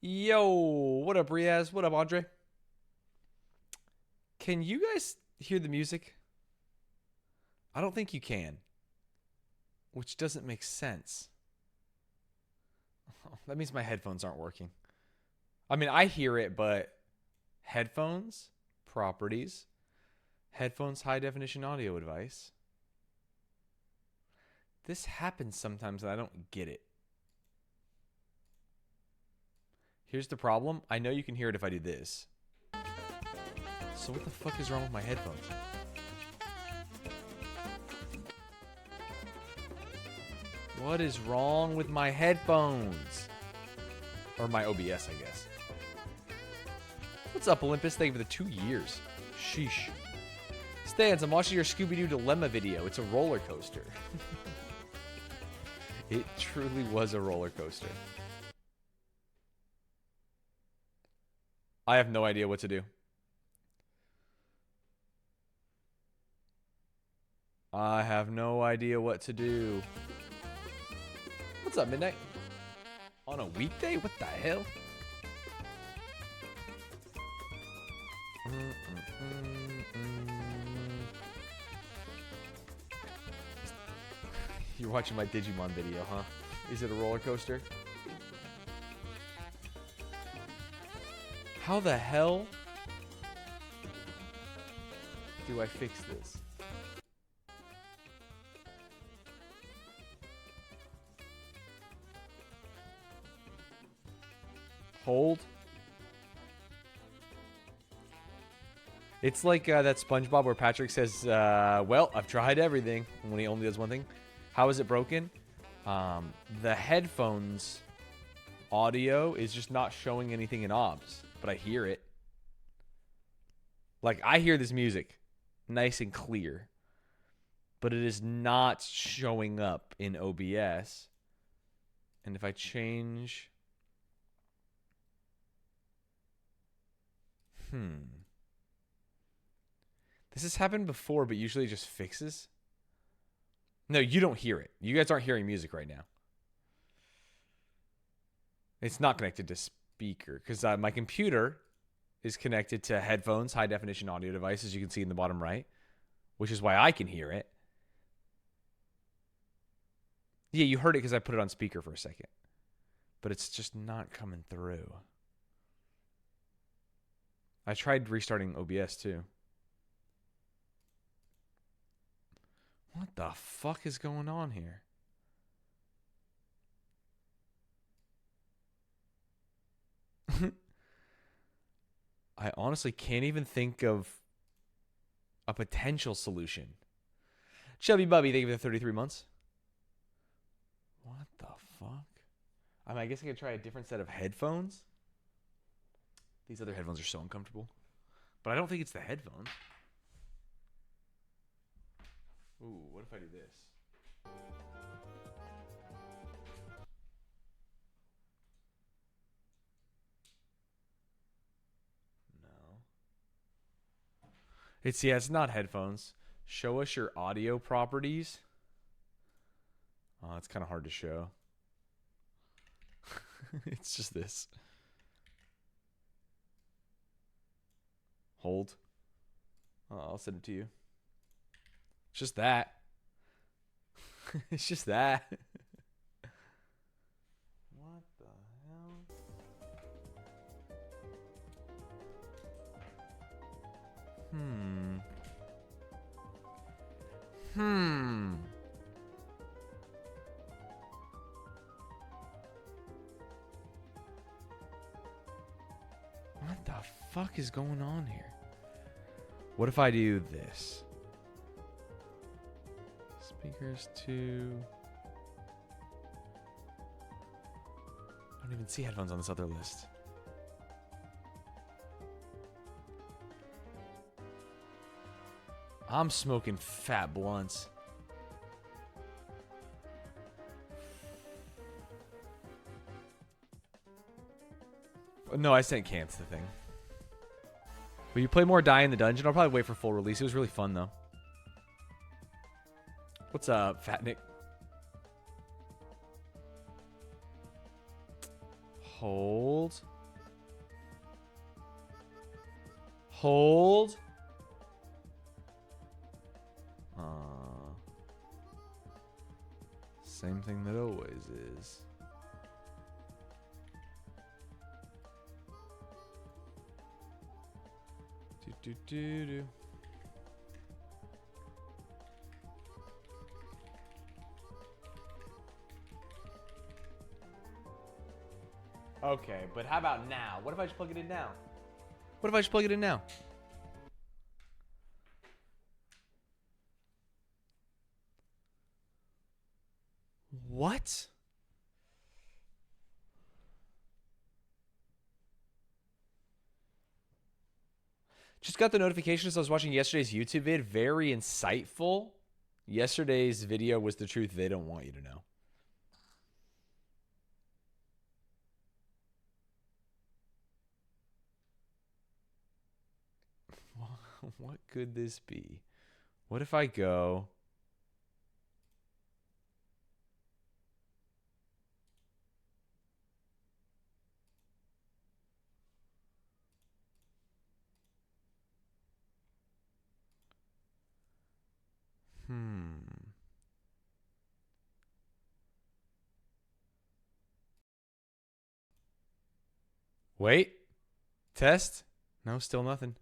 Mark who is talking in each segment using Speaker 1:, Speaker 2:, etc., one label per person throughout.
Speaker 1: Yo, what up, Riaz? What up, Andre? Can you guys hear the music? I don't think you can, which doesn't make sense. That means my headphones aren't working. I mean, I hear it, but headphones, properties, headphones, high definition audio advice. This happens sometimes and I don't get it. Here's the problem. I know you can hear it if I do this. So what the fuck is wrong with my headphones? What is wrong with my headphones? Or my OBS, I guess. What's up, Olympus? Thank you for the 2 years. Sheesh. Stanz, I'm watching your Scooby-Doo Dilemma video. It's a roller coaster. It truly was a roller coaster. I have no idea what to do. I have no idea what to do. What's up, Midnight? On a weekday? What the hell? You're watching my Digimon video, huh? Is it a roller coaster? How the hell do I fix this? Hold. It's like that SpongeBob where Patrick says, well, I've tried everything, when he only does one thing. How is it broken? The headphones audio is just not showing anything in OBS, but I hear it. Like, I hear this music nice and clear, but it is not showing up in OBS. And if I change... This has happened before, but usually it just fixes. No, you don't hear it. You guys aren't hearing music right now. It's not connected to speaker because my computer is connected to headphones, high definition audio devices. You can see in the bottom right, which is why I can hear it. Yeah, you heard it because I put it on speaker for a second, but it's just not coming through. I tried restarting OBS too. What the fuck is going on here? I honestly can't even think of a potential solution. Chubby Bubby, thank you for the 33 months. What the fuck? I mean, I guess I could try a different set of headphones. These other headphones are so uncomfortable. But I don't think it's the headphones. Ooh, what if I do this? No. It's not headphones. Show us your audio properties. Oh, it's kind of hard to show. It's just this. Hold. Oh, I'll send it to you. It's just that. It's just that. What the hell? What the fuck is going on here? What if I do this? Speakers to... I don't even see headphones on this other list. I'm smoking fat blunts. No, I sent Cance the thing. Will you play more Die in the Dungeon? I'll probably wait for full release. It was really fun, though. What's up, Fat Nick? Hold. Hold. Same thing that always is. Do. Okay, but how about now? What if I just plug it in now? What if I just plug it in now? What? Just got the notifications. I was watching yesterday's YouTube vid. Very insightful. Yesterday's video was the truth they don't want you to know. What could this be? What if I go... Wait. Test? No, still nothing.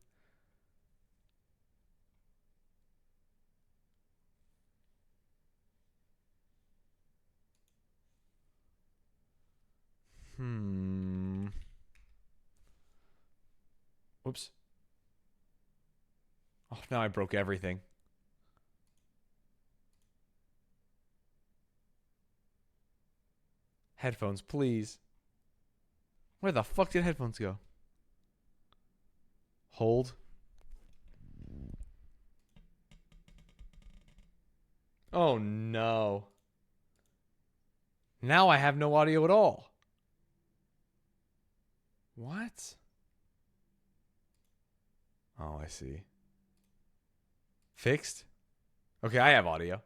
Speaker 1: Whoops. Oh, now I broke everything. Headphones, please. Where the fuck did headphones go? Hold. Oh no. Now I have no audio at all. What? Oh, I see. Fixed? Okay, I have audio.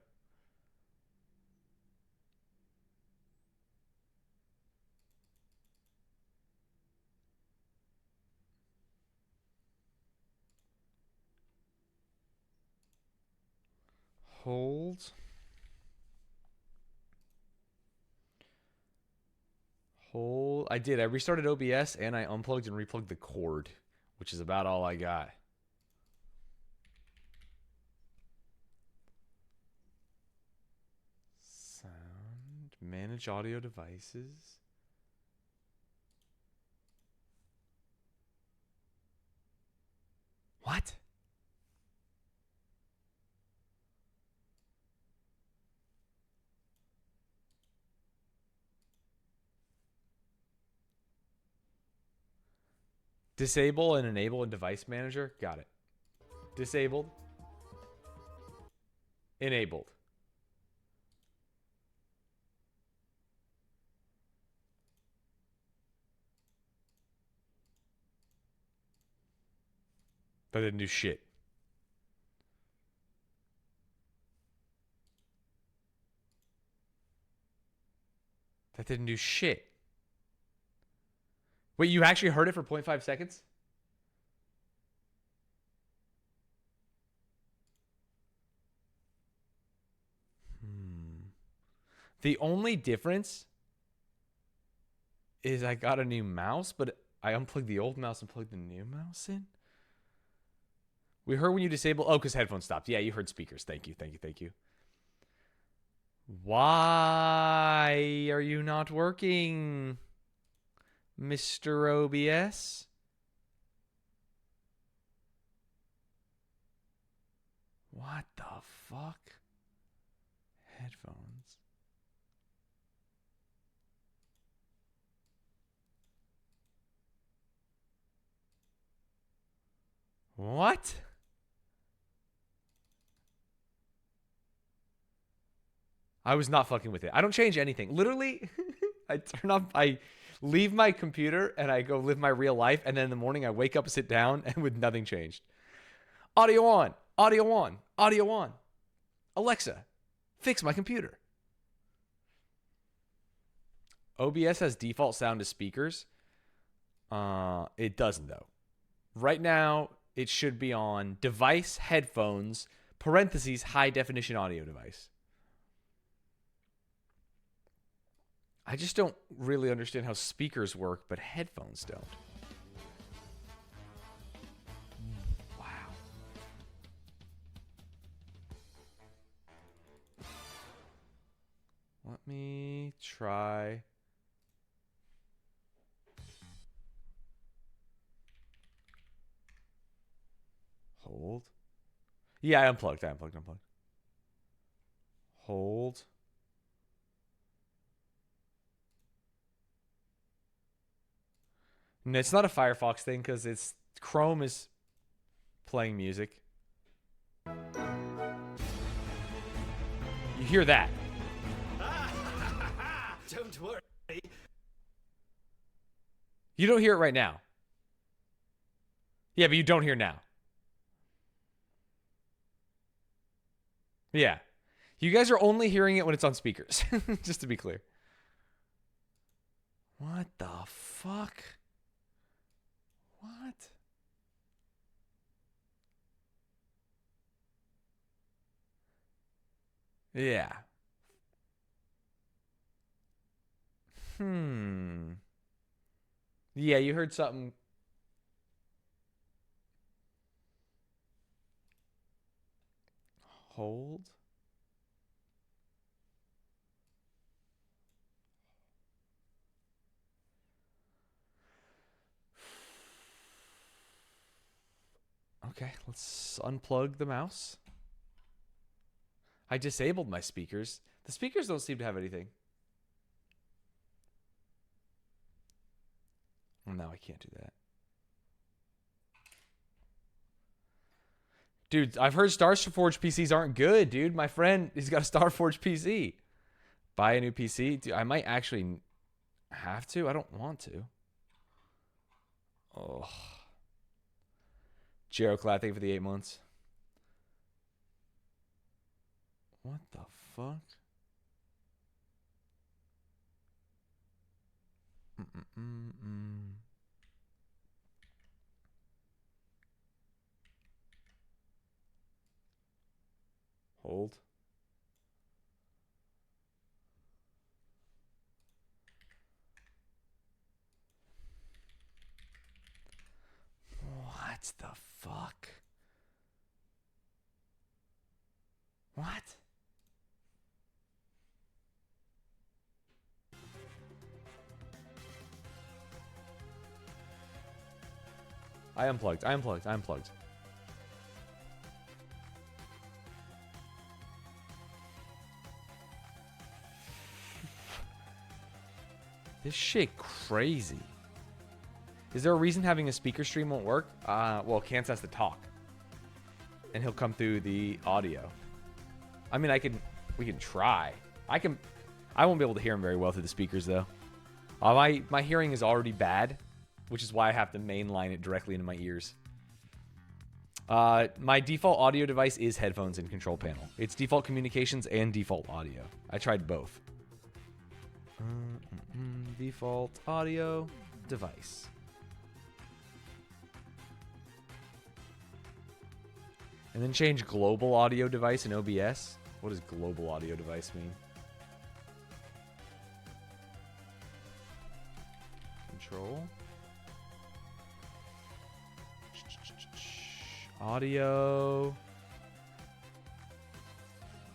Speaker 1: Hold. Hold. I did. I restarted OBS and I unplugged and replugged the cord, which is about all I got. Sound. Manage audio devices. What? Disable and enable in device manager. Got it. Disabled. Enabled. That didn't do shit. That didn't do shit. Wait, you actually heard it for 0.5 seconds? The only difference is I got a new mouse, but I unplugged the old mouse and plugged the new mouse in. We heard when you disable... Oh, because headphones stopped. Yeah, you heard speakers. Thank you, thank you, thank you. Why are you not working, Mr. OBS? What the fuck? Headphones. What? I was not fucking with it. I don't change anything. Literally, I leave my computer and I go live my real life. And then in the morning I wake up, sit down, and with nothing changed. Audio on, audio on, audio on. Alexa, fix my computer. OBS has default sound to speakers. It doesn't though. Right now, it should be on device, headphones, parentheses, high definition audio device. I just don't really understand how speakers work, but headphones don't. Wow. Let me try. Hold. Yeah, I unplugged. Hold. And it's not a Firefox thing because it's Chrome is playing music. You hear that?
Speaker 2: Don't worry.
Speaker 1: You don't hear it right now. Yeah, but you don't hear now. Yeah. You guys are only hearing it when it's on speakers. Just to be clear. What the fuck? What? Yeah. Yeah, you heard something. Hold. Okay, let's unplug the mouse. I disabled my speakers. The speakers don't seem to have anything. Well, now I can't do that. Dude, I've heard Starforge PCs aren't good, dude. My friend, he's got a Starforge PC. Buy a new PC? Dude, I might actually have to. I don't want to. Oh. Jeroclad, thank you for the 8 months. What the fuck? Hold. What the fuck? What? I unplugged. This shit crazy. Is there a reason having a speaker stream won't work? Well, Kance has to talk. And he'll come through the audio. I mean, we can try. I won't be able to hear him very well through the speakers though. My hearing is already bad, which is why I have to mainline it directly into my ears. My default audio device is headphones and control panel. It's default communications and default audio. I tried both. Default audio device. And then change global audio device in OBS. What does global audio device mean? Control. Audio.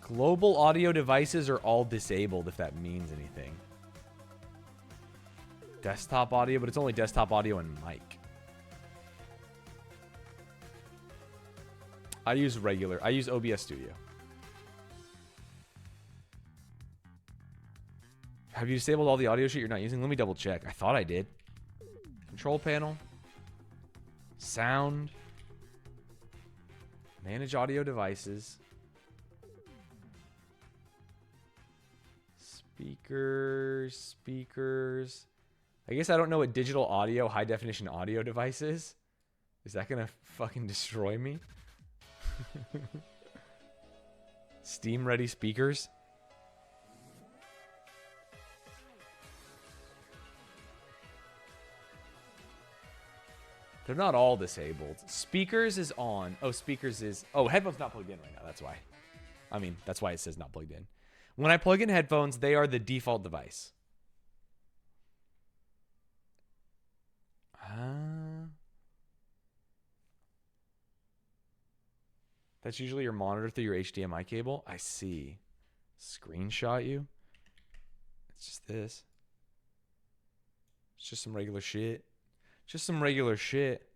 Speaker 1: Global audio devices are all disabled, if that means anything. Desktop audio, but it's only desktop audio and mic. I use OBS Studio. Have you disabled all the audio shit you're not using? Let me double check. I thought I did. Control panel. Sound. Manage audio devices. Speakers. I guess I don't know what digital audio, high definition audio device is. Is that gonna fucking destroy me? Steam ready speakers. They're not all disabled. Speakers is on. Oh, speakers is... Oh, headphones not plugged in right now. That's why. I mean, that's why it says not plugged in. When I plug in headphones, they are the default device. That's usually your monitor through your HDMI cable. I see. Screenshot you. It's just this. It's just some regular shit. Just some regular shit.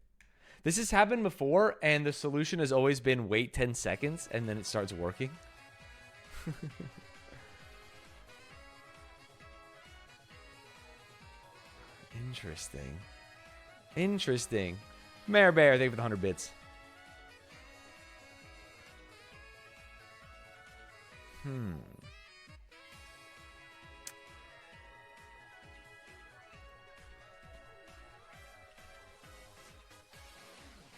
Speaker 1: This has happened before, and the solution has always been wait 10 seconds, and then it starts working. Interesting. Interesting. Mayor Bear, thank you for the 100 bits.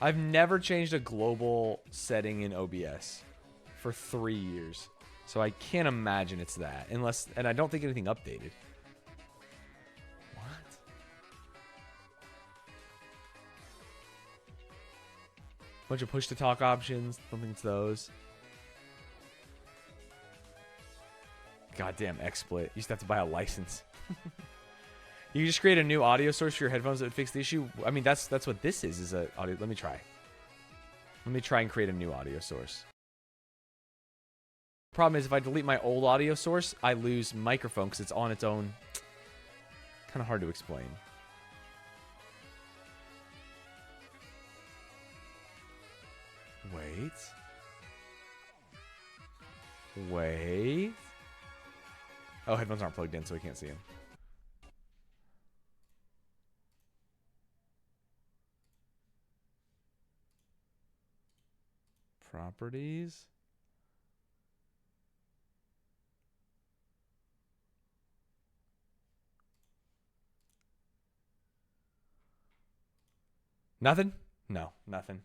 Speaker 1: I've never changed a global setting in OBS for 3 years. So I can't imagine it's that. Unless, and I don't think anything updated. What? Bunch of push to talk options. Don't think it's those. Goddamn XSplit. You used to have to buy a license. You just create a new audio source for your headphones that would fix the issue. I mean, that's what this is a audio. Let me try. Let me try and create a new audio source. Problem is, if I delete my old audio source, I lose microphone because it's on its own. Kind of hard to explain. Wait. Wait. Oh, headphones aren't plugged in, so we can't see them. Properties. Nothing? No, nothing.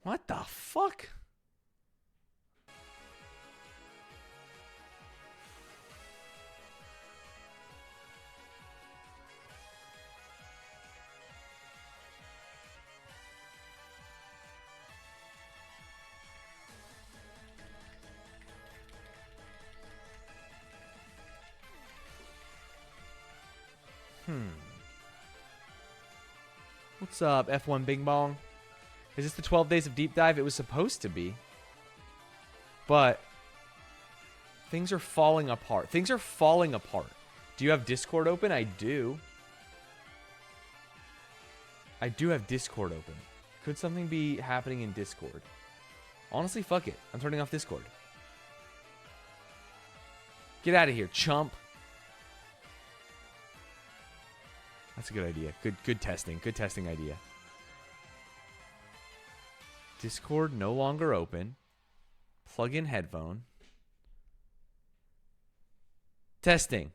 Speaker 1: What the fuck? What's up, F1 Bing Bong? Is this the 12 days of deep dive? It was supposed to be. But things are falling apart. Things are falling apart. Do you have Discord open? I do. I do have Discord open. Could something be happening in Discord? Honestly, fuck it. I'm turning off Discord. Get out of here, chump. That's a good idea. Good testing. Good testing idea. Discord no longer open. Plug in headphone. Testing.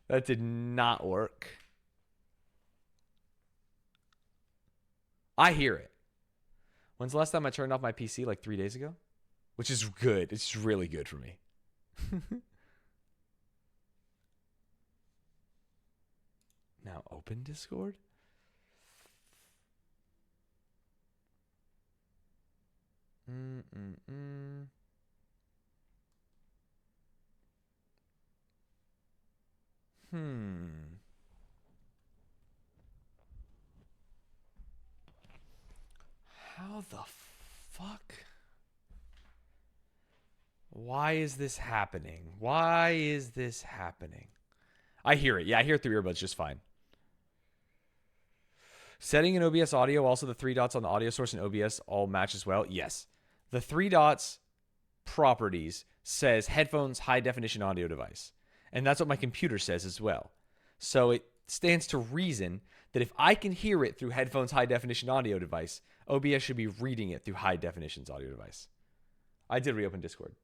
Speaker 1: That did not work. I hear it. When's the last time I turned off my PC? Like 3 days ago? Which is good. It's really good for me. Now open Discord? How the fuck? Why is this happening? Why is this happening? I hear it. Yeah, I hear it through earbuds just fine. Setting in OBS audio, also the 3 dots on the audio source in OBS all match as well. Yes. The 3 dots properties says headphones high definition audio device. And that's what my computer says as well. So it stands to reason that if I can hear it through headphones high definition audio device, OBS should be reading it through high definitions audio device. I did reopen Discord.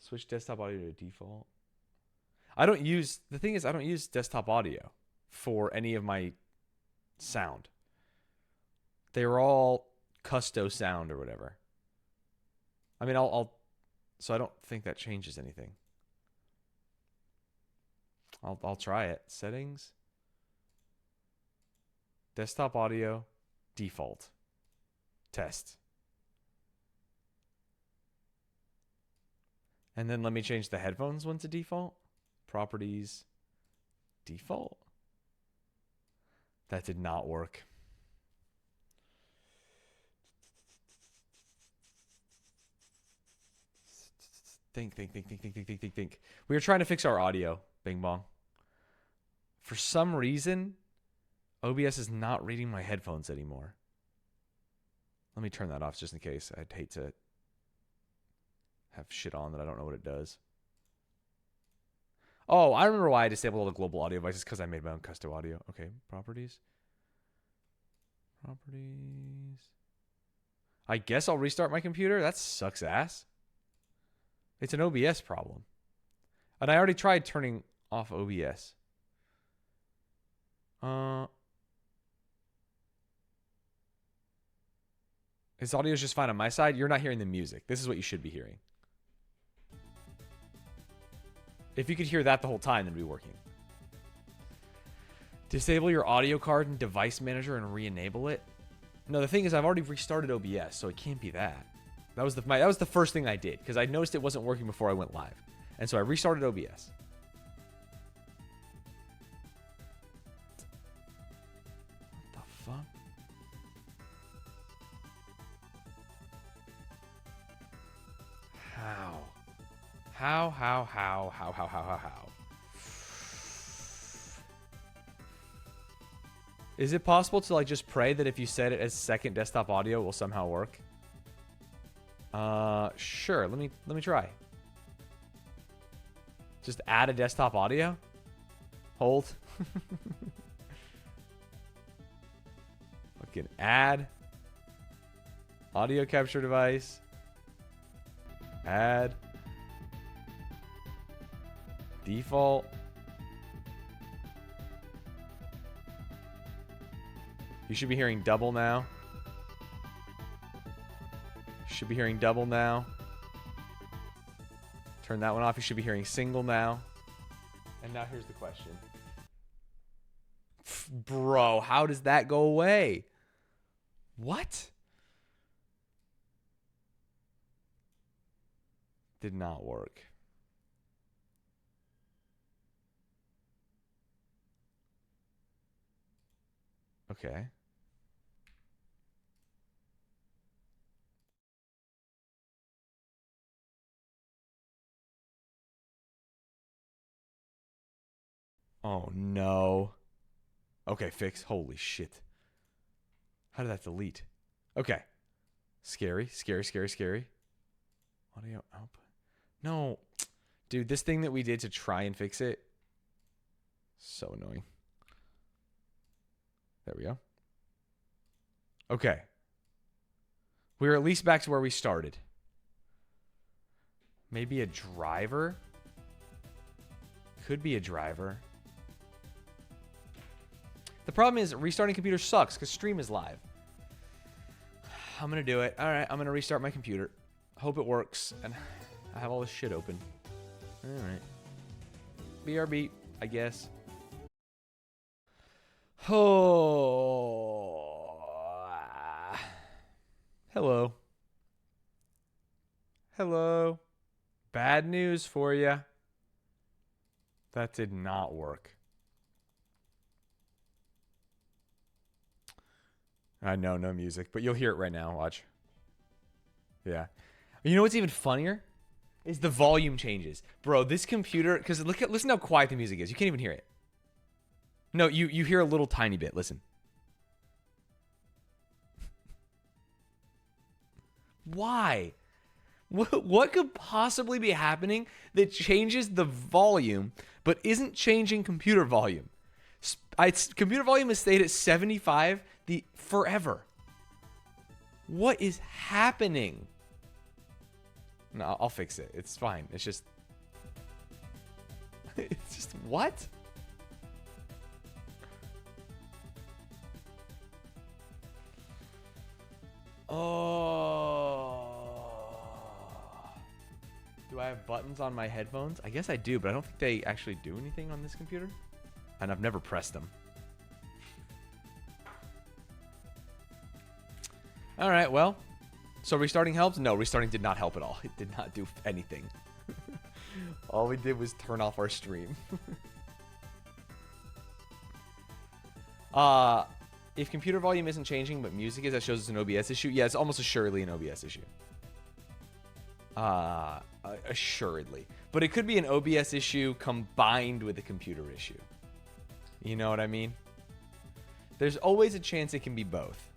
Speaker 1: Switch desktop audio to default. The thing is, I don't use desktop audio for any of my sound. They're all custo sound or whatever. I mean, so I don't think that changes anything. I'll try it. Settings. Desktop audio. Default. Test. And then let me change the headphones one to default. Properties. Default. That did not work. Think. We were trying to fix our audio, Bing Bong. For some reason, OBS is not reading my headphones anymore. Let me turn that off just in case. I'd hate to have shit on that I don't know what it does. Oh, I remember why I disabled all the global audio devices, because I made my own custom audio. Okay, properties. I guess I'll restart my computer. That sucks ass. It's an OBS problem. And I already tried turning off OBS. His audio is just fine on my side. You're not hearing the music. This is what you should be hearing. If you could hear that the whole time, then it'd be working. Disable your audio card and device manager and re-enable it. No, the thing is, I've already restarted OBS, so it can't be that. That was the first thing I did, because I noticed it wasn't working before I went live. And so I restarted OBS. What the fuck? How? Is it possible to like just pray that if you set it as second desktop audio, it will somehow work? Sure. Let me try. Just add a desktop audio. Hold. Fucking add audio capture device. Add default. You should be hearing double now. Should be hearing double now. Turn that one off. You should be hearing single now. And now here's the question. Bro, how does that go away? What? Did not work. Okay. Oh, no. Okay, fix. Holy shit. How did that delete? Okay. Scary. Audio output. No. Dude, this thing that we did to try and fix it. So annoying. There we go. Okay. We're at least back to where we started. Maybe a driver? Could be a driver. The problem is restarting computer sucks because stream is live. I'm going to do it. All right, I'm going to restart my computer. Hope it works. And I have all this shit open. All right. BRB, I guess. Oh. Hello. Hello. Bad news for you. That did not work. I know, no music, but you'll hear it right now. Watch. Yeah. You know what's even funnier? Is the volume changes. Bro, this computer, because listen how quiet the music is. You can't even hear it. No, you hear a little tiny bit. Listen. Why? What could possibly be happening that changes the volume but isn't changing computer volume? Computer volume has stayed at 75 forever. What is happening? No, I'll fix it. It's fine. It's just what? Oh. Do I I have buttons on my headphones? I guess I do, but I don't think they actually do anything on this computer. And I've never pressed them. All right, well. So restarting helps? No, restarting did not help at all. It did not do anything. All we did was turn off our stream. If computer volume isn't changing, but music is, that shows it's an OBS issue. Yeah, it's almost assuredly an OBS issue. Assuredly. But it could be an OBS issue combined with a computer issue. You know what I mean? There's always a chance it can be both.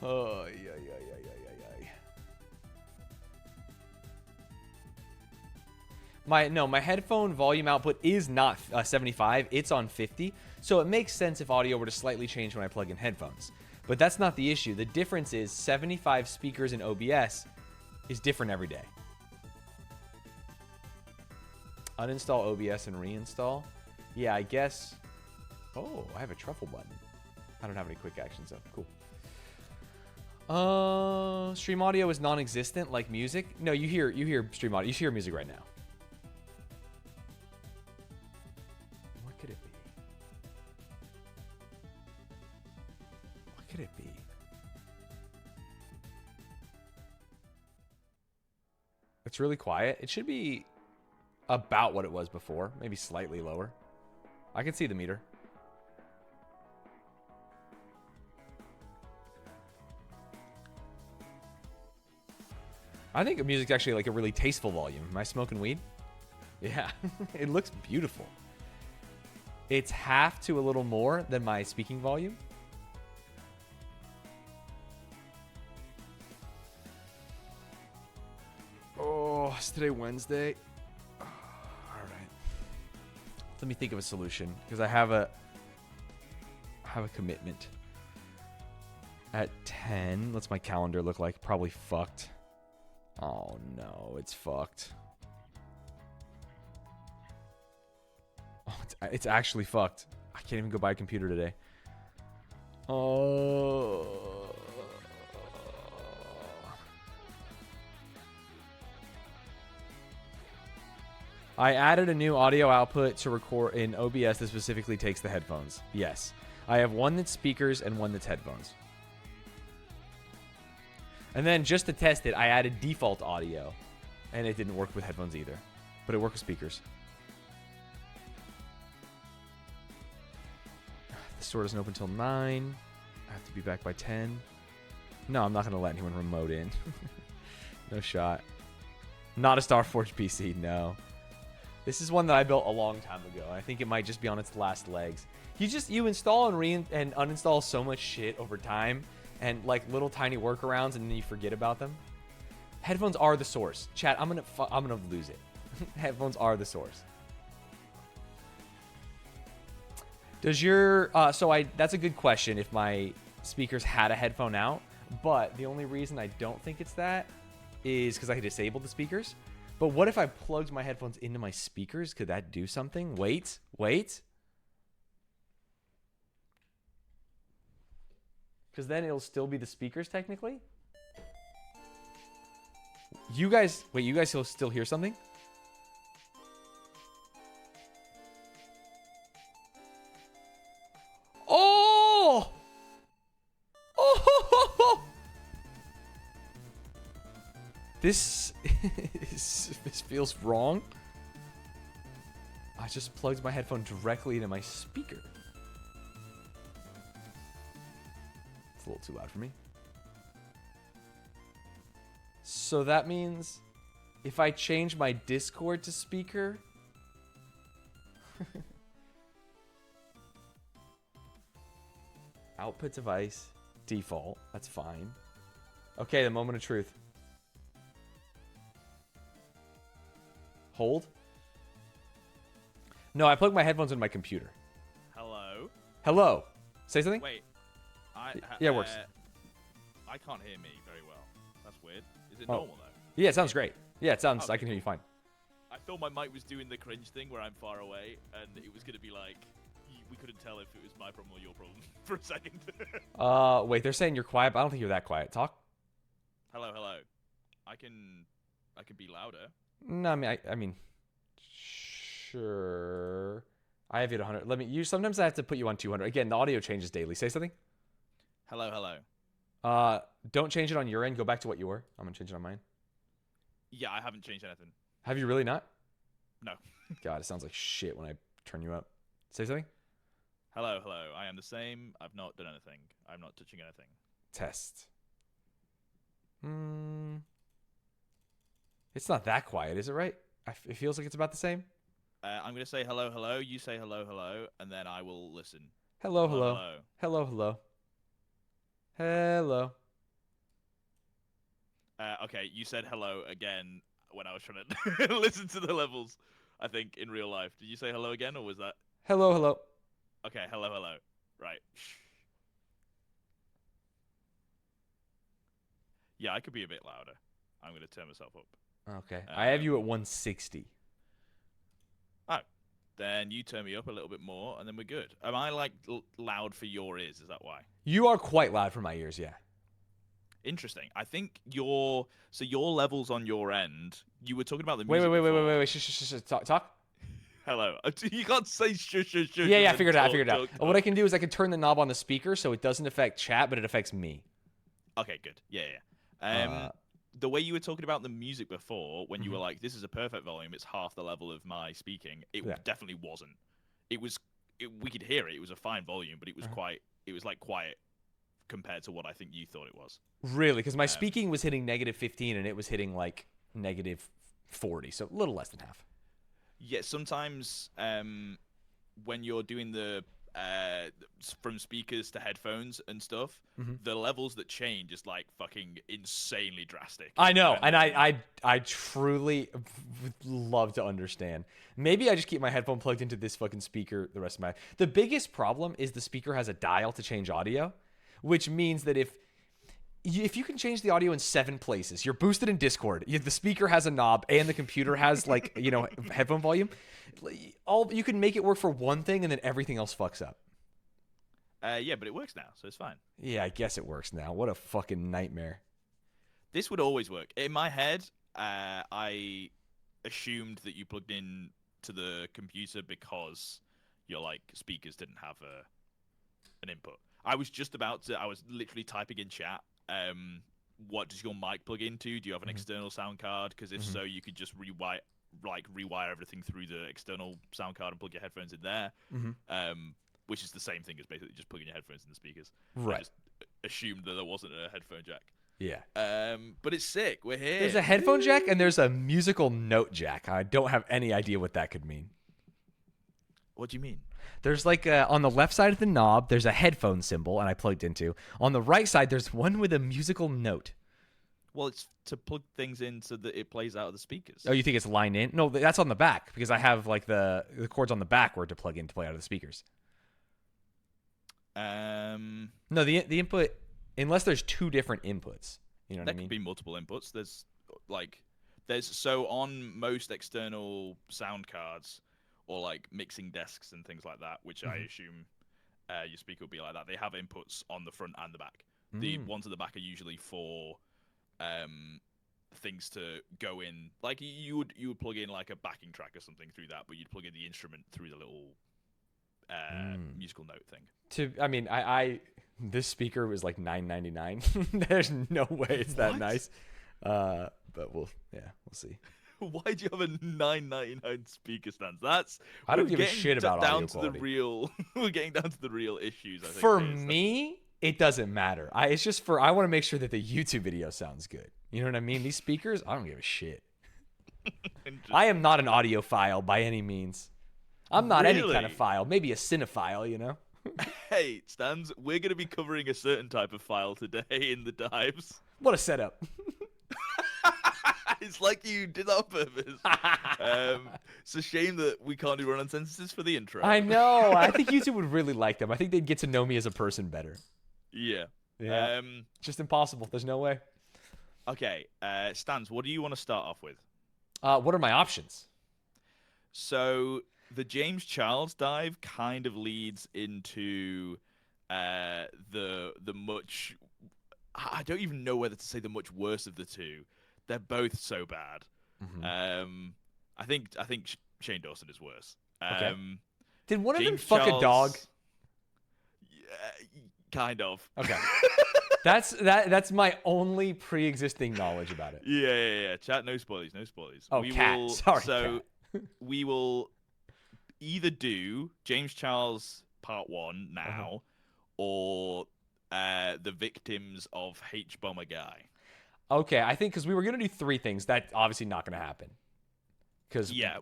Speaker 1: Oh, yeah. My headphone volume output is not 75. It's on 50. So it makes sense if audio were to slightly change when I plug in headphones. But that's not the issue. The difference is 75 speakers in OBS is different every day. Uninstall OBS and reinstall. Yeah, I guess. Oh, I have a truffle button. I don't have any quick actions though. Cool. Stream audio is non-existent like music. No, you hear stream audio. You hear music right now. What could it be? What could it be? It's really quiet. It should be about what it was before, maybe slightly lower. I can see the meter. I think music's actually like a really tasteful volume. Am I smoking weed? Yeah, it looks beautiful. It's half to a little more than my speaking volume. Oh, is today Wednesday? Oh, all right. Let me think of a solution because I have a commitment at 10. What's my calendar look like? Probably fucked. Oh no, it's fucked. Oh, it's actually fucked. I can't even go buy a computer today. Oh. I added a new audio output to record in OBS that specifically takes the headphones. Yes. I have one that's speakers and one that's headphones. And then just to test it, I added default audio. And it didn't work with headphones either. But it worked with speakers. The store doesn't open until 9. I have to be back by 10. No, I'm not going to let anyone remote in. No shot. Not a Starforge PC, no. This is one that I built a long time ago. I think it might just be on its last legs. You install and uninstall so much shit over time. And like little tiny workarounds, and then you forget about them. Headphones are the source. Chat, I'm gonna lose it. Headphones are the source. Does your that's a good question. If my speakers had a headphone out, but the only reason I don't think it's that is because I disabled the speakers. But what if I plugged my headphones into my speakers? Could that do something? Wait. Because then it'll still be the speakers, technically. You guys still hear something? Oh! Oh! This feels wrong. I just plugged my headphone directly into my speaker. A little too loud for me. So that means if I change my Discord to speaker, output device, default, that's fine. Okay, the moment of truth. Hold. No, I plugged my headphones into my computer. Hello. Say something?
Speaker 2: Wait.
Speaker 1: Yeah, it works.
Speaker 2: I can't hear me very well. That's weird. Is it normal though?
Speaker 1: Yeah, it sounds great. Yeah, it sounds. Okay. I can hear you fine.
Speaker 2: I thought my mic was doing the cringe thing where I'm far away, and it was gonna be like we couldn't tell if it was my problem or your problem for a second.
Speaker 1: Wait, they're saying you're quiet, but I don't think you're that quiet. Talk.
Speaker 2: Hello, hello. I can be louder.
Speaker 1: No, I mean, sure. I have you at 100. Sometimes I have to put you on 200. Again, the audio changes daily. Say something.
Speaker 2: Hello, hello.
Speaker 1: Don't change it on your end. Go back to what you were. I'm gonna change it on mine.
Speaker 2: Yeah, I haven't changed anything.
Speaker 1: Have you really not?
Speaker 2: No.
Speaker 1: God, it sounds like shit when I turn you up. Say something.
Speaker 2: Hello, hello. I am the same. I've not done anything. I'm not touching anything.
Speaker 1: Test. It's not that quiet, is it? Right? It feels like it's about the same.
Speaker 2: I'm going to say hello, hello. You say hello, hello, and then I will listen.
Speaker 1: Hello, hello. Hello, hello. Hello.
Speaker 2: Okay, you said hello again when I was trying to listen to the levels, I think, in real life. Did you say hello again, or was that...
Speaker 1: Hello, hello.
Speaker 2: Okay, hello, hello. Right. Yeah, I could be a bit louder. I'm going to turn myself up.
Speaker 1: Okay. I have you at 160.
Speaker 2: Oh. Then you turn me up a little bit more, and then we're good. Am I, like, loud for your ears? Is that why?
Speaker 1: You are quite loud for my ears, yeah.
Speaker 2: Interesting. I think your levels on your end, you were talking about the music
Speaker 1: Wait. Shh. Talk.
Speaker 2: Hello. You can't say shush.
Speaker 1: Yeah, I figured it out. What I can do is I can turn the knob on the speaker so it doesn't affect chat, but it affects me.
Speaker 2: Okay, good. Yeah. The way you were talking about the music before, when you were like, this is a perfect volume, it's half the level of my speaking, it definitely wasn't. We could hear it. It was a fine volume, but it was quiet compared to what I think you thought it was.
Speaker 1: Really? Because my speaking was hitting -15 and it was hitting like -40, so a little less than half.
Speaker 2: Yeah, sometimes when you're doing the from speakers to headphones and stuff, the levels that change is like fucking insanely drastic.
Speaker 1: I know, and I truly would love to understand. Maybe I just keep my headphone plugged into this fucking speaker the rest of my... The biggest problem is the speaker has a dial to change audio, which means that if you can change the audio in 7 places, you're boosted in Discord, the speaker has a knob, and the computer has like, headphone volume, you can make it work for one thing and then everything else fucks up.
Speaker 2: Yeah, but it works now, so it's fine.
Speaker 1: Yeah, I guess it works now. What a fucking nightmare.
Speaker 2: This would always work. In my head, I assumed that you plugged in to the computer because your like speakers didn't have an input. I was literally typing in chat, what does your mic plug into? Do you have an external sound card? Because if so, you could just rewire everything through the external sound card and plug your headphones in there. Which is the same thing as basically just plugging your headphones in the speakers.
Speaker 1: Right.
Speaker 2: I just assumed that there wasn't a headphone jack.
Speaker 1: Yeah.
Speaker 2: But it's sick. We're here.
Speaker 1: There's a headphone jack and there's a musical note jack. I don't have any idea what that could mean.
Speaker 2: What do you mean?
Speaker 1: There's like on the left side of the knob, there's a headphone symbol, and I plugged into. On the right side, there's one with a musical note.
Speaker 2: Well, it's to plug things in so that it plays out of the speakers.
Speaker 1: Oh, you think it's line in? No, that's on the back because I have like the cords on the back where to plug in to play out of the speakers. No, the input, unless there's 2 different inputs. You know what I mean?
Speaker 2: There could be multiple inputs. So on most external sound cards or like mixing desks and things like that, which I assume your speaker will be like that, they have inputs on the front and the back. The ones at the back are usually for things to go in. Like you would plug in like a backing track or something through that, but you'd plug in the instrument through the little musical note thing. This speaker was like $9.99. There's no way it's that nice. But we'll see. Why do you have a $9.99 speaker stand?
Speaker 1: I don't give a shit about audio
Speaker 2: down to
Speaker 1: quality.
Speaker 2: the real. We're getting down to the real issues. I think
Speaker 1: for me, it doesn't matter. It's just I want to make sure that the YouTube video sounds good. You know what I mean? These speakers, I don't give a shit. I am not an audiophile by any means. I'm not any kind of file. Maybe a cinephile, you know?
Speaker 2: Hey, Stanz, we're going to be covering a certain type of file today in the dives.
Speaker 1: What a setup.
Speaker 2: It's like you did that on purpose. It's a shame that we can't do run-on sentences for the intro.
Speaker 1: I know. I think YouTube would really like them. I think they'd get to know me as a person better.
Speaker 2: Yeah.
Speaker 1: Just impossible. There's no way.
Speaker 2: Okay. Stanz, what do you want to start off with?
Speaker 1: What are my options?
Speaker 2: So the James Charles dive kind of leads into the much I don't even know whether to say the much worse of the two. They're both so bad. I think Shane Dawson is worse.
Speaker 1: Okay. Did one of them
Speaker 2: James
Speaker 1: fuck a dog?
Speaker 2: Charles, yeah, kind of.
Speaker 1: Okay. That's my only pre-existing knowledge about it.
Speaker 2: Yeah. Chat, no spoilers, no spoilers.
Speaker 1: Oh, Cat. Sorry,
Speaker 2: So
Speaker 1: Cat.
Speaker 2: we will either do James Charles Part 1 now, or the victims of Hbomberguy.
Speaker 1: Okay, I think because we were gonna do 3 things. That's obviously not gonna happen.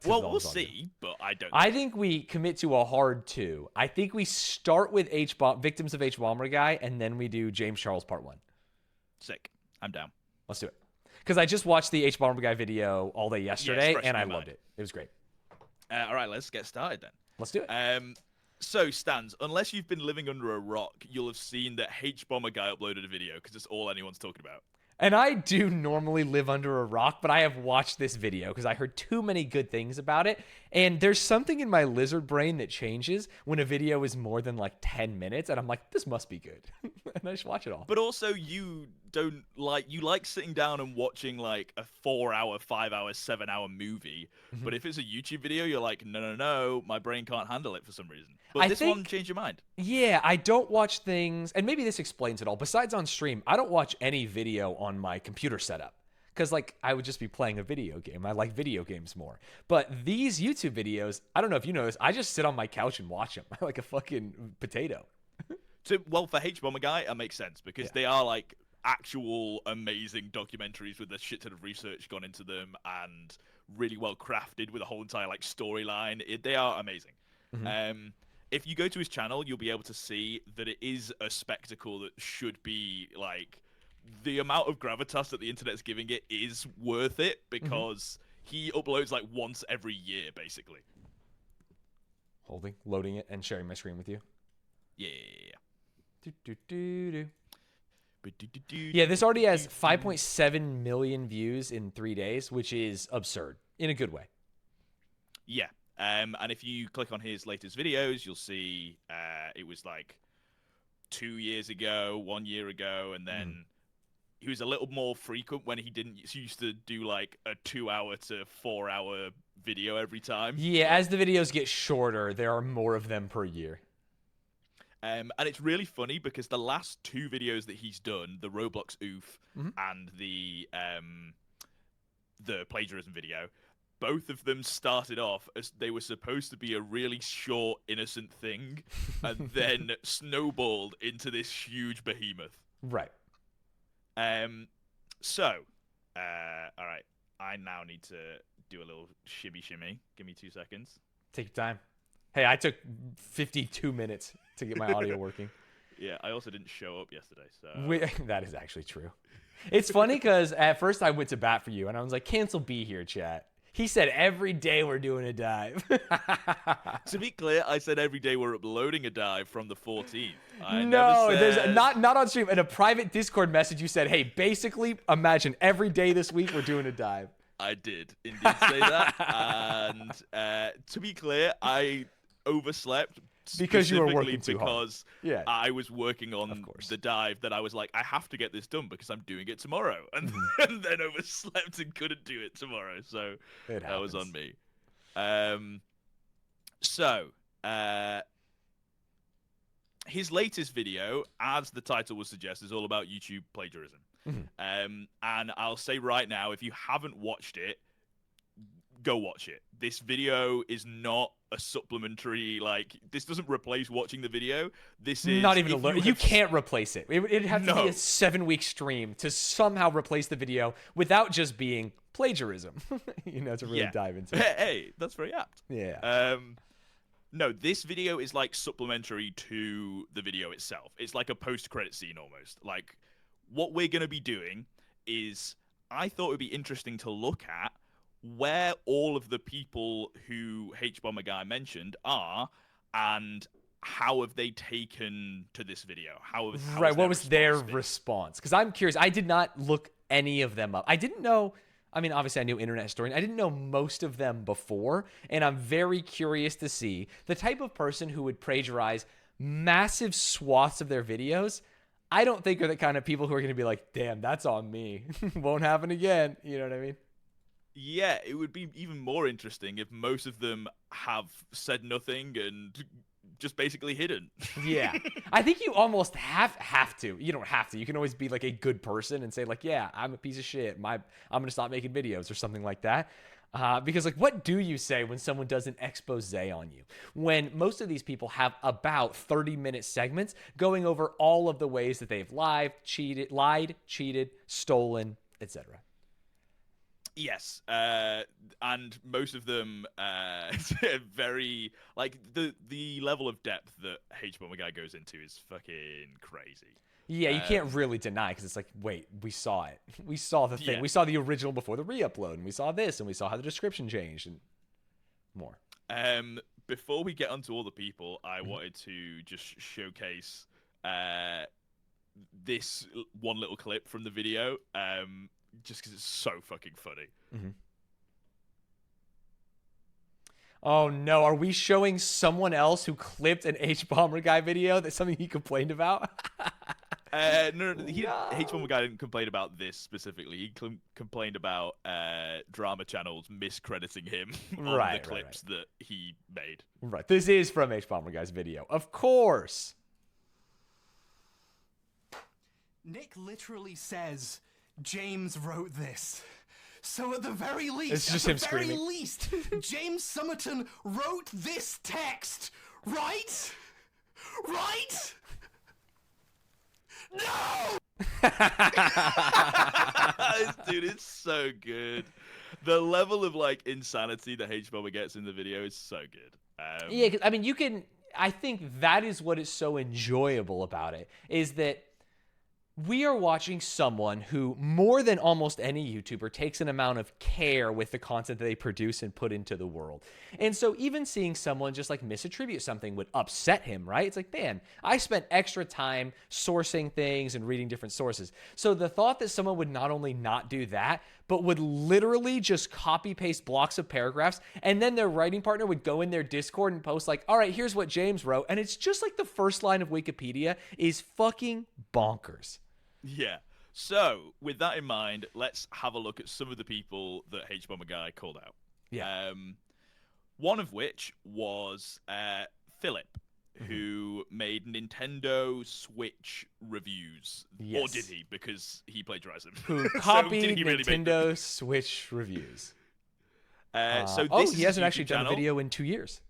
Speaker 2: Well, we'll see, but I don't.
Speaker 1: I think we commit to a hard 2. I think we start with victims of Hbomberguy, and then we do James Charles Part 1.
Speaker 2: Sick. I'm down.
Speaker 1: Let's do it. Because I just watched the Hbomberguy video all day yesterday, and I loved it. It was great.
Speaker 2: All right, let's get started then.
Speaker 1: Let's do it.
Speaker 2: So, Stanz, unless you've been living under a rock, you'll have seen that Hbomberguy uploaded a video because it's all anyone's talking about.
Speaker 1: And I do normally live under a rock, but I have watched this video because I heard too many good things about it. And there's something in my lizard brain that changes when a video is more than like 10 minutes. And I'm like, this must be good. And I just watch it all.
Speaker 2: But also you like sitting down and watching like a 4-hour, 5-hour, 7-hour movie. But if it's a YouTube video, you're like, no, my brain can't handle it for some reason. But this one changed your mind.
Speaker 1: Yeah, I don't watch things, and maybe this explains it all. Besides on stream, I don't watch any video on my computer setup. Because, like, I would just be playing a video game. I like video games more. But these YouTube videos, I don't know if you know this, I just sit on my couch and watch them. I like a fucking potato.
Speaker 2: Well, for Hbomberguy, it makes sense because they are, like, actual amazing documentaries with a shit ton of research gone into them and really well crafted with a whole entire, like, storyline. They are amazing. If you go to his channel, you'll be able to see that it is a spectacle that should be, like, the amount of gravitas that the internet's giving it is worth it because he uploads, like, once every year, basically.
Speaker 1: Loading it, and sharing my screen with you.
Speaker 2: Yeah.
Speaker 1: Yeah, this already has 5.7 million views in 3 days, which is absurd, in a good way.
Speaker 2: Yeah. And if you click on his latest videos, you'll see it was like 2 years ago, 1 year ago, and then he was a little more frequent when he used to do like a 2-hour to 4-hour video every time.
Speaker 1: Yeah, as the videos get shorter, there are more of them per year.
Speaker 2: And it's really funny because the last 2 videos that he's done, the Roblox oof and the plagiarism video, both of them started off as they were supposed to be a really short, innocent thing, and then snowballed into this huge behemoth.
Speaker 1: Right.
Speaker 2: So, all right, I now need to do a little shimmy. Give me 2 seconds.
Speaker 1: Take your time. Hey, I took 52 minutes to get my audio working.
Speaker 2: Yeah, I also didn't show up yesterday, so...
Speaker 1: That is actually true. It's funny because at first I went to bat for you, and I was like, cancel B here, chat. He said every day we're doing a dive.
Speaker 2: To be clear, I said every day we're uploading a dive from the 14th.
Speaker 1: There's not on stream. In a private Discord message, you said, hey, basically, imagine every day this week we're doing a dive.
Speaker 2: I did indeed say that. And to be clear, I overslept
Speaker 1: because you were working too
Speaker 2: hard.
Speaker 1: Yeah.
Speaker 2: I was working on the dive that I was like, I have to get this done because I'm doing it tomorrow, and then overslept and couldn't do it tomorrow. So that was on me. His latest video, as the title would suggest, is all about YouTube plagiarism. And I'll say right now, if you haven't watched it, go watch it. This video is not a supplementary, like, this doesn't replace watching the video. This is
Speaker 1: not even a learn. You can't replace it. It'd have to be a 7-week stream to somehow replace the video without just being plagiarism. To really dive into it.
Speaker 2: Hey, that's very apt.
Speaker 1: Yeah.
Speaker 2: No, this video is like supplementary to the video itself. It's like a post-credit scene almost. Like, what we're going to be doing is, I thought it would be interesting to look at where all of the people who Hbomberguy mentioned are, and how have they taken to this video? What was
Speaker 1: their response? Because I'm curious. I did not look any of them up. I didn't know. I mean, obviously, I knew internet historian. I didn't know most of them before, and I'm very curious to see the type of person who would plagiarize massive swaths of their videos. I don't think are the kind of people who are going to be like, damn, that's on me. Won't happen again. You know what I mean?
Speaker 2: Yeah, it would be even more interesting if most of them have said nothing and just basically hidden.
Speaker 1: Yeah. I think you almost have to. You don't have to. You can always be like a good person and say like, yeah, I'm a piece of shit. I'm going to stop making videos or something like that. Because like, what do you say when someone does an expose on you? When most of these people have about 30-minute segments going over all of the ways that they've lied, cheated, stolen, etc.
Speaker 2: Yes, and most of them very like the level of depth that Hbomberguy goes into is fucking crazy.
Speaker 1: Yeah, you can't really deny because it's like, wait, we saw it. We saw the thing.
Speaker 2: Yeah.
Speaker 1: We saw the original before the re-upload, and we saw this, and we saw how the description changed, and more.
Speaker 2: Before we get onto all the people, I wanted to just showcase this one little clip from the video, just because it's so fucking funny.
Speaker 1: Mm-hmm. Oh no, are we showing someone else who clipped an Hbomberguy video? That's something he complained about?
Speaker 2: No, Hbomberguy didn't complain about this specifically. He complained about drama channels miscrediting him on the clips that he made.
Speaker 1: Right. This is from Hbomberguy's video. Of course.
Speaker 3: Nick literally says, James wrote this. So at the very least,
Speaker 1: it's just him screaming.
Speaker 3: James Summerton wrote this text, right? Right? No!
Speaker 2: Dude, it's so good. The level of like insanity that Hbomber gets in the video is so good.
Speaker 1: Yeah, 'cause, I mean, I think that is what is so enjoyable about it, is that we are watching someone who, more than almost any YouTuber, takes an amount of care with the content that they produce and put into the world. And so even seeing someone just like misattribute something would upset him, right? It's like, man, I spent extra time sourcing things and reading different sources. So the thought that someone would not only not do that, but would literally just copy paste blocks of paragraphs, and then their writing partner would go in their Discord and post like, all right, here's what James wrote. And it's just like the first line of Wikipedia is fucking bonkers.
Speaker 2: Yeah. So, with that in mind, let's have a look at some of the people that Hbomberguy called out.
Speaker 1: Yeah.
Speaker 2: One of which was Philip, who made Nintendo Switch reviews.
Speaker 1: Yes.
Speaker 2: Or did he? Because he plagiarized them.
Speaker 1: Who copied Nintendo Switch reviews.
Speaker 2: So this
Speaker 1: he hasn't actually done a
Speaker 2: channel,
Speaker 1: video in 2 years.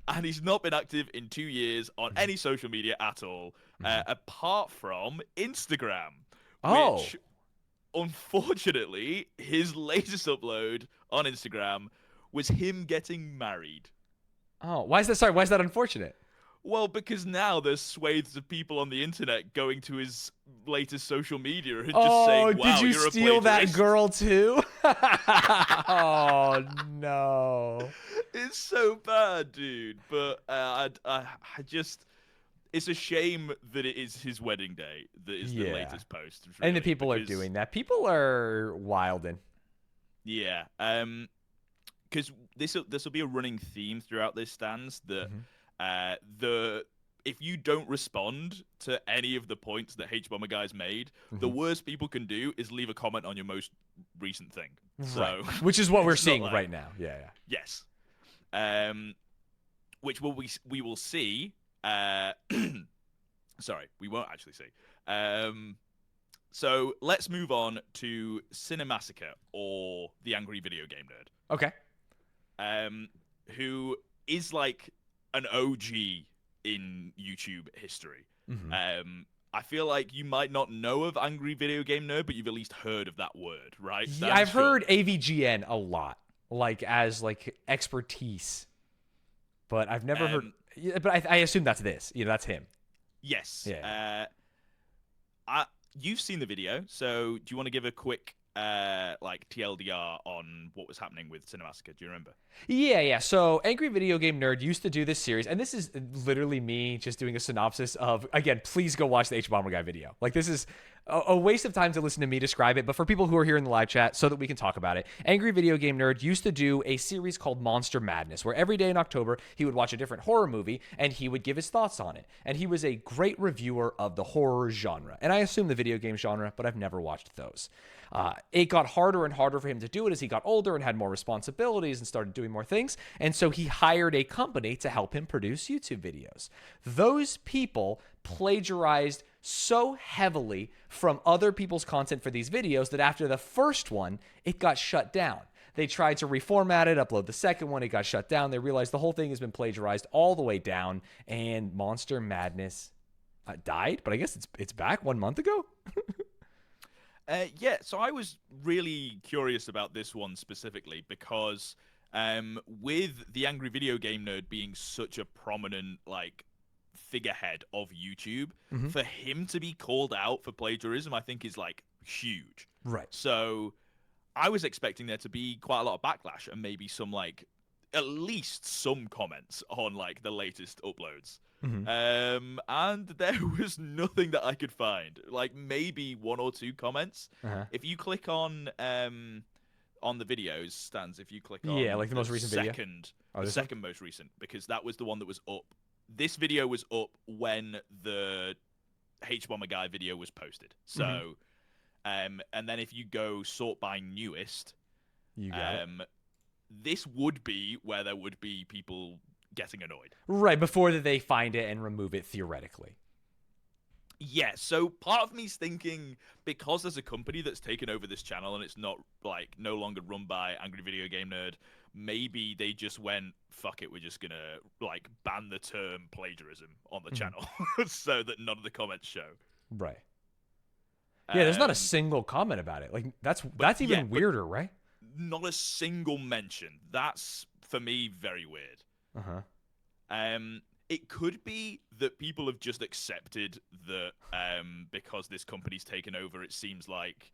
Speaker 2: and he's not been active in 2 years on any social media at all, apart from Instagram, which, unfortunately, his latest upload on Instagram was him getting married.
Speaker 1: Oh, why is that? Sorry, why is that unfortunate?
Speaker 2: Well, because now there's swathes of people on the internet going to his latest social media and just saying, wow,
Speaker 1: did you
Speaker 2: you're
Speaker 1: steal
Speaker 2: a
Speaker 1: that
Speaker 2: plagiarist.
Speaker 1: girl too? Oh, no.
Speaker 2: It's so bad, dude. But I just... It's a shame that it is his wedding day that is the latest post. Really,
Speaker 1: and the people are doing that. People are wilding.
Speaker 2: Yeah. Because this will be a running theme throughout this Stanz that if you don't respond to any of the points that Hbomberguy's made, the worst people can do is leave a comment on your most recent thing. So,
Speaker 1: which is what we're seeing right now. Yeah.
Speaker 2: Yes. Which we will see. Sorry, we won't actually see. So let's move on to Cinemassacre, or the Angry Video Game Nerd.
Speaker 1: Okay.
Speaker 2: Who is like an OG in YouTube history. I feel like you might not know of Angry Video Game Nerd, but you've at least heard of that word, right?
Speaker 1: Yeah, I've heard AVGN a lot, like as like expertise, but I've never heard. But I assume that's this. That's him.
Speaker 2: Yes.
Speaker 1: Yeah.
Speaker 2: You've seen the video, so do you want to give a quick like TLDR on what was happening with Cinemassacre? Do you remember?
Speaker 1: Yeah. So Angry Video Game Nerd used to do this series, and this is literally me just doing a synopsis of, again, please go watch the Hbomberguy video. Like, this is a waste of time to listen to me describe it, but for people who are here in the live chat so that we can talk about it, Angry Video Game Nerd used to do a series called Monster Madness, where every day in October, he would watch a different horror movie and he would give his thoughts on it. And he was a great reviewer of the horror genre. And I assume the video game genre, but I've never watched those. It got harder and harder for him to do it as he got older and had more responsibilities and started doing more things. And so he hired a company to help him produce YouTube videos. Those people plagiarized so heavily from other people's content for these videos that after the first one, it got shut down. They tried to reformat it, upload the second one, it got shut down. They realized the whole thing has been plagiarized all the way down, and Monster Madness died, but I guess it's back 1 month ago.
Speaker 2: Yeah, so I was really curious about this one specifically because with the Angry Video Game Nerd being such a prominent like figurehead of YouTube, for him to be called out for plagiarism, I think is like huge.
Speaker 1: Right.
Speaker 2: So I was expecting there to be quite a lot of backlash and maybe some like at least some comments on like the latest uploads. And there was nothing that I could find. Like maybe 1 or 2 comments. If you click on the videos, Stanz, if you click on
Speaker 1: like the most recent video.
Speaker 2: The second most recent, because that was the one that was up. This video was up when the Hbomberguy video was posted. So, and then if you go sort by newest,
Speaker 1: you got it.
Speaker 2: This would be where there would be people getting annoyed.
Speaker 1: Right, before they find it and remove it theoretically.
Speaker 2: Yeah, so part of me's thinking, because there's a company that's taken over this channel and it's not, like, no longer run by Angry Video Game Nerd, maybe they just went, fuck it, we're just gonna, like, ban the term plagiarism on the channel so that none of the comments show.
Speaker 1: Right. Yeah, there's not a single comment about it. Like, that's even weirder, right?
Speaker 2: Not a single mention. That's, for me, very weird. It could be that people have just accepted that because this company's taken over, it seems like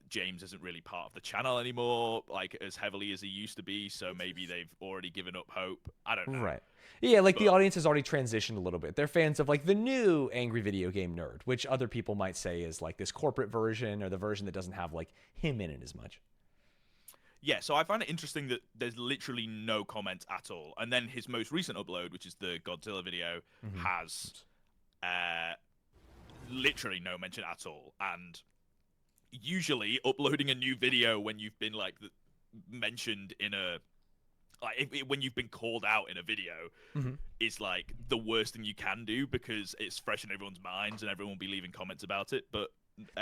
Speaker 2: James isn't really part of the channel anymore, like as heavily as he used to be. So maybe they've already given up hope. I don't know.
Speaker 1: Right. Yeah, like the audience has already transitioned a little bit. They're fans of like the new Angry Video Game Nerd, which other people might say is like this corporate version or the version that doesn't have like him in it as much.
Speaker 2: Yeah, so I find it interesting that there's literally no comments at all. And then his most recent upload, which is the Godzilla video, has literally no mention at all. And usually uploading a new video when you've been like mentioned in a when you've been called out in a video is like the worst thing you can do because it's fresh in everyone's minds and everyone will be leaving comments about it. But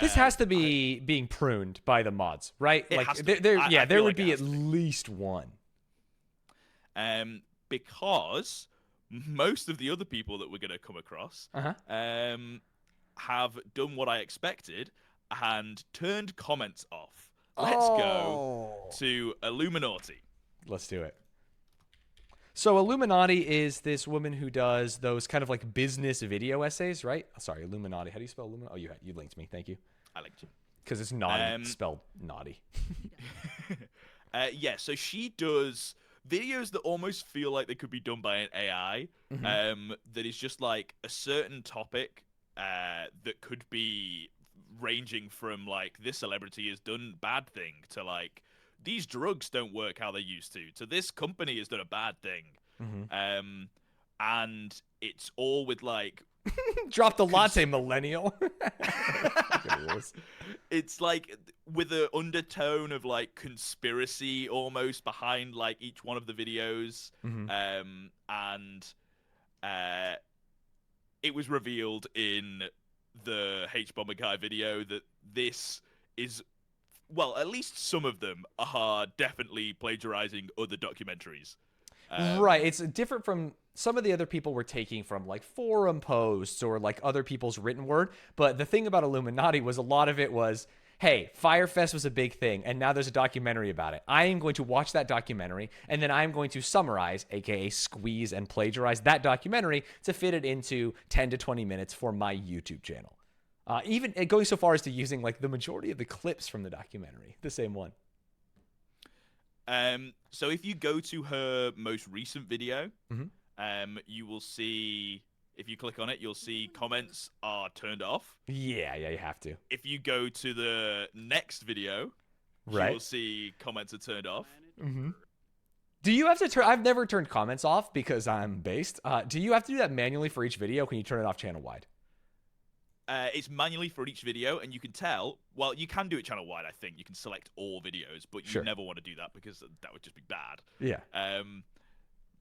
Speaker 1: this has to be being pruned by the mods, right? Like there would be at least one.
Speaker 2: Because most of the other people that we're going to come across have done what I expected and turned comments off. Let's go to Illuminati.
Speaker 1: Let's do it. So Illuminati is this woman who does those kind of like business video essays, right? Sorry, Illuminati. How do you spell Illuminati? Oh, you linked me. Thank you.
Speaker 2: I linked you.
Speaker 1: Because it's naughty, spelled naughty.
Speaker 2: Yeah, so she does videos that almost feel like they could be done by an AI. That is just like a certain topic that could be ranging from like this celebrity has done bad thing to like these drugs don't work how they used to this company has done a bad thing. And it's all with like
Speaker 1: drop the latte millennial.
Speaker 2: It's like with an undertone of like conspiracy almost behind like each one of the videos. And it was revealed in the Hbomberguy video that this is, well, at least some of them are definitely plagiarizing other documentaries.
Speaker 1: Right. It's different from some of the other people were taking from like forum posts or like other people's written word. But the thing about Illuminati was a lot of it was, hey, Firefest was a big thing, and now there's a documentary about it. I am going to watch that documentary, and then I'm going to summarize, aka squeeze and plagiarize that documentary to fit it into 10 to 20 minutes for my YouTube channel. Even going so far as to using like the majority of the clips from the documentary, the same one.
Speaker 2: So if you go to her most recent video, you will see if you click on it, you'll see comments are turned off.
Speaker 1: Yeah, you have to.
Speaker 2: If you go to the next video,
Speaker 1: Right.
Speaker 2: you'll see comments are turned off.
Speaker 1: Mm-hmm. Do you have to turn? I've never turned comments off because I'm based. Do you have to do that manually for each video? Can you turn it off channel wide?
Speaker 2: It's manually for each video, and you can tell. Well, you can do it channel wide. I think you can select all videos, but you
Speaker 1: Sure.
Speaker 2: never want to do that because that would just be bad.
Speaker 1: Yeah.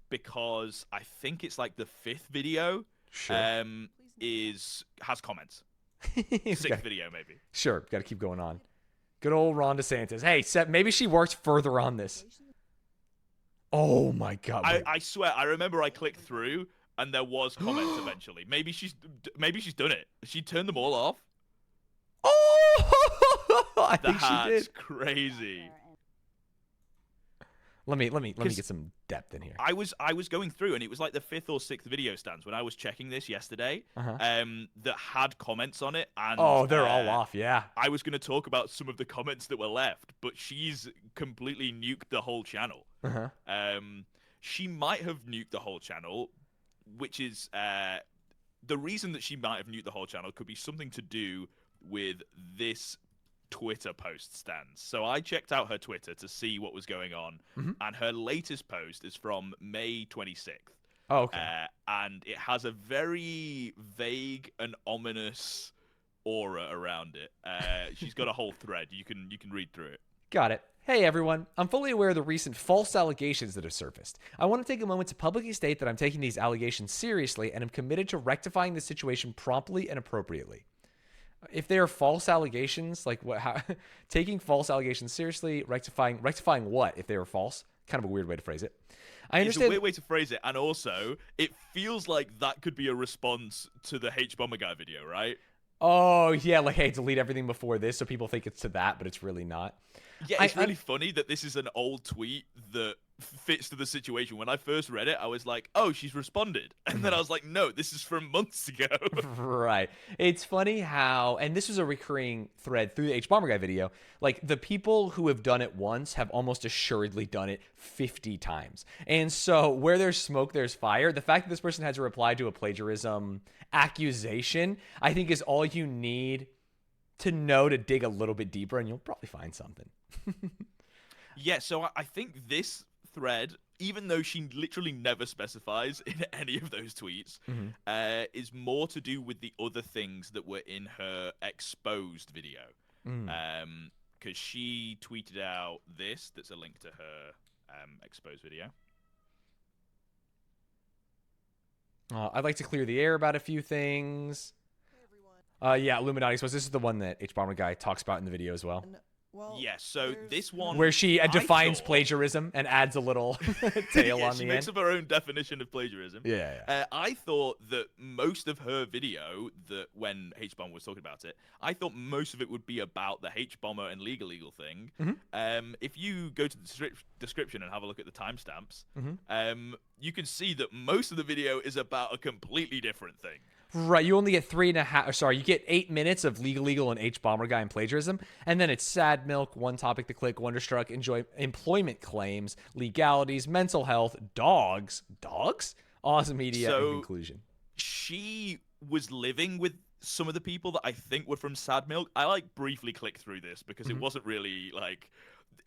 Speaker 2: Because I think it's like the 5th video.
Speaker 1: Sure.
Speaker 2: Has comments.
Speaker 1: He's
Speaker 2: 6th
Speaker 1: got-
Speaker 2: video maybe.
Speaker 1: Sure. Got to keep going on. Good old Ron DeSantis. Hey, Seth, maybe she worked further on this. Oh my God. wait.
Speaker 2: I swear, I remember I clicked through and there was comments eventually. Maybe she's done it. She turned them all off.
Speaker 1: Oh, I think she
Speaker 2: That's
Speaker 1: did.
Speaker 2: crazy.
Speaker 1: Let me
Speaker 2: 'Cause
Speaker 1: get some depth in here.
Speaker 2: I was going through and it was like the 5th or 6th video stands when I was checking this yesterday.
Speaker 1: Uh-huh.
Speaker 2: That had comments on it and
Speaker 1: Oh, they're all off. Yeah.
Speaker 2: I was going to talk about some of the comments that were left, but she's completely nuked the whole channel.
Speaker 1: Uh-huh.
Speaker 2: She might have nuked the whole channel, which is the reason that she might have nuked the whole channel could be something to do with this Twitter post Stanz. So I checked out her Twitter to see what was going on, and her latest post is from May 26th.
Speaker 1: Oh, okay.
Speaker 2: And it has a very vague and ominous aura around it. She's got a whole thread. You can read through it.
Speaker 1: Got it. Hey everyone, I'm fully aware of the recent false allegations that have surfaced. I want to take a moment to publicly state that I'm taking these allegations seriously and am committed to rectifying the situation promptly and appropriately. If they are false allegations, like what? How, taking false allegations seriously, rectifying what if they were false? Kind of a weird way to phrase it. I
Speaker 2: It's
Speaker 1: understand.
Speaker 2: a weird way to phrase it, and also it feels like that could be a response to the Hbomberguy video, right?
Speaker 1: Oh yeah, like hey, delete everything before this, so people think it's to that, but it's really not.
Speaker 2: Yeah, it's really funny that this is an old tweet that fits to the situation. When I first read it, I was like, oh, she's responded. And then I was like, no, this is from months ago.
Speaker 1: Right. It's funny how, and this was a recurring thread through the Hbomberguy video, like the people who have done it once have almost assuredly done it 50 times. And so where there's smoke, there's fire. The fact that this person had to reply to a plagiarism accusation, I think is all you need to know to dig a little bit deeper, and you'll probably find something.
Speaker 2: Yeah, so I think this thread, even though she literally never specifies in any of those tweets, is more to do with the other things that were in her exposed video. Because she tweeted out this, that's a link to her exposed video.
Speaker 1: I'd like to clear the air about a few things. Yeah, Illuminati. So this is the one that Hbomberguy talks about in the video as well.
Speaker 3: Well,
Speaker 2: Yeah, so this one...
Speaker 1: Where she defines
Speaker 2: thought-
Speaker 1: plagiarism and adds a little tail
Speaker 2: yeah,
Speaker 1: on
Speaker 2: she
Speaker 1: the
Speaker 2: makes
Speaker 1: end.
Speaker 2: up her own definition of plagiarism.
Speaker 1: Yeah.
Speaker 2: I thought that most of her video, that when Hbomber was talking about it, I thought most of it would be about the Hbomber and legal thing. If you go to the description and have a look at the timestamps, you can see that most of the video is about a completely different thing.
Speaker 1: Right, you only get you get 8 minutes of legal and Hbomberguy and plagiarism, and then it's sad milk, one topic to click, Wonderstruck, employment claims, legalities, mental health, dogs, awesome media, and conclusion.
Speaker 2: She was living with some of the people that I think were from Sad Milk. I briefly clicked through this because it wasn't really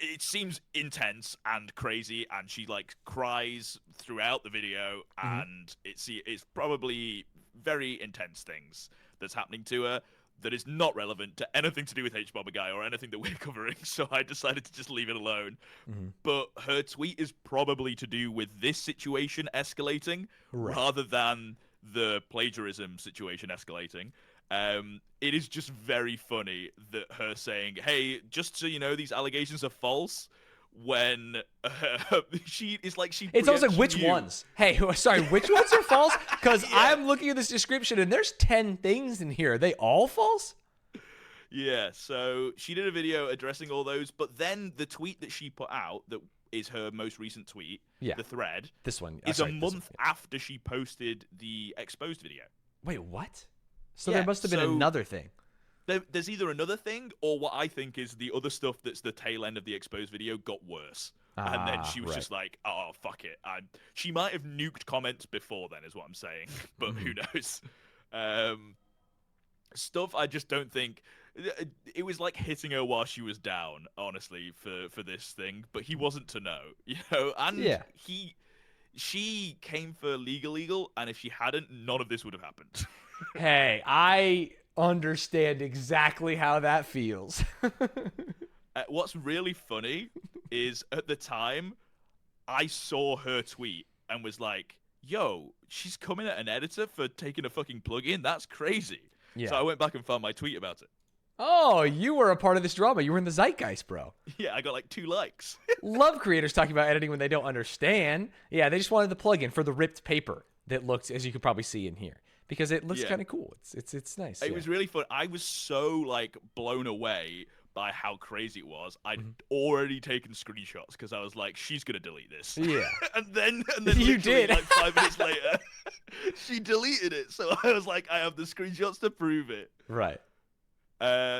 Speaker 2: it seems intense and crazy, and she cries throughout the video, and it's probably very intense things that's happening to her that is not relevant to anything to do with Hbomberguy or anything that we're covering, so I decided to just leave it alone. But her tweet is probably to do with this situation escalating rather than the plagiarism situation escalating. It is just very funny that her saying, hey, just so you know, these allegations are false, when she is
Speaker 1: It's almost like, which
Speaker 2: you.
Speaker 1: ones? Hey, sorry, which ones are false? Because I'm looking at this description and there's 10 things in here. Are they all false?
Speaker 2: Yeah, so she did a video addressing all those, but then the tweet that she put out, that is her most recent tweet, the thread,
Speaker 1: this one
Speaker 2: is a month after she posted the exposed video.
Speaker 1: Wait, what? So
Speaker 2: Yeah,
Speaker 1: there must have been another thing.
Speaker 2: There's either another thing, or what I think is the other stuff that's the tail end of the exposed video got worse. And then she was
Speaker 1: right.
Speaker 2: just like, "Oh, fuck it." She might have nuked comments before then, is what I'm saying, but who knows? Stuff I just don't think it was like hitting her while she was down, honestly, for this thing. But he wasn't to know, And
Speaker 1: Yeah.
Speaker 2: she came for legal, and if she hadn't, none of this would have happened.
Speaker 1: Hey, I understand exactly how that feels.
Speaker 2: What's really funny is at the time, I saw her tweet and was like, "Yo, she's coming at an editor for taking a fucking plugin. That's crazy."
Speaker 1: Yeah.
Speaker 2: So I went back and found my tweet about it.
Speaker 1: Oh, you were a part of this drama. You were in the zeitgeist, bro.
Speaker 2: Yeah, I got like 2 likes.
Speaker 1: Love creators talking about editing when they don't understand. Yeah, they just wanted the plugin for the ripped paper that looks, as you could probably see in here, because it looks
Speaker 2: Yeah.
Speaker 1: kind of cool. It's nice.
Speaker 2: It
Speaker 1: yeah.
Speaker 2: was really fun. I was so like blown away by how crazy it was. I'd already taken screenshots because I was like, "She's gonna delete this."
Speaker 1: Yeah.
Speaker 2: and then
Speaker 1: You
Speaker 2: literally,
Speaker 1: did.
Speaker 2: like 5 minutes later, she deleted it. So I was like, I have the screenshots to prove it.
Speaker 1: Right.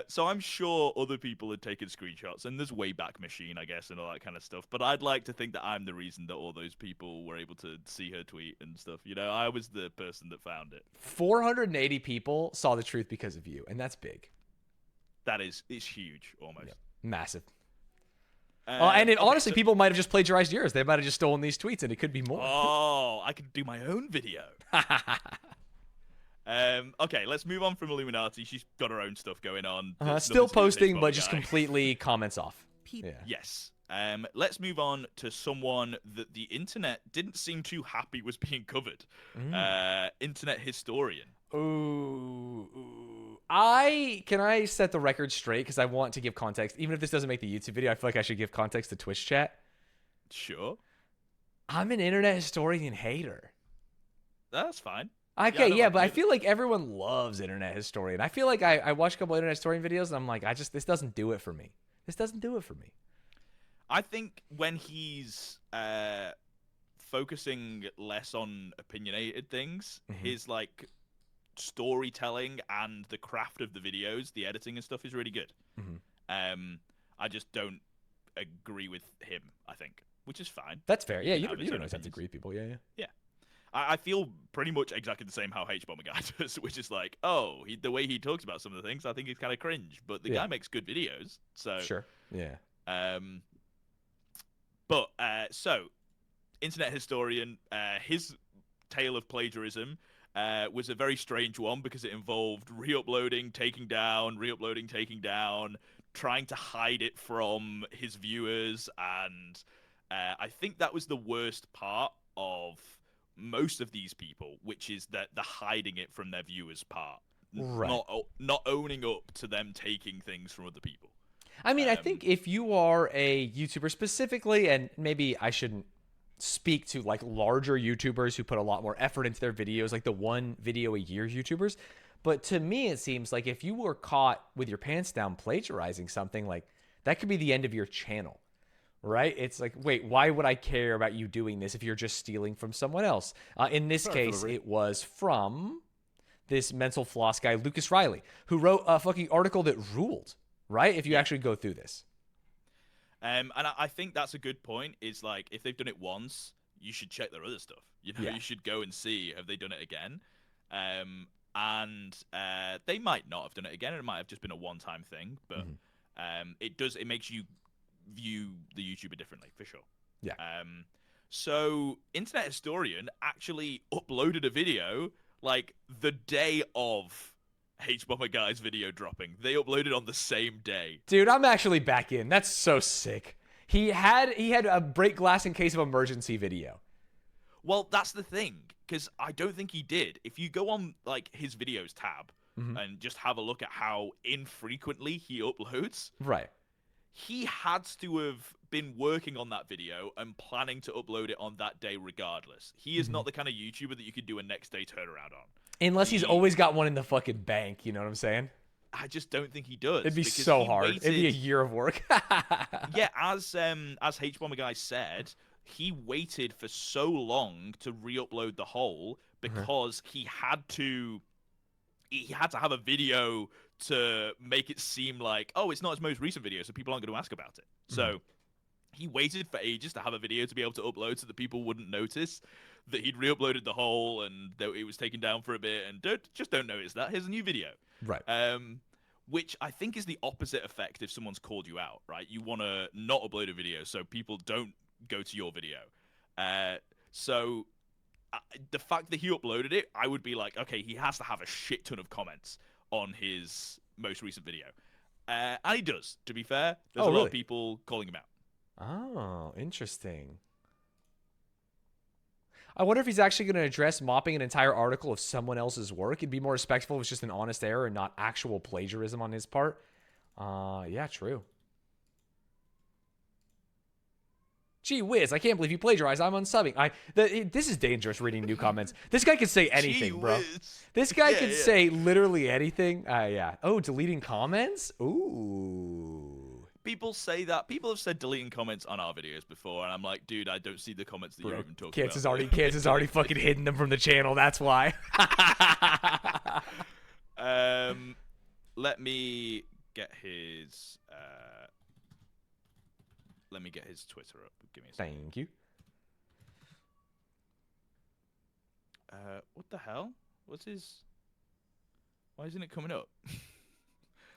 Speaker 2: So I'm sure other people had taken screenshots, and there's Wayback Machine, I guess, and all that kind of stuff. But I'd like to think that I'm the reason that all those people were able to see her tweet and stuff. I was the person that found it.
Speaker 1: 480 people saw the truth because of you, and that's big.
Speaker 2: It's huge, almost.
Speaker 1: Yeah. Massive. And
Speaker 2: okay,
Speaker 1: honestly,
Speaker 2: so-
Speaker 1: people might have just plagiarized yours. They might have just stolen these tweets, and it could be more.
Speaker 2: Oh, I could do my own video. Okay, let's move on from Illuminati. She's got her own stuff going on. That's
Speaker 1: Still
Speaker 2: nothing to do with
Speaker 1: posting,
Speaker 2: Hbomberguy.
Speaker 1: but just completely comments off. Yeah.
Speaker 2: Yes. Let's move on to someone that the internet didn't seem too happy was being covered. Internet historian.
Speaker 1: Ooh. Can I set the record straight? Because I want to give context. Even if this doesn't make the YouTube video, I feel like I should give context to Twitch chat.
Speaker 2: Sure.
Speaker 1: I'm an internet historian hater.
Speaker 2: That's fine.
Speaker 1: Okay,
Speaker 2: Yeah,
Speaker 1: but I feel like everyone loves internet historian. I feel like I watch a couple internet historian videos and I'm like, this doesn't do it for me. This doesn't do it for me.
Speaker 2: I think when he's focusing less on opinionated things, his like storytelling and the craft of the videos, the editing and stuff is really good. I just don't agree with him, I think, which is fine.
Speaker 1: That's fair. Yeah, you
Speaker 2: have
Speaker 1: don't
Speaker 2: his own
Speaker 1: always have to
Speaker 2: opinions.
Speaker 1: agree with people. Yeah.
Speaker 2: Yeah. I feel pretty much exactly the same how Hbomberguy does, which is like, oh, the way he talks about some of the things, I think is kind of cringe, but the guy makes good videos, so
Speaker 1: Sure. Yeah.
Speaker 2: So, internet historian, his tale of plagiarism was a very strange one because it involved re-uploading, taking down, re-uploading, taking down, trying to hide it from his viewers, and I think that was the worst part of most of these people, which is that the hiding it from their viewers part,
Speaker 1: Right.
Speaker 2: not owning up to them taking things from other people.
Speaker 1: I mean, I think if you are a YouTuber specifically, and maybe I shouldn't speak to like larger YouTubers who put a lot more effort into their videos, like the one video a year YouTubers, but to me, it seems like if you were caught with your pants down plagiarizing something, like that could be the end of your channel, right? It's like, wait, why would I care about you doing this if you're just stealing from someone else? In this case, it was from this mental floss guy, Lucas Riley, who wrote a fucking article that ruled, right? If you actually go through this.
Speaker 2: And I think that's a good point, is like, if they've done it once, you should check their other stuff. You should go and see, have they done it again? And they might not have done it again. It might have just been a one-time thing, but it makes you view the YouTuber differently, for sure.
Speaker 1: Yeah.
Speaker 2: So Internet Historian actually uploaded a video like the day of Hbomberguy's video dropping. They uploaded on the same day.
Speaker 1: Dude, I'm actually back in. That's so sick. He had a break glass in case of emergency video.
Speaker 2: Well, that's the thing, because I don't think he did. If you go on like his videos tab and just have a look at how infrequently he uploads,
Speaker 1: Right.
Speaker 2: he had to have been working on that video and planning to upload it on that day regardless. He is not the kind of YouTuber that you could do a next day turnaround on.
Speaker 1: Unless he's always got one in the fucking bank, you know what I'm saying?
Speaker 2: I just don't think he does.
Speaker 1: It'd be
Speaker 2: because
Speaker 1: so
Speaker 2: he
Speaker 1: hard.
Speaker 2: waited-
Speaker 1: It'd be a year of work.
Speaker 2: Yeah, as Hbomberguy said, he waited for so long to re-upload the whole because he had to have a video to make it seem like, oh, it's not his most recent video, so people aren't going to ask about it. So he waited for ages to have a video to be able to upload so that people wouldn't notice that he'd re-uploaded the whole and that it was taken down for a bit, and don't notice that. Here's a new video.
Speaker 1: Right.
Speaker 2: Which I think is the opposite effect if someone's called you out, right? You want to not upload a video so people don't go to your video. So the fact that he uploaded it, I would be like, okay, he has to have a shit ton of comments on his most recent video. And he does, to be fair. There's a lot of people calling him out.
Speaker 1: Oh, interesting. I wonder if he's actually going to address mopping an entire article of someone else's work. It'd be more respectful if it's just an honest error and not actual plagiarism on his part. Yeah, true. Gee whiz, I can't believe you plagiarized. I'm unsubbing. This is dangerous reading new comments. This guy could say anything, bro. This guy could say literally anything. Yeah. Oh, deleting comments? Ooh.
Speaker 2: People say that. People have said deleting comments on our videos before, and I'm like, dude, I don't see the comments that you're even talking about.
Speaker 1: Kance has already fucking hidden them from the channel. That's why.
Speaker 2: Let me get his. Let me get his Twitter up. Give me a second.
Speaker 1: Thank you.
Speaker 2: What the hell? What's his? Why isn't it coming up?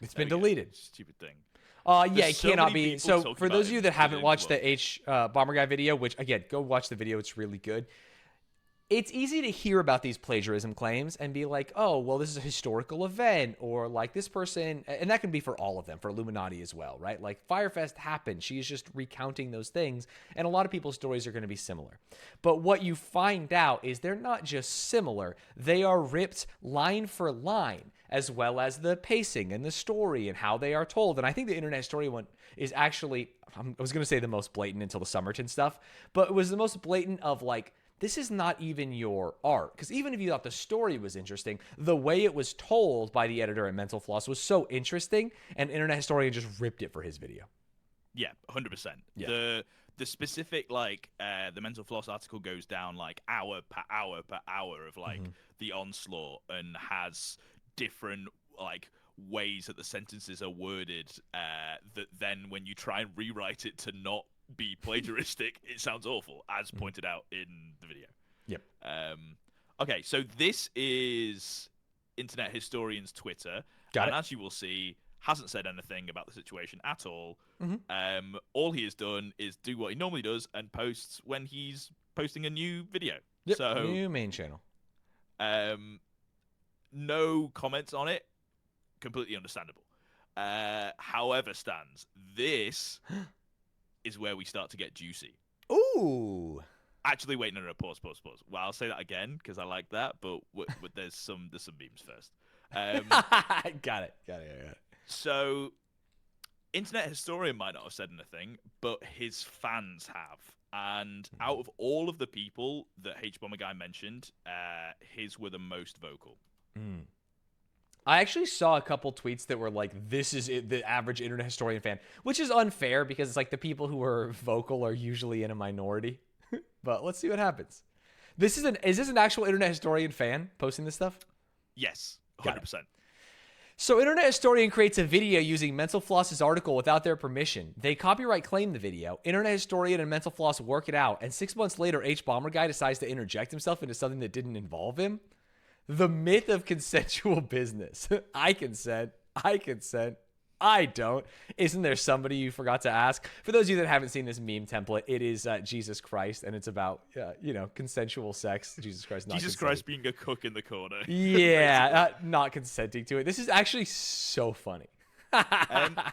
Speaker 1: It's been deleted.
Speaker 2: Stupid thing.
Speaker 1: Yeah, it cannot be. So for those of you that haven't watched the Hbomberguy video, which again, go watch the video. It's really good. It's easy to hear about these plagiarism claims and be like, oh, well, this is a historical event, or like this person, and that can be for all of them, for Illuminati as well, right? Like Firefest happened. She's just recounting those things, and a lot of people's stories are going to be similar. But what you find out is they're not just similar. They are ripped line for line, as well as the pacing and the story and how they are told. And I think the Internet Story one is actually, I was going to say the most blatant until the Summerton stuff, but it was the most blatant of like, this is not even your art. Because even if you thought the story was interesting, the way it was told by the editor at Mental Floss was so interesting, and Internet Historian just ripped it for his video.
Speaker 2: Yeah, 100%.
Speaker 1: Yeah.
Speaker 2: The specific, like, the Mental Floss article goes down, like, hour per hour per hour of, like, the onslaught, and has different, like, ways that the sentences are worded that then when you try and rewrite it to not be plagiaristic, it sounds awful, as pointed out in the video.
Speaker 1: Yep.
Speaker 2: Okay, so this is Internet Historian's Twitter.
Speaker 1: Got it.
Speaker 2: As you will see, hasn't said anything about the situation at all. All he has done is do what he normally does and posts when he's posting a new video.
Speaker 1: Yep.
Speaker 2: So
Speaker 1: New main channel.
Speaker 2: No comments on it. Completely understandable. However, Stanz, this is where we start to get juicy.
Speaker 1: Ooh.
Speaker 2: Actually, wait, no, pause. Well, I'll say that again because I like that, but there's some memes first.
Speaker 1: Got it.
Speaker 2: So, Internet Historian might not have said anything, but his fans have. And out of all of the people that Hbomberguy mentioned, his were the most vocal.
Speaker 1: I actually saw a couple tweets that were like, this is the average Internet Historian fan, which is unfair because it's like the people who are vocal are usually in a minority. But let's see what happens. Is this an actual Internet Historian fan posting this stuff?
Speaker 2: Yes, 100%.
Speaker 1: So Internet Historian creates a video using Mental Floss's article without their permission. They copyright claim the video. Internet Historian and Mental Floss work it out. And 6 months later, Hbomberguy decides to interject himself into something that didn't involve him. The myth of consensual business. I consent. I don't. Isn't there somebody you forgot to ask? For those of you that haven't seen this meme template, it is Jesus Christ, and it's about, consensual sex. Jesus Christ, not
Speaker 2: Jesus
Speaker 1: consenting.
Speaker 2: Christ being a cook in the corner.
Speaker 1: Yeah, not consenting to it. This is actually so funny.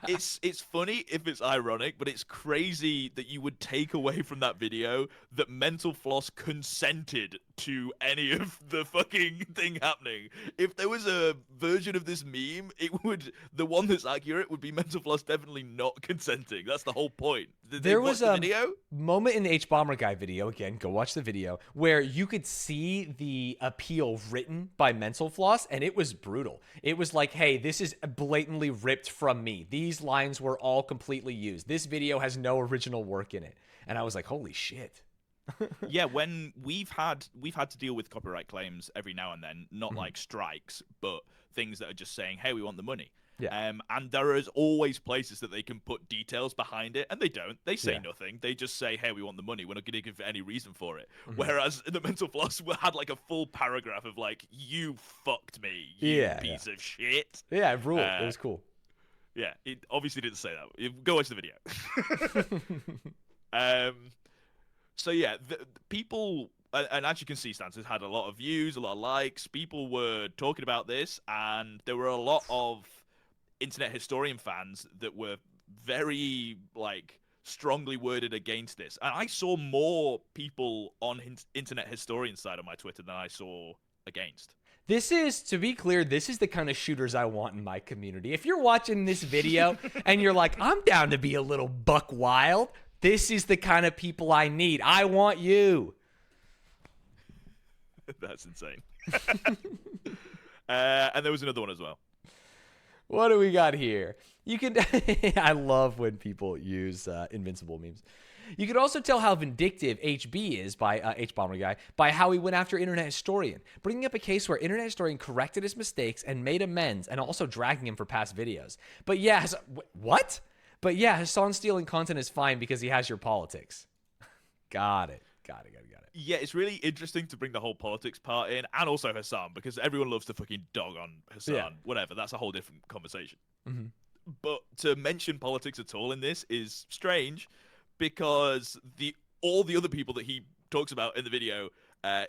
Speaker 2: It's funny if it's ironic, but it's crazy that you would take away from that video that Mental Floss consented to any of the fucking thing happening. If there was a version of this meme, the one that's accurate would be Mental Floss definitely not consenting. That's the whole point.
Speaker 1: There was a moment in the Hbomberguy video, again, go watch the video, where you could see the appeal written by Mental Floss, and it was brutal. It was like, hey, this is blatantly ripped from me. These lines were all completely used. This video has no original work in it. And I was like, holy shit.
Speaker 2: Yeah, when we've had to deal with copyright claims every now and then, not like strikes, but things that are just saying, hey, we want the money.
Speaker 1: Yeah.
Speaker 2: And there is always places that they can put details behind it, and they don't. They say
Speaker 1: Yeah.
Speaker 2: nothing. They just say, "Hey, we want the money. We're not going to give any reason for it."
Speaker 1: Mhm.
Speaker 2: Whereas the mental floss had like a full paragraph of like, "You fucked me, you
Speaker 1: Yeah,
Speaker 2: piece of shit."
Speaker 1: Yeah, it ruled. It was cool.
Speaker 2: Yeah, it obviously didn't say that. Go watch the video. So yeah, the people, and as you can see, Stanz has had a lot of views, a lot of likes. People were talking about this, and there were a lot of internet historian fans that were very like strongly worded against this. And I saw more people on internet historian side on my Twitter than I saw against.
Speaker 1: This is, to be clear, this is the kind of shooters I want in my community. If you're watching this video and you're like, I'm down to be a little buck wild, this is the kind of people I need. I want you.
Speaker 2: That's insane. And there was another one as well.
Speaker 1: What do we got here? You can. I love when people use invincible memes. You can also tell how vindictive HB is by Hbomberguy by how he went after Internet Historian, bringing up a case where Internet Historian corrected his mistakes and made amends, and also dragging him for past videos. But yeah, what? But yeah, Hassan stealing content is fine because he has your politics. Got it.
Speaker 2: Yeah, it's really interesting to bring the whole politics part in, and also Hassan, because everyone loves to fucking dog on Hassan.
Speaker 1: Yeah.
Speaker 2: Whatever, that's a whole different conversation.
Speaker 1: Mm-hmm.
Speaker 2: But to mention politics at all in this is strange, because all the other people that he talks about in the video,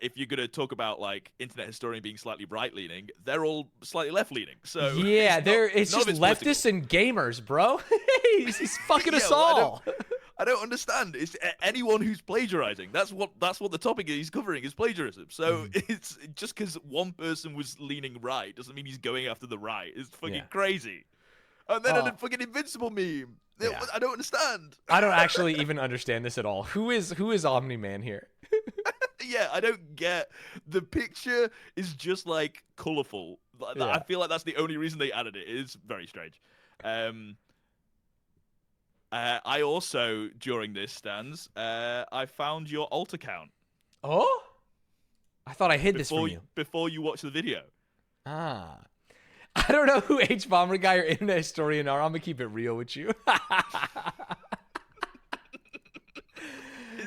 Speaker 2: if you're going to talk about like internet historian being slightly right-leaning, they're all slightly left-leaning. So
Speaker 1: yeah, it's
Speaker 2: none
Speaker 1: just
Speaker 2: of it's
Speaker 1: leftists
Speaker 2: political.
Speaker 1: and gamers, bro. he's fucking us
Speaker 2: Yeah, well,
Speaker 1: all.
Speaker 2: I don't understand. It's anyone who's plagiarizing. That's what the topic he's covering is plagiarism. So it's just because one person was leaning right doesn't mean he's going after the right. It's fucking crazy. And then a fucking invincible meme.
Speaker 1: Yeah.
Speaker 2: I don't understand.
Speaker 1: I don't actually even understand this at all. Who is Omni-Man here?
Speaker 2: Yeah, I don't get. The picture is just like colorful.
Speaker 1: Yeah.
Speaker 2: I feel like that's the only reason they added it. It's very strange. I also, during this Stanz, I found your alt account.
Speaker 1: Oh? I thought I hid this from you.
Speaker 2: Before you watch the video.
Speaker 1: Ah. I don't know who Hbomberguy or Internet Historian are. I'm going to keep it real with you.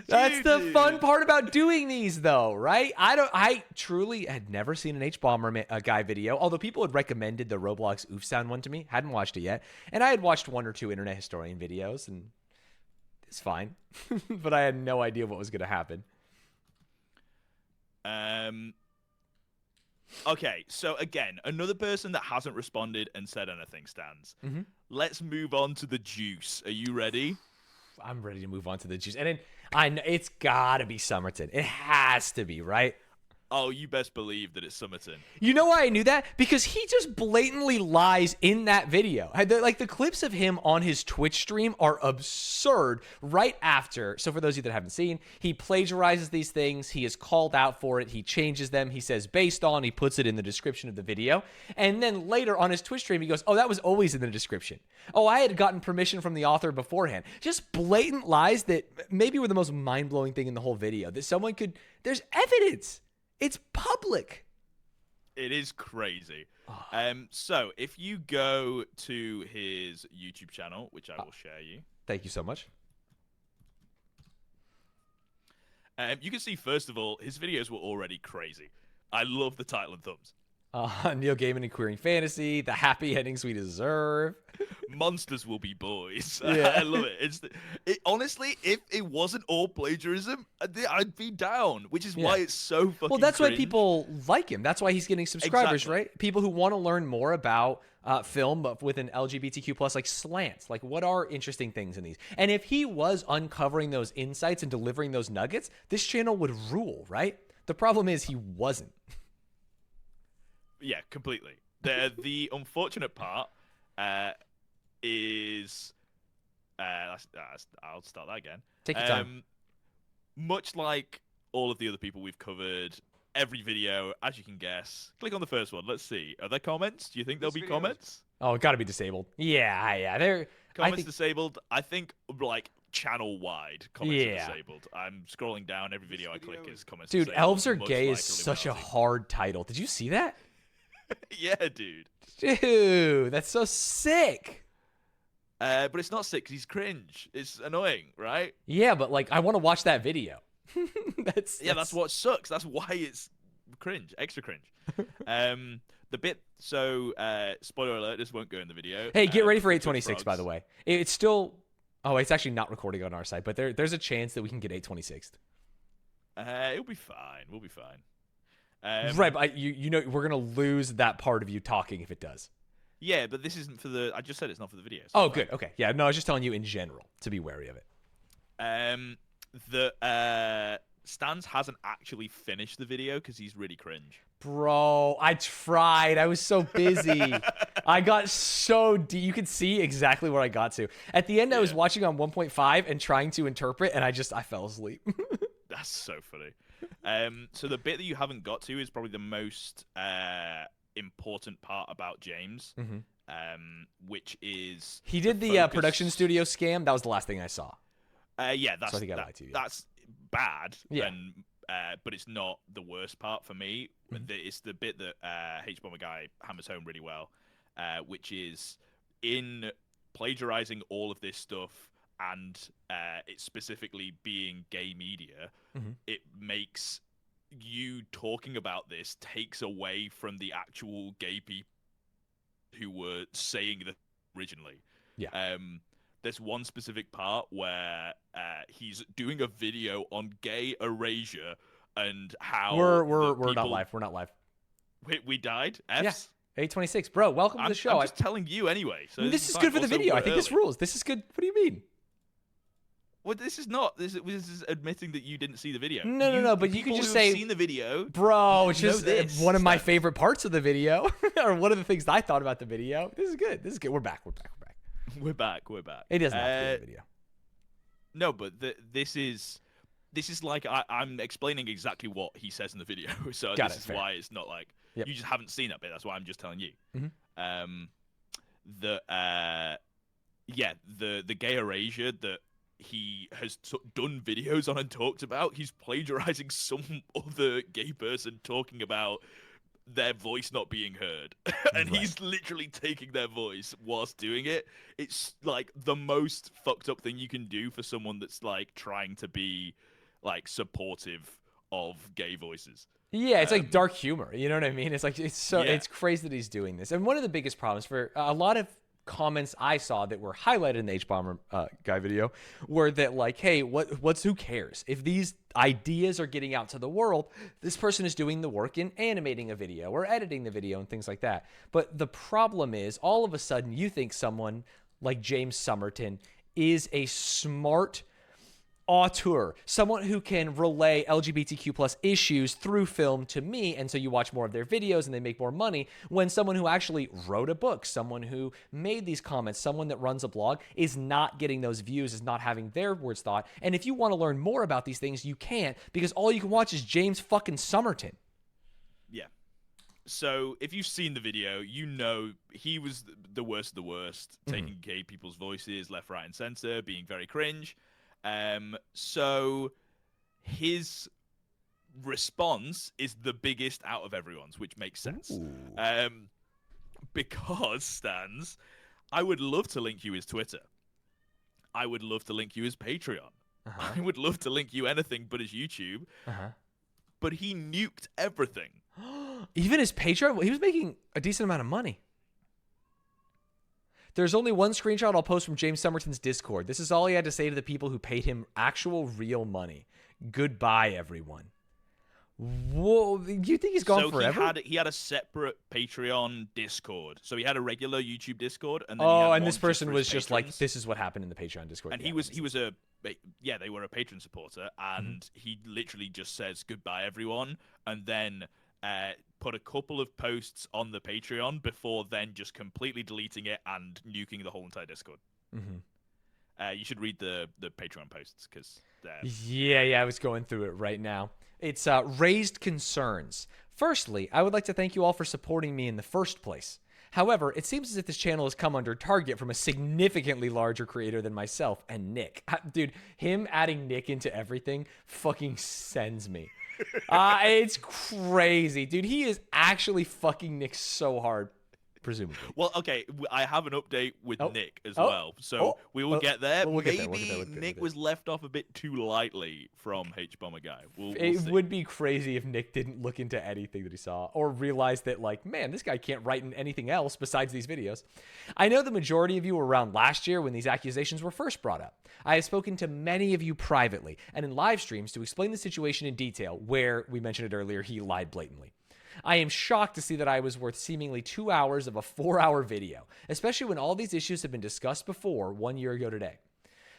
Speaker 1: That's the fun part about doing these, though, right? I truly had never seen an Hbomberguy video, although people had recommended the Roblox oof sound one to me. Hadn't watched it yet. And I had watched one or two Internet Historian videos, and it's fine. But I had no idea what was going to happen.
Speaker 2: Okay, so again, another person that hasn't responded and said anything, Stanz.
Speaker 1: Mm-hmm.
Speaker 2: Let's move on to the juice. Are you ready?
Speaker 1: I'm ready to move on to the juice. And then I know it's got to be Summerton. It has to be, right?
Speaker 2: Oh, you best believe that it's Summerton.
Speaker 1: You know why I knew that? Because he just blatantly lies in that video. Like, the clips of him on his Twitch stream are absurd right after. So for those of you that haven't seen, he plagiarizes these things. He is called out for it. He changes them. He says based on. He puts it in the description of the video. And then later on his Twitch stream, he goes, oh, that was always in the description. Oh, I had gotten permission from the author beforehand. Just blatant lies that maybe were the most mind-blowing thing in the whole video. That someone could... There's evidence. It's public.
Speaker 2: It is crazy. So if you go to his YouTube channel, which I will share you.
Speaker 1: Thank you so much.
Speaker 2: You can see, first of all, his videos were already crazy. I love the title and thumbs.
Speaker 1: Neil Gaiman and Queering Fantasy, the happy endings we deserve.
Speaker 2: Monsters will be boys.
Speaker 1: Yeah.
Speaker 2: I love it. Honestly, if it wasn't all plagiarism, I'd be down, which is why it's so fucking
Speaker 1: Well, that's why
Speaker 2: cringe.
Speaker 1: people like him. That's why he's getting subscribers,
Speaker 2: Exactly.
Speaker 1: right? People who want to learn more about film, but with an LGBTQ plus like slants. Like, what are interesting things in these? And if he was uncovering those insights and delivering those nuggets, this channel would rule, right? The problem is he wasn't.
Speaker 2: Yeah, completely. The unfortunate part is... I'll start that again.
Speaker 1: Take your time.
Speaker 2: Much like all of the other people we've covered, every video, as you can guess, click on the first one. Let's see. Are there comments? Do you think there'll be comments?
Speaker 1: Oh, it got to be disabled. Yeah.
Speaker 2: Comments disabled. I think, like, channel-wide comments are
Speaker 1: Yeah.
Speaker 2: disabled. I'm scrolling down. Every video I click is comments
Speaker 1: Dude,
Speaker 2: disabled.
Speaker 1: Elves Are
Speaker 2: much
Speaker 1: Gay
Speaker 2: like
Speaker 1: is such a
Speaker 2: Illuminati.
Speaker 1: hard title. Did you see that?
Speaker 2: Yeah, dude.
Speaker 1: Dude, that's so sick.
Speaker 2: But it's not sick because he's cringe. It's annoying, right?
Speaker 1: Yeah, but like, I want to watch that video.
Speaker 2: That's what sucks. That's why it's cringe, extra cringe. The bit. So, spoiler alert: this won't go in the video.
Speaker 1: Hey, get ready for
Speaker 2: because
Speaker 1: 826. By
Speaker 2: frogs.
Speaker 1: the way, it's still. Oh, it's actually not recording on our side, but there's a chance that we can get 826.
Speaker 2: It'll be fine. We'll be fine.
Speaker 1: Right, but you know we're gonna lose that part of you talking if it does.
Speaker 2: Yeah, but this isn't for the. I just said it's not for the video. So
Speaker 1: Oh,
Speaker 2: it's fine.
Speaker 1: good. Okay. Yeah. No, I was just telling you in general to be wary of it.
Speaker 2: The Stanz hasn't actually finished the video because he's really cringe.
Speaker 1: Bro, I tried. I was so busy. I got so deep. You could see exactly where I got to. At the end, I was
Speaker 2: Yeah.
Speaker 1: watching on 1.5 and trying to interpret, and I fell asleep.
Speaker 2: That's so funny. So the bit that you haven't got to is probably the most important part about James, which is
Speaker 1: He did the
Speaker 2: focus-
Speaker 1: production studio scam. That was the last thing I saw.
Speaker 2: Yeah, that's
Speaker 1: I think I lied to you.
Speaker 2: That's bad.
Speaker 1: Yeah.
Speaker 2: And, but it's not the worst part for me. It's the bit that Hbomberguy hammers home really well, which is in plagiarizing all of this stuff and it specifically being gay media. It makes you talking about this takes away from the actual gay people who were saying that originally.
Speaker 1: Yeah.
Speaker 2: There's one specific part where he's doing a video on gay erasure and how
Speaker 1: We're
Speaker 2: the
Speaker 1: not
Speaker 2: people-
Speaker 1: live. We're not live.
Speaker 2: We died.
Speaker 1: Yeah.
Speaker 2: F's?
Speaker 1: 826, bro. Welcome to the show.
Speaker 2: I'm just telling you anyway. So
Speaker 1: this is
Speaker 2: fine.
Speaker 1: good for the
Speaker 2: Also,
Speaker 1: video. I
Speaker 2: we're
Speaker 1: think this
Speaker 2: early.
Speaker 1: rules. This is good. What do you mean?
Speaker 2: Well, this is not. This is admitting that you didn't see the video.
Speaker 1: No. But you can
Speaker 2: people
Speaker 1: just
Speaker 2: who have
Speaker 1: say,
Speaker 2: seen the video.
Speaker 1: bro, it's
Speaker 2: know
Speaker 1: just
Speaker 2: this
Speaker 1: one of my
Speaker 2: stuff.
Speaker 1: favorite parts of the video, or one of the things I thought about the video. This is good. This is good. We're back.
Speaker 2: We're back. We're back.
Speaker 1: It doesn't have to be in the video.
Speaker 2: No, but this is like I'm explaining exactly what he says in the video. So
Speaker 1: Got
Speaker 2: this
Speaker 1: it,
Speaker 2: is
Speaker 1: fair.
Speaker 2: why it's not like
Speaker 1: Yep.
Speaker 2: you just haven't seen that bit. That's why I'm just telling you. The gay erasure that he has done videos on and talked about. He's plagiarizing some other gay person talking about their voice not being heard, and
Speaker 1: Right.
Speaker 2: he's literally taking their voice whilst doing it. It's like the most fucked up thing you can do for someone that's like trying to be like supportive of gay voices.
Speaker 1: Yeah, it's like dark humor. You know what I mean? It's like it's
Speaker 2: Yeah.
Speaker 1: it's crazy that he's doing this. And one of the biggest problems for a lot of comments I saw that were highlighted in the H-Bomber guy video were that like, hey, what's who cares if these ideas are getting out to the world? This person is doing the work in animating a video or editing the video and things like that. But the problem is, all of a sudden, you think someone like James Somerton is a smart auteur, someone who can relay LGBTQ plus issues through film to me, and so you watch more of their videos and they make more money, when someone who actually wrote a book, someone who made these comments, someone that runs a blog is not getting those views, is not having their words thought. And if you want to learn more about these things, you can't, because all you can watch is James fucking Somerton.
Speaker 2: Yeah. So if you've seen the video, you know he was the worst of the worst, taking gay people's voices left, right, and center, being very cringe. So his response is the biggest out of everyone's, which makes sense. Because Stanz, I would love to link you his Twitter. I would love to link you his Patreon. I would love to link you anything but his YouTube. But he nuked everything.
Speaker 1: Even his Patreon, he was making a decent amount of money. There's only one screenshot I'll post from James Somerton's Discord. This is all he had to say to the people who paid him actual real money. Goodbye, everyone. Whoa, you think he's gone forever?
Speaker 2: He had a separate Patreon Discord. So he had a regular YouTube Discord, and then
Speaker 1: and this person was just like,
Speaker 2: patrons.
Speaker 1: this is what happened in the Patreon Discord.
Speaker 2: And
Speaker 1: Yeah,
Speaker 2: they were a patron supporter, and he literally just says goodbye everyone, and then put a couple of posts on the Patreon before then just completely deleting it and nuking the whole entire Discord. You should read the Patreon posts because they're
Speaker 1: Yeah, I was going through it right now. It's raised concerns. Firstly, I would like to thank you all for supporting me in the first place. However, it seems as if this channel has come under target from a significantly larger creator than myself and Nick. Dude, him adding Nick into everything fucking sends me. It's crazy. Dude, he is actually fucking Nick so hard. presumably.
Speaker 2: Well, okay, I have an update with
Speaker 1: Oh.
Speaker 2: Nick as
Speaker 1: Oh.
Speaker 2: well, so
Speaker 1: Oh.
Speaker 2: we will
Speaker 1: Well,
Speaker 2: get there.
Speaker 1: we'll get
Speaker 2: Maybe
Speaker 1: there, we'll get there, we'll get there,
Speaker 2: Nick
Speaker 1: we'll
Speaker 2: was left off a bit too lightly from Hbomberguy. We'll
Speaker 1: It
Speaker 2: see.
Speaker 1: would be crazy if Nick didn't look into anything that he saw or realize that, like, man, this guy can't write in anything else besides these videos. I know the majority of you were around last year when these accusations were first brought up. I have spoken to many of you privately and in live streams to explain the situation in detail where, we mentioned it earlier, he lied blatantly. I am shocked to see that I was worth seemingly 2 hours of a 4-hour video, especially when all these issues have been discussed before 1 year ago today.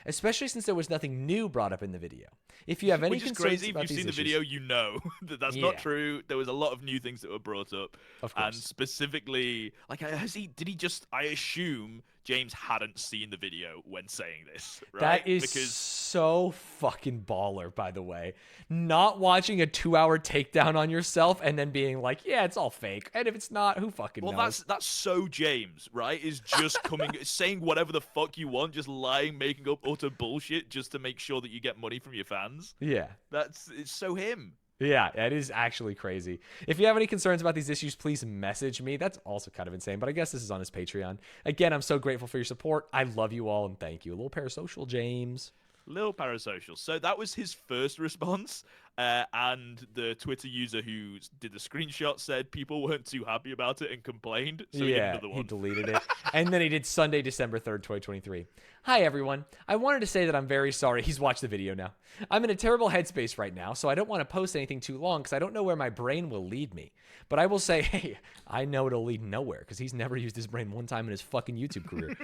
Speaker 1: Especially since there was nothing new brought up in the video. If you have any
Speaker 2: Which is
Speaker 1: concerns
Speaker 2: crazy.
Speaker 1: about
Speaker 2: If you've
Speaker 1: these
Speaker 2: seen the
Speaker 1: issues,
Speaker 2: video, you know that that's
Speaker 1: Yeah.
Speaker 2: not true. There was a lot of new things that were brought up,
Speaker 1: Of
Speaker 2: and
Speaker 1: course.
Speaker 2: specifically, like, did he just? I assume James hadn't seen the video when saying this, right?
Speaker 1: That is
Speaker 2: because
Speaker 1: so fucking baller, by the way. Not watching a 2-hour takedown on yourself and then being like, yeah, it's all fake. And if it's not, who fucking
Speaker 2: well,
Speaker 1: knows?
Speaker 2: that's so James, right? Is just coming, saying whatever the fuck you want, just lying, making up utter bullshit, just to make sure that you get money from your fans.
Speaker 1: Yeah.
Speaker 2: It's so him.
Speaker 1: Yeah, that is actually crazy. If you have any concerns about these issues, please message me. That's also kind of insane, but I guess this is on his Patreon. Again, I'm so grateful for your support. I love you all, and thank you. A little parasocial, James.
Speaker 2: Little parasocial. So that was his first response, and the Twitter user who did the screenshot said people weren't too happy about it and complained. So he did
Speaker 1: Yeah,
Speaker 2: another
Speaker 1: he
Speaker 2: one.
Speaker 1: deleted it. And then he did Sunday, December 3rd, 2023. Hi, everyone. I wanted to say that I'm very sorry. He's watched the video now. I'm in a terrible headspace right now, so I don't want to post anything too long because I don't know where my brain will lead me. But I will say, hey, I know it'll lead nowhere because he's never used his brain one time in his fucking YouTube career.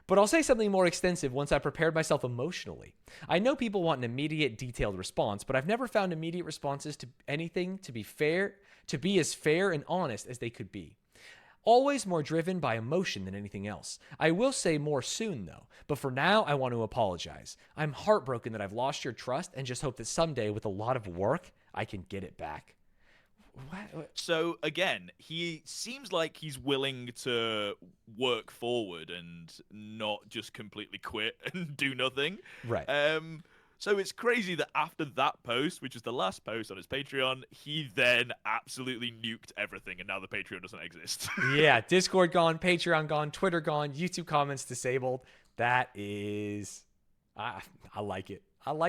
Speaker 1: But I'll say something more extensive once I prepared myself emotionally. I know people want an immediate, detailed response, but I've never found immediate responses to anything to be as fair and honest as they could be. Always more driven by emotion than anything else. I will say more soon, though. But for now, I want to apologize. I'm heartbroken that I've lost your trust and just hope that someday, with a lot of work, I can get it back. What?
Speaker 2: So again, he seems like he's willing to work forward and not just completely quit and do nothing.
Speaker 1: Right.
Speaker 2: So it's crazy that after that post, which is the last post on his Patreon, he then absolutely nuked everything, and now the Patreon doesn't exist.
Speaker 1: Yeah, Discord gone, Patreon gone, Twitter gone, YouTube comments disabled. That is, I like it.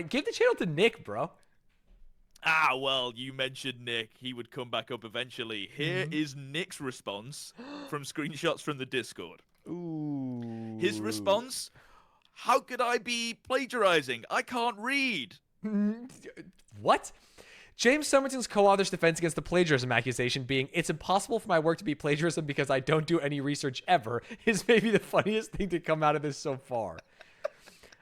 Speaker 1: Give the channel to Nick, bro.
Speaker 2: Ah, well, you mentioned Nick. He would come back up eventually. Here is Nick's response from screenshots from the Discord.
Speaker 1: Ooh.
Speaker 2: His response: how could I be plagiarizing? I can't read.
Speaker 1: What? James Somerton's co-author's defense against the plagiarism accusation being, it's impossible for my work to be plagiarism because I don't do any research ever, is maybe the funniest thing to come out of this so far.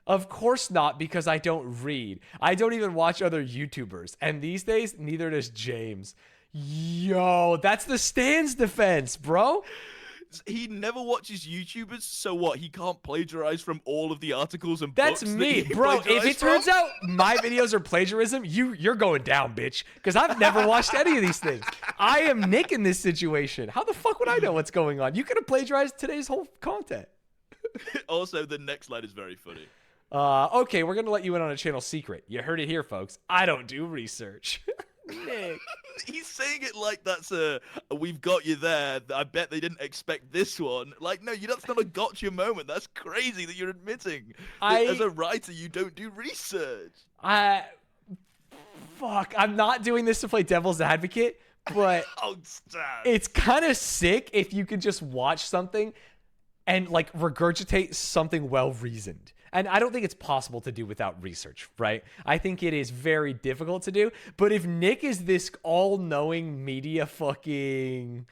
Speaker 1: Of course not, because I don't read. I don't even watch other YouTubers. And these days, neither does James. Yo, that's the Stanz defense, bro.
Speaker 2: He never watches YouTubers, so what? He can't plagiarize from all of the articles and
Speaker 1: That's
Speaker 2: books
Speaker 1: me,
Speaker 2: that he
Speaker 1: bro. If
Speaker 2: plagiarized
Speaker 1: it turns
Speaker 2: from?
Speaker 1: out my videos are plagiarism, you're going down, bitch. Because I've never watched any of these things. I am Nick in this situation. How the fuck would I know what's going on? You could have plagiarized today's whole content.
Speaker 2: Also, the next line is very funny.
Speaker 1: Okay, we're gonna let you in on a channel secret. You heard it here, folks. I don't do research. Nick.
Speaker 2: He's saying it like that's a we've got you there. I bet they didn't expect this one. Like, no, that's not a gotcha moment. That's crazy that you're admitting that as a writer you don't do research.
Speaker 1: Fuck, I'm not doing this to play devil's advocate, but
Speaker 2: Oh, stop.
Speaker 1: it's kind of sick if you could just watch something and like regurgitate something well reasoned. And I don't think it's possible to do without research, right? I think it is very difficult to do. But if Nick is this all-knowing media fucking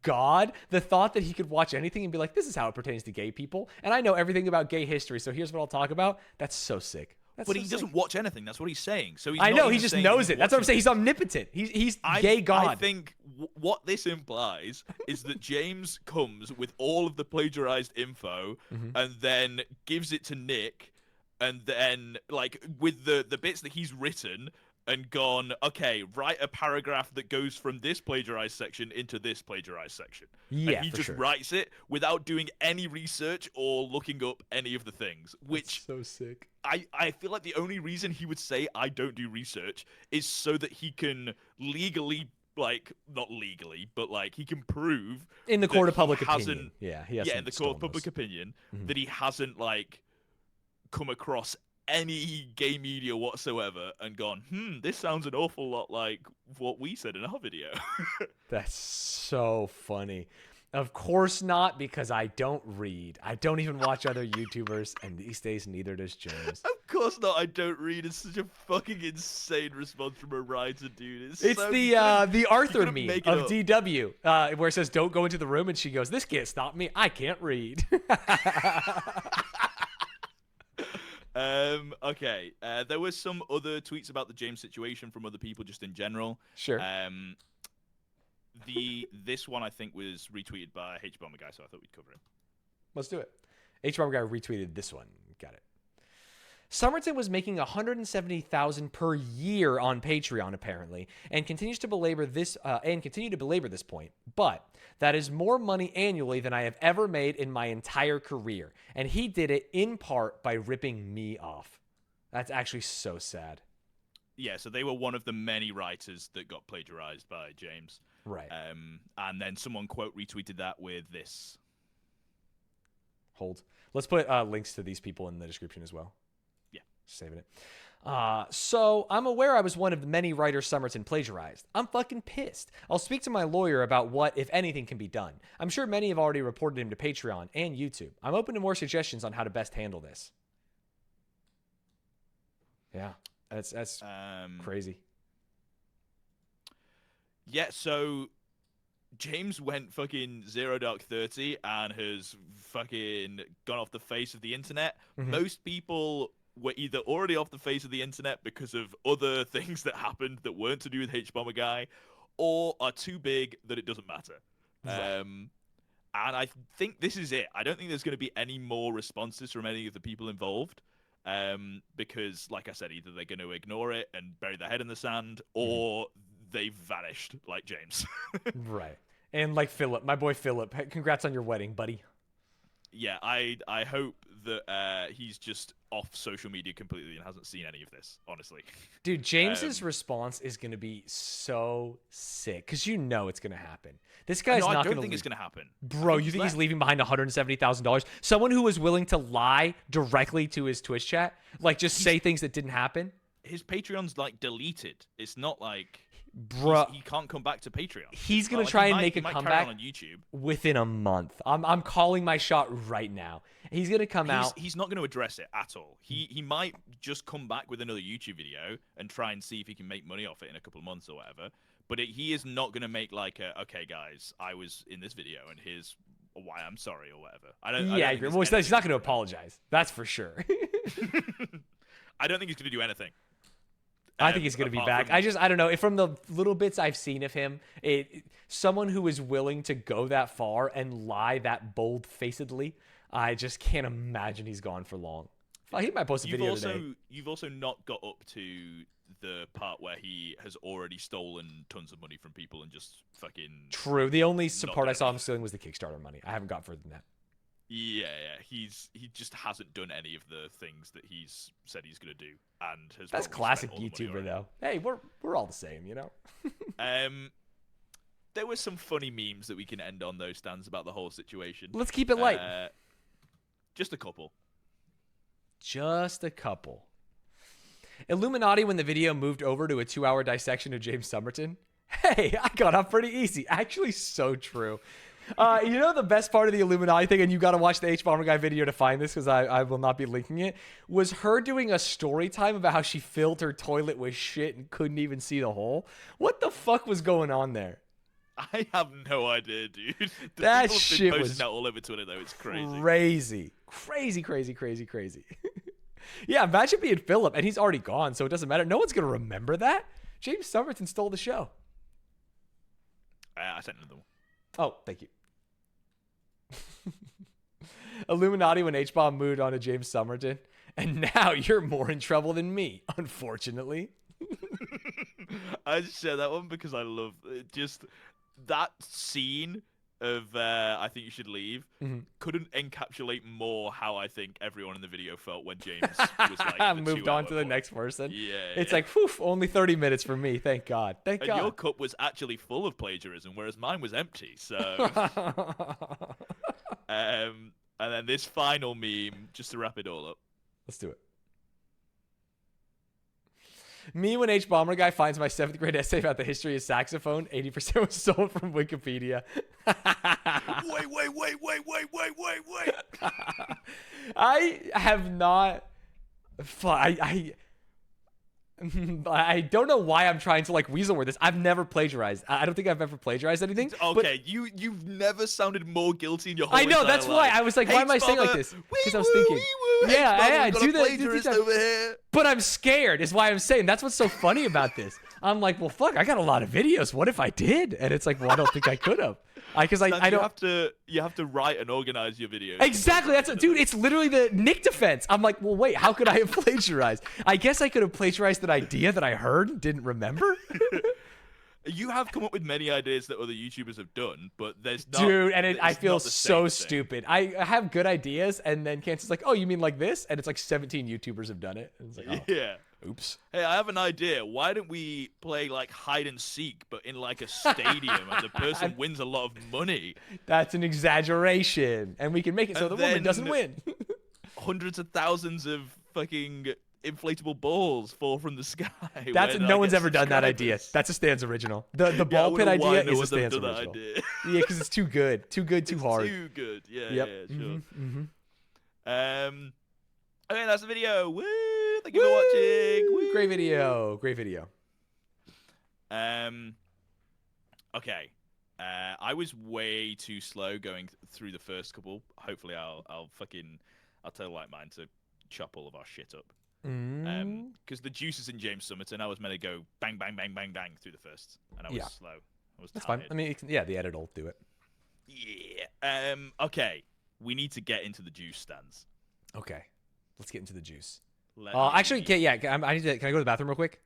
Speaker 1: god, the thought that he could watch anything and be like, this is how it pertains to gay people, and I know everything about gay history, so here's what I'll talk about, that's so sick.
Speaker 2: But he doesn't watch anything. That's what he's saying. So he's
Speaker 1: I
Speaker 2: not
Speaker 1: know,
Speaker 2: even
Speaker 1: he just
Speaker 2: saying
Speaker 1: knows
Speaker 2: he's
Speaker 1: it. That's what I'm
Speaker 2: watching
Speaker 1: saying. He's omnipotent. He's gay god.
Speaker 2: I think what this implies is that James comes with all of the plagiarized info and then gives it to Nick, and then like with the bits that he's written and gone, okay, write a paragraph that goes from this plagiarized section into this plagiarized section.
Speaker 1: Yeah,
Speaker 2: and he
Speaker 1: for
Speaker 2: just
Speaker 1: sure.
Speaker 2: writes it without doing any research or looking up any of the things, which
Speaker 1: so sick.
Speaker 2: I feel like the only reason he would say I don't do research is so that he can legally like not legally, but like he can prove
Speaker 1: In the
Speaker 2: that
Speaker 1: court of
Speaker 2: he
Speaker 1: public
Speaker 2: hasn't-
Speaker 1: opinion. Yeah, he
Speaker 2: yeah,
Speaker 1: hasn't
Speaker 2: in the court
Speaker 1: stolen
Speaker 2: of public
Speaker 1: those.
Speaker 2: opinion,
Speaker 1: Mhm.
Speaker 2: that he hasn't like come across any gay media whatsoever and gone, this sounds an awful lot like what we said in our video.
Speaker 1: That's so funny. Of course not, because I don't read. I don't even watch other YouTubers, and these days neither does James.
Speaker 2: Of course not. I don't read. It's such a fucking insane response from a writer, dude.
Speaker 1: It's
Speaker 2: so,
Speaker 1: the
Speaker 2: you couldn't
Speaker 1: Arthur
Speaker 2: make
Speaker 1: meme
Speaker 2: it
Speaker 1: of
Speaker 2: up.
Speaker 1: DW, where it says, "Don't go into the room," and she goes, "This can't stop me. I can't read."
Speaker 2: Okay. There was some other tweets about the James situation from other people, just in general.
Speaker 1: Sure.
Speaker 2: This one I think was retweeted by Hbomberguy, so I thought we'd cover it.
Speaker 1: Let's do it. Hbomberguy retweeted this one. Got it. Somerton was making $170,000 per year on Patreon, apparently, and continues to belabor this point. But that is more money annually than I have ever made in my entire career, and he did it in part by ripping me off. That's actually so sad.
Speaker 2: Yeah, so they were one of the many writers that got plagiarized by James.
Speaker 1: Right.
Speaker 2: And then someone quote retweeted that with this.
Speaker 1: Hold. Let's put links to these people in the description as well.
Speaker 2: Yeah.
Speaker 1: Saving it. So I'm aware I was one of the many writers Somerton plagiarized. I'm fucking pissed. I'll speak to my lawyer about what, if anything, can be done. I'm sure many have already reported him to Patreon and YouTube. I'm open to more suggestions on how to best handle this. Yeah, that's crazy.
Speaker 2: Yeah, so James went fucking Zero Dark 30 and has fucking gone off the face of the internet.
Speaker 1: Mhm.
Speaker 2: Most people were either already off the face of the internet because of other things that happened that weren't to do with Hbomberguy, or are too big that it doesn't matter.
Speaker 1: Right.
Speaker 2: And I think this is it. I don't think there's going to be any more responses from any of the people involved. Because, like I said, either they're going to ignore it and bury their head in the sand, or they've vanished, like James.
Speaker 1: Right. And like Philip, my boy Philip, congrats on your wedding, buddy.
Speaker 2: Yeah, I hope that he's just off social media completely and hasn't seen any of this, honestly.
Speaker 1: Dude, James's response is going to be so sick, because you know it's going to happen. This guy's
Speaker 2: No,
Speaker 1: not
Speaker 2: I
Speaker 1: going
Speaker 2: don't
Speaker 1: to
Speaker 2: think it's going to happen.
Speaker 1: Bro, you think he's leaving behind $170,000? Someone who was willing to lie directly to his Twitch chat? Like, just say things that didn't happen?
Speaker 2: His Patreon's, like, deleted. It's not like...
Speaker 1: Bro,
Speaker 2: he can't come back to Patreon.
Speaker 1: he's going to
Speaker 2: Like,
Speaker 1: try
Speaker 2: he
Speaker 1: and
Speaker 2: might-
Speaker 1: make
Speaker 2: he
Speaker 1: a
Speaker 2: might carry
Speaker 1: comeback
Speaker 2: on YouTube.
Speaker 1: within a month. I'm calling my shot right now. He's going to come out.
Speaker 2: He's not going to address it at all. He might just come back with another YouTube video and try and see if he can make money off it in a couple of months or whatever. But he is not going to make like a, okay, guys, I was in this video and here's why I'm sorry or whatever. I don't think
Speaker 1: well,
Speaker 2: there's
Speaker 1: he's not going to
Speaker 2: anything.
Speaker 1: apologize. That's for sure.
Speaker 2: I don't think he's going to do anything.
Speaker 1: I think he's going to be
Speaker 2: apart
Speaker 1: back.
Speaker 2: from-
Speaker 1: I don't know. From the little bits I've seen of him, someone who is willing to go that far and lie that bold-facedly, I just can't imagine he's gone for long. He might post a video today.
Speaker 2: You've also not got up to the part where he has already stolen tons of money from people and just fucking...
Speaker 1: True. The only
Speaker 2: Not
Speaker 1: part I
Speaker 2: done
Speaker 1: saw him
Speaker 2: anything.
Speaker 1: stealing was the Kickstarter money. I haven't got further than that.
Speaker 2: Yeah. He just hasn't done any of the things that he's said he's going to do, and has.
Speaker 1: That's
Speaker 2: probably
Speaker 1: classic
Speaker 2: spent all the money
Speaker 1: YouTuber,
Speaker 2: already.
Speaker 1: though. Hey, we're all the same, you know?
Speaker 2: There were some funny memes that we can end on those stands about the whole situation.
Speaker 1: Let's keep it light.
Speaker 2: Just a couple.
Speaker 1: Just a couple. Illuminati when the video moved over to a 2-hour dissection of James Somerton. Hey, I got off pretty easy. Actually, so true. You know the best part of the Illuminati thing, and you got to watch the Hbomberguy video to find this because I will not be linking it, was her doing a story time about how she filled her toilet with shit and couldn't even see the hole. What the fuck was going on there?
Speaker 2: I have no idea, dude. The
Speaker 1: That
Speaker 2: people have
Speaker 1: shit
Speaker 2: been posting
Speaker 1: was
Speaker 2: that all over Twitter, though. It's crazy.
Speaker 1: Crazy. Yeah, imagine being Philip, and he's already gone, so it doesn't matter. No one's going to remember that. James Somerton stole the show.
Speaker 2: I sent another one.
Speaker 1: Oh, thank you. Illuminati when H-Bomb moved on to James Somerton. And now you're more in trouble than me, unfortunately.
Speaker 2: I just share that one because I love just that scene of I think you should leave
Speaker 1: Mhm.
Speaker 2: couldn't encapsulate more how I think everyone in the video felt when James was like the
Speaker 1: Moved on
Speaker 2: 2-hour
Speaker 1: to the
Speaker 2: mark.
Speaker 1: next person.
Speaker 2: Yeah,
Speaker 1: It's
Speaker 2: yeah.
Speaker 1: like, whew, only 30 minutes for me. Thank God. Thank
Speaker 2: And your
Speaker 1: God.
Speaker 2: cup was actually full of plagiarism, whereas mine was empty. So, and then this final meme, just to wrap it all up.
Speaker 1: Let's do it. Me when Hbomberguy finds my 7th grade essay about the history of saxophone, 80% was stolen from Wikipedia.
Speaker 2: Wait.
Speaker 1: I have not. I don't know why I'm trying to like weasel word this. I've never plagiarized. I don't think I've ever plagiarized anything. But
Speaker 2: Okay, you've never sounded more guilty in your whole
Speaker 1: I know,
Speaker 2: entire
Speaker 1: that's why.
Speaker 2: life.
Speaker 1: I was like, why am I saying like this? Because I was thinking. Yeah, I do that.
Speaker 2: Over here.
Speaker 1: But I'm scared, is why I'm saying. That's what's so funny about this. I'm like, well, fuck, I got a lot of videos. What if I did? And it's like, well, I don't think I could have. Because I don't.
Speaker 2: You have to write and organize your videos.
Speaker 1: Exactly. Dude, it's literally the Nick defense. I'm like, well, wait, how could I have plagiarized? I guess I could have plagiarized an idea that I heard and didn't remember.
Speaker 2: You have come up with many ideas that other YouTubers have done, but there's not.
Speaker 1: Dude, and I
Speaker 2: it's
Speaker 1: feel
Speaker 2: not the
Speaker 1: so
Speaker 2: same thing.
Speaker 1: stupid. I have good ideas, and then Cancer's like, oh, you mean like this? And it's like 17 YouTubers have done it. And it's like, oh,
Speaker 2: Yeah.
Speaker 1: oops.
Speaker 2: Hey, I have an idea. Why don't we play like hide and seek, but in like a stadium, and the person wins a lot of money?
Speaker 1: That's an exaggeration. And we can make it so
Speaker 2: And
Speaker 1: the woman doesn't
Speaker 2: then-
Speaker 1: win.
Speaker 2: Hundreds of thousands of fucking inflatable balls fall from the sky.
Speaker 1: That's
Speaker 2: when I
Speaker 1: no one's
Speaker 2: get
Speaker 1: ever done that idea.
Speaker 2: subscribers.
Speaker 1: That's a Stanz original. The
Speaker 2: Yeah, I
Speaker 1: ball pit
Speaker 2: wonder why
Speaker 1: idea
Speaker 2: no
Speaker 1: is a
Speaker 2: one's ever
Speaker 1: Stanz
Speaker 2: done that
Speaker 1: original.
Speaker 2: idea.
Speaker 1: Yeah, because it's too good. Too good, too
Speaker 2: It's
Speaker 1: hard.
Speaker 2: Too good. Yeah,
Speaker 1: Yep.
Speaker 2: yeah, sure.
Speaker 1: Mm-hmm.
Speaker 2: Okay, that's the video. Woo! Thank you for watching. Woo!
Speaker 1: Great video. Great video.
Speaker 2: Okay. I was way too slow going through the first couple. Hopefully, I'll tell like mine to chop all of our shit up. Because the juice is in James Summerton. I was meant to go bang, bang, bang, bang, bang through the first, and I was
Speaker 1: Yeah.
Speaker 2: slow. I was
Speaker 1: That's
Speaker 2: tired.
Speaker 1: fine. I mean, yeah, the edit will do it.
Speaker 2: Yeah. Okay. We need to get into the juice stands.
Speaker 1: Okay. Let's get into the juice.
Speaker 2: Let me-
Speaker 1: yeah, I need to. Can I go to the bathroom real quick?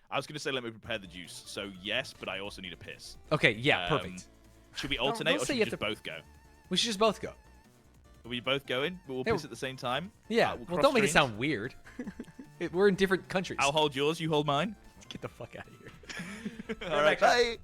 Speaker 2: I was going to say let me prepare the juice. So yes, but I also need a piss.
Speaker 1: Okay, yeah, perfect.
Speaker 2: Should we
Speaker 1: don't
Speaker 2: alternate or
Speaker 1: say
Speaker 2: should
Speaker 1: you
Speaker 2: we
Speaker 1: have
Speaker 2: just both go?
Speaker 1: We should just both go.
Speaker 2: Are we both going? But we'll
Speaker 1: Yeah,
Speaker 2: piss at the same time?
Speaker 1: Yeah.
Speaker 2: We'll
Speaker 1: Well,
Speaker 2: cross
Speaker 1: don't make it
Speaker 2: streams?
Speaker 1: sound weird. We're in different countries.
Speaker 2: I'll hold yours, you hold mine.
Speaker 1: Get the fuck out of here.
Speaker 2: All right, bye.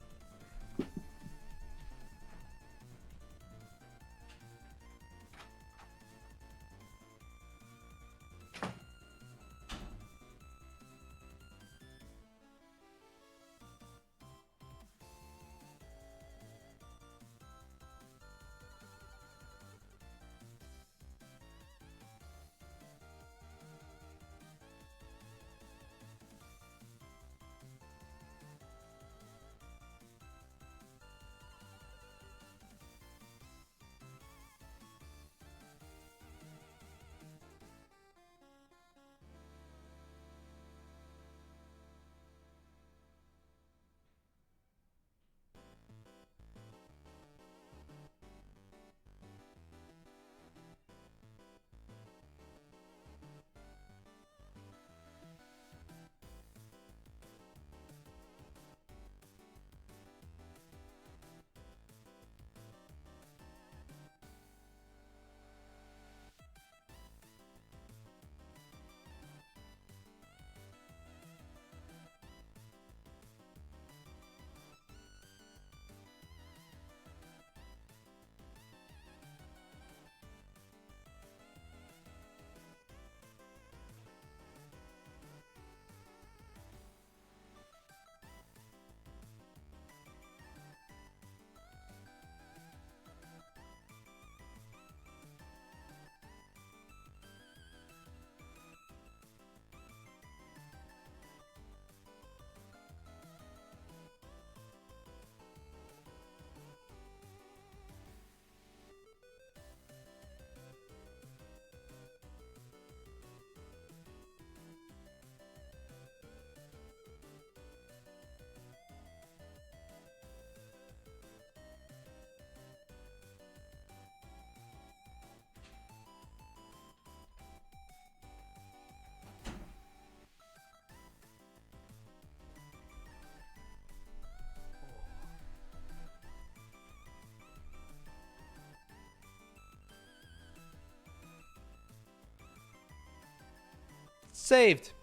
Speaker 1: Saved.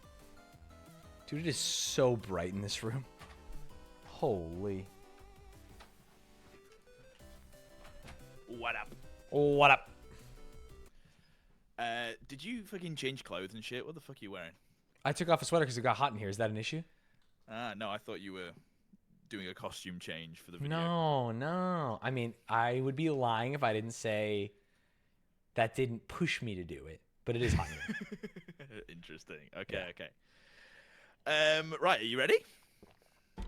Speaker 1: Dude, it is so bright in this room. Holy.
Speaker 2: What up?
Speaker 1: What up?
Speaker 2: Did you fucking change clothes and shit? What the fuck are you wearing?
Speaker 1: I took off a sweater because it got hot in here. Is that an issue?
Speaker 2: No, I thought you were doing a costume change for the video.
Speaker 1: No. I mean, I would be lying if I didn't say that didn't push me to do it. But it is hot in here.
Speaker 2: Interesting. Okay, okay. Right, are you ready?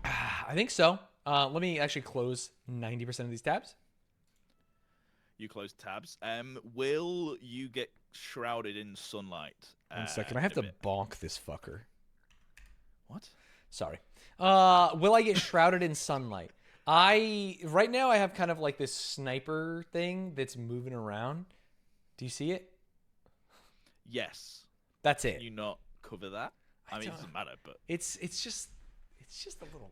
Speaker 1: I think so. Let me actually close 90% of these tabs.
Speaker 2: You close tabs. Will you get shrouded in sunlight?
Speaker 1: 1 second. I have to bonk this fucker.
Speaker 2: What?
Speaker 1: Sorry. Will I get shrouded in sunlight? Right now I have kind of like this sniper thing that's moving around. Do you see it?
Speaker 2: Yes.
Speaker 1: That's it.
Speaker 2: Can you not cover that? I mean, it doesn't matter, but
Speaker 1: it's just a little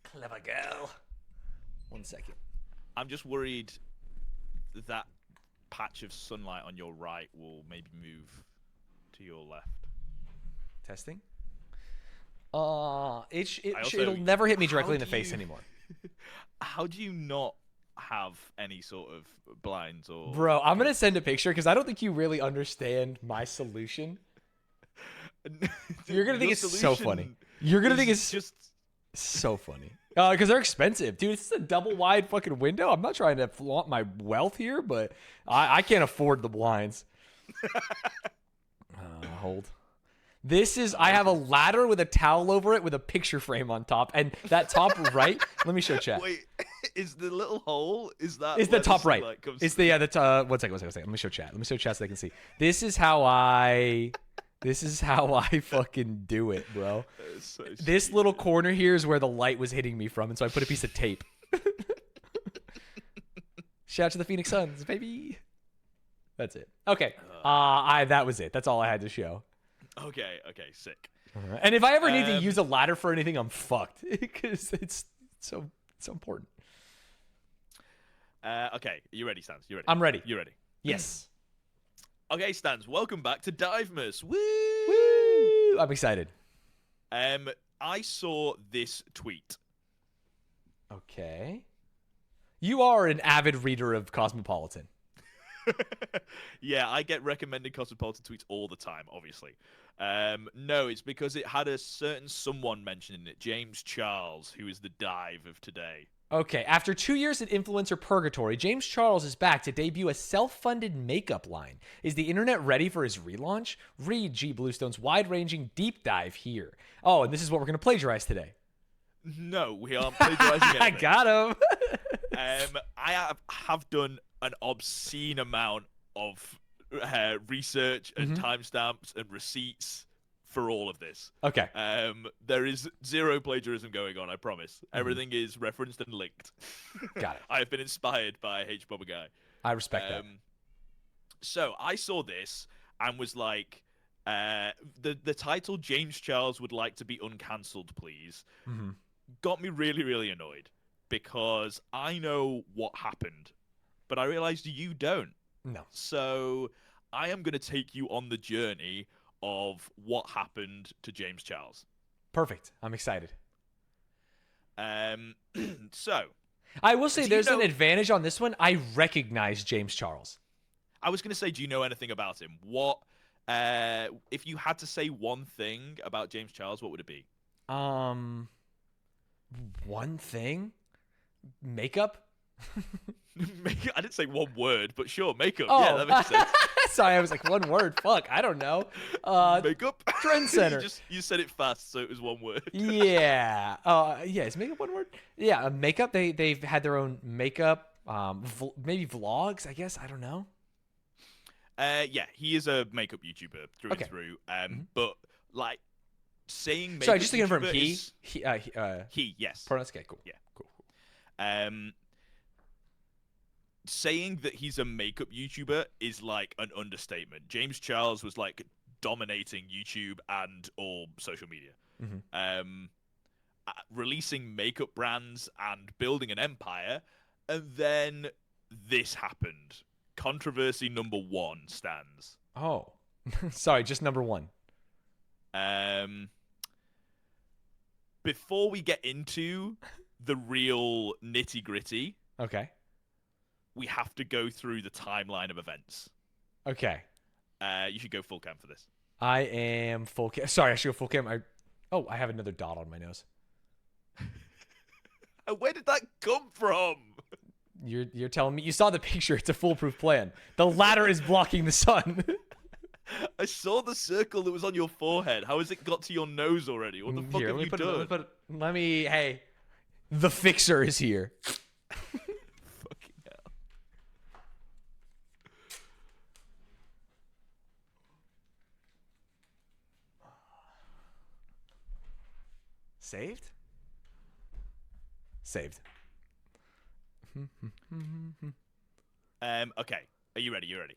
Speaker 1: clever girl. 1 second.
Speaker 2: I'm just worried that patch of sunlight on your right will maybe move to your left.
Speaker 1: Testing. It'll never hit me directly in the face anymore.
Speaker 2: How do you not have any sort of blinds or?
Speaker 1: Bro, I'm gonna send a picture because I don't think you really understand my solution. You're gonna think it's so funny. You're gonna think it's just so funny. Because they're expensive, dude. It's a double wide fucking window. I'm not trying to flaunt my wealth here, but I can't afford the blinds. Hold. I have a ladder with a towel over it with a picture frame on top, and that top right. Let me show chat.
Speaker 2: Wait, is the little hole? Is that?
Speaker 1: It's the top right. It's the
Speaker 2: through?
Speaker 1: the 1 second. Let me show chat. Let me show chat so they can see. This is how I fucking do it, bro.
Speaker 2: So
Speaker 1: this little corner here is where the light was hitting me from, and so I put a piece of tape. Shout out to the Phoenix Suns, baby. That's it. Okay. That was it. That's all I had to show.
Speaker 2: Okay, sick.
Speaker 1: And if I ever need to use a ladder for anything, I'm fucked because it's so important.
Speaker 2: Okay, you ready, Stanz? You ready?
Speaker 1: I'm ready.
Speaker 2: You ready?
Speaker 1: Yes.
Speaker 2: Okay, Stanz, welcome back to Divemas. Woo!
Speaker 1: Woo! I'm excited.
Speaker 2: I saw this tweet.
Speaker 1: Okay. You are an avid reader of Cosmopolitan.
Speaker 2: Yeah, I get recommended Cosmopolitan tweets all the time, obviously. No, it's because it had a certain someone mentioning it, James Charles, who is the dive of today.
Speaker 1: Okay, after 2 years at influencer purgatory, James Charles is back to debut a self-funded makeup line. Is the internet ready for his relaunch? Read G. Bluestone's wide-ranging deep dive here. Oh, and this is what we're going to plagiarize today.
Speaker 2: No, we aren't plagiarizing anything.
Speaker 1: I got him.
Speaker 2: I have done an obscene amount of research and timestamps and receipts for all of this.
Speaker 1: Okay.
Speaker 2: There is zero plagiarism going on, I promise. Everything is referenced and linked.
Speaker 1: Got it.
Speaker 2: I have been inspired by Hbomberguy.
Speaker 1: I respect that.
Speaker 2: So I saw this and was like, the title James Charles would like to be uncancelled, please, got me really, really annoyed because I know what happened, but I realized you don't.
Speaker 1: No.
Speaker 2: So I am going to take you on the journey of what happened to James Charles.
Speaker 1: Perfect. I'm excited.
Speaker 2: So
Speaker 1: I will say there's an advantage on this one. I recognize James Charles.
Speaker 2: I was going to say, do you know anything about him? What, if you had to say one thing about James Charles, what would it be?
Speaker 1: One thing? Makeup?
Speaker 2: I didn't say one word, but sure, makeup.
Speaker 1: Oh.
Speaker 2: Yeah, that makes sense.
Speaker 1: Sorry, I was like, one word. Fuck, I don't know.
Speaker 2: Makeup?
Speaker 1: Trendsetter.
Speaker 2: you said it fast, so it was one word.
Speaker 1: Yeah. Yeah, is makeup one word? Yeah, makeup. They've had their own makeup. Maybe vlogs, I guess. I don't know.
Speaker 2: Yeah, he is a makeup YouTuber through and through. But like saying makeup.
Speaker 1: Sorry, just to confirm,
Speaker 2: he, yes.
Speaker 1: Pronouns. Okay, cool.
Speaker 2: Yeah,
Speaker 1: cool.
Speaker 2: Saying that he's a makeup YouTuber is like an understatement. James Charles was like dominating YouTube and all social media. Releasing makeup brands and building an empire, and then this happened. Controversy number one stands.
Speaker 1: Oh, sorry, just number one.
Speaker 2: Before we get into the real nitty gritty,
Speaker 1: Okay.
Speaker 2: we have to go through the timeline of events.
Speaker 1: Okay.
Speaker 2: You should go full cam for this.
Speaker 1: I am full cam. Sorry, I should go full cam. I have another dot on my nose.
Speaker 2: Where did that come from?
Speaker 1: You're telling me you saw the picture? It's a foolproof plan. The ladder is blocking the sun.
Speaker 2: I saw the circle that was on your forehead. How has it got to your nose already? What the fuck have you done?
Speaker 1: Hey, the fixer is here.
Speaker 2: Fucking hell.
Speaker 1: Saved? Saved.
Speaker 2: Okay. Are you ready? You ready?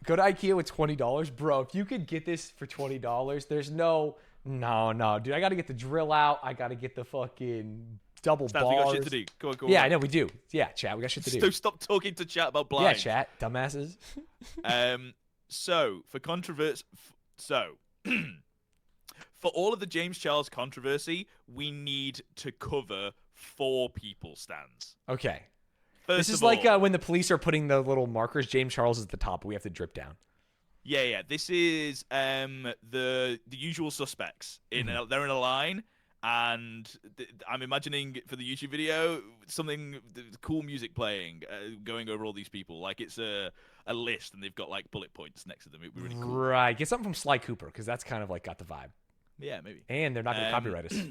Speaker 1: Go to IKEA with $20, bro. If you could get this for $20, there's no, dude. I gotta get the drill out. I gotta get the fucking double
Speaker 2: Stan,
Speaker 1: bars.
Speaker 2: we got shit to do. Go on.
Speaker 1: Yeah, I know we do. Yeah, chat. We got shit to do.
Speaker 2: So stop talking to chat about blind.
Speaker 1: Yeah, chat. Dumbasses.
Speaker 2: So for controversy, for all of the James Charles controversy, we need to cover 4 people. Stans.
Speaker 1: Okay.
Speaker 2: First
Speaker 1: This is
Speaker 2: of
Speaker 1: like
Speaker 2: all,
Speaker 1: when the police are putting the little markers. James Charles is at the top, but we have to drip down.
Speaker 2: Yeah. This is the usual suspects. They're in a line, and I'm imagining for the YouTube video something cool music playing, going over all these people like it's a list, and they've got like bullet points next to them. It'd be really cool.
Speaker 1: Right. Get something from Sly Cooper because that's kind of like got the vibe.
Speaker 2: Yeah, maybe.
Speaker 1: And they're not going to copyright us.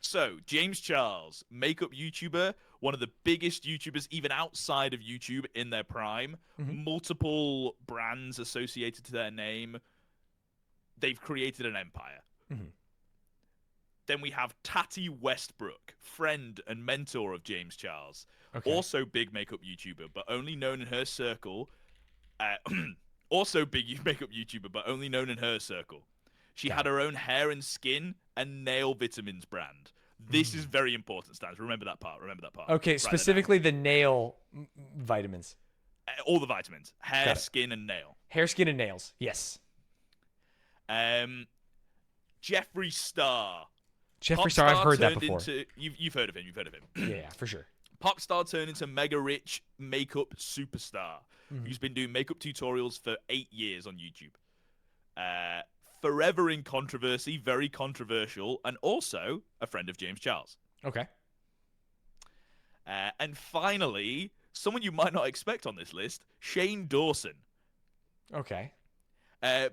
Speaker 2: So, James Charles, makeup YouTuber, one of the biggest YouTubers even outside of YouTube in their prime. Multiple brands associated to their name. They've created an empire. Then we have Tati Westbrook, friend and mentor of James Charles.
Speaker 1: Okay.
Speaker 2: Also big makeup YouTuber, but only known in her circle. Also big makeup YouTuber, but only known in her circle. She had her own hair and skin and nail vitamins brand. This is very important, Stans. Remember that part.
Speaker 1: Okay,
Speaker 2: Write that
Speaker 1: specifically the nail vitamins.
Speaker 2: down. All the vitamins. Hair, skin, and nail.
Speaker 1: Hair, skin, and nails. Yes.
Speaker 2: Jeffree Star.
Speaker 1: Jeffree Star, I've heard that
Speaker 2: turned
Speaker 1: before.
Speaker 2: You've heard of him.
Speaker 1: Yeah, for sure.
Speaker 2: Pop star turned into mega rich makeup superstar who's been doing makeup tutorials for 8 years on YouTube. Forever in controversy, very controversial, and also a friend of James Charles.
Speaker 1: Okay.
Speaker 2: And finally, someone you might not expect on this list, Shane Dawson.
Speaker 1: Okay.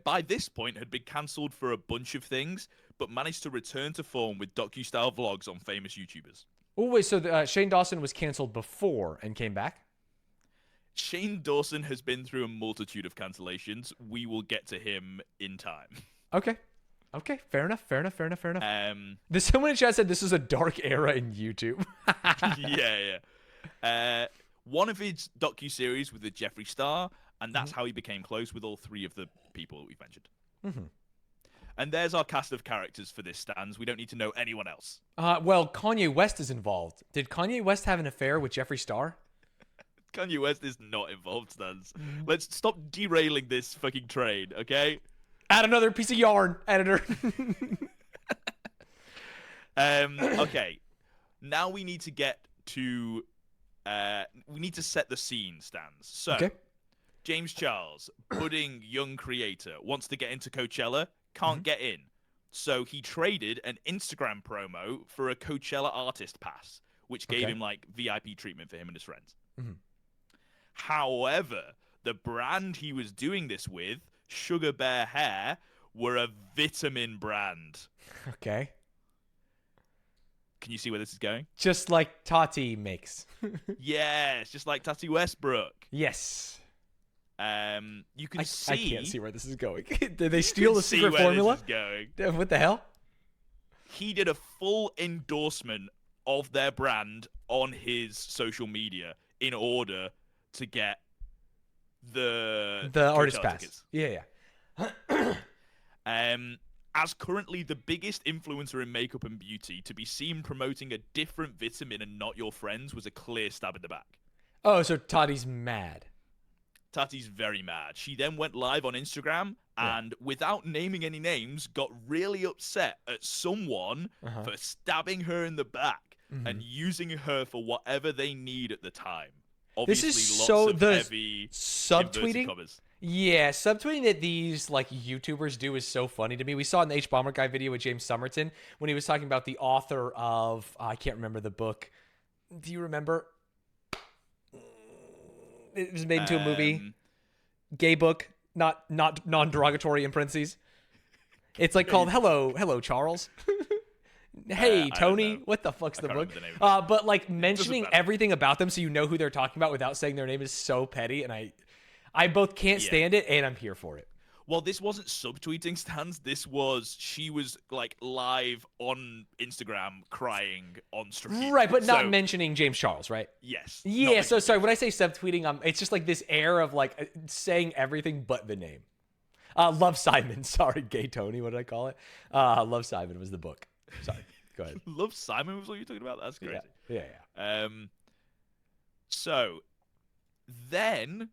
Speaker 2: By this point, had been cancelled for a bunch of things, but managed to return to form with docu-style vlogs on famous YouTubers.
Speaker 1: Oh, wait, so Shane Dawson was canceled before and came back?
Speaker 2: Shane Dawson has been through a multitude of cancellations. We will get to him in time.
Speaker 1: Okay. Fair enough. Someone in chat said this is a dark era in YouTube.
Speaker 2: Yeah. One of his docu-series with the Jeffree Star, and that's how he became close with all 3 of the people that we've mentioned. And there's our cast of characters for this, Stans. We don't need to know anyone else.
Speaker 1: Well, Kanye West is involved. Did Kanye West have an affair with Jeffree Star?
Speaker 2: Kanye West is not involved, Stans. Let's stop derailing this fucking train, okay?
Speaker 1: Add another piece of yarn, editor.
Speaker 2: Okay. Now we need to get to... we need to set the scene, Stans. So,
Speaker 1: okay.
Speaker 2: James Charles, budding young creator, wants to get into Coachella, can't get in. So he traded an Instagram promo for a Coachella artist pass, which gave him like VIP treatment for him and his friends. However, the brand he was doing this with, Sugar Bear Hair, were a vitamin brand.
Speaker 1: Okay.
Speaker 2: Can you see where this is going?
Speaker 1: Just like Tati makes.
Speaker 2: Yes, just like Tati Westbrook.
Speaker 1: Yes.
Speaker 2: You can see.
Speaker 1: I can't see where this is going. Did they steal the secret formula?
Speaker 2: This is going.
Speaker 1: What the hell?
Speaker 2: He did a full endorsement of their brand on his social media in order to get the
Speaker 1: artist
Speaker 2: Coachella
Speaker 1: pass.
Speaker 2: tickets.
Speaker 1: Yeah.
Speaker 2: As currently the biggest influencer in makeup and beauty, to be seen promoting a different vitamin and not your friends was a clear stab in the back.
Speaker 1: Oh, so Tati's mad.
Speaker 2: Tati's very mad. She then went live on Instagram and, without naming any names, got really upset at someone for stabbing her in the back and using her for whatever they need at the time. Obviously,
Speaker 1: This is
Speaker 2: lots
Speaker 1: so
Speaker 2: of
Speaker 1: the
Speaker 2: heavy
Speaker 1: subtweeting.
Speaker 2: inverted commas.
Speaker 1: Yeah, subtweeting that these like YouTubers do is so funny to me. We saw it in the Hbomberguy video with James Somerton when he was talking about the author of I can't remember the book. Do you remember? It was made into a movie. Gay book, not non-derogatory in parentheses. It's like called Hello Charles. Hey Tony, what the fuck's the book? But like mentioning everything about them so you know who they're talking about without saying their name is so petty, and I both can't stand it and I'm here for it.
Speaker 2: Well, this wasn't subtweeting Stanz. She was like live on Instagram crying on stream.
Speaker 1: Right, but not mentioning James Charles, right?
Speaker 2: Yes.
Speaker 1: Yeah, so sorry, when I say subtweeting, it's just like this air of like saying everything but the name. Love Simon. Sorry, Gay Tony. What did I call it? Love Simon was the book. Sorry. Go ahead.
Speaker 2: Love Simon was what you're talking about? That's crazy.
Speaker 1: Yeah.
Speaker 2: So then,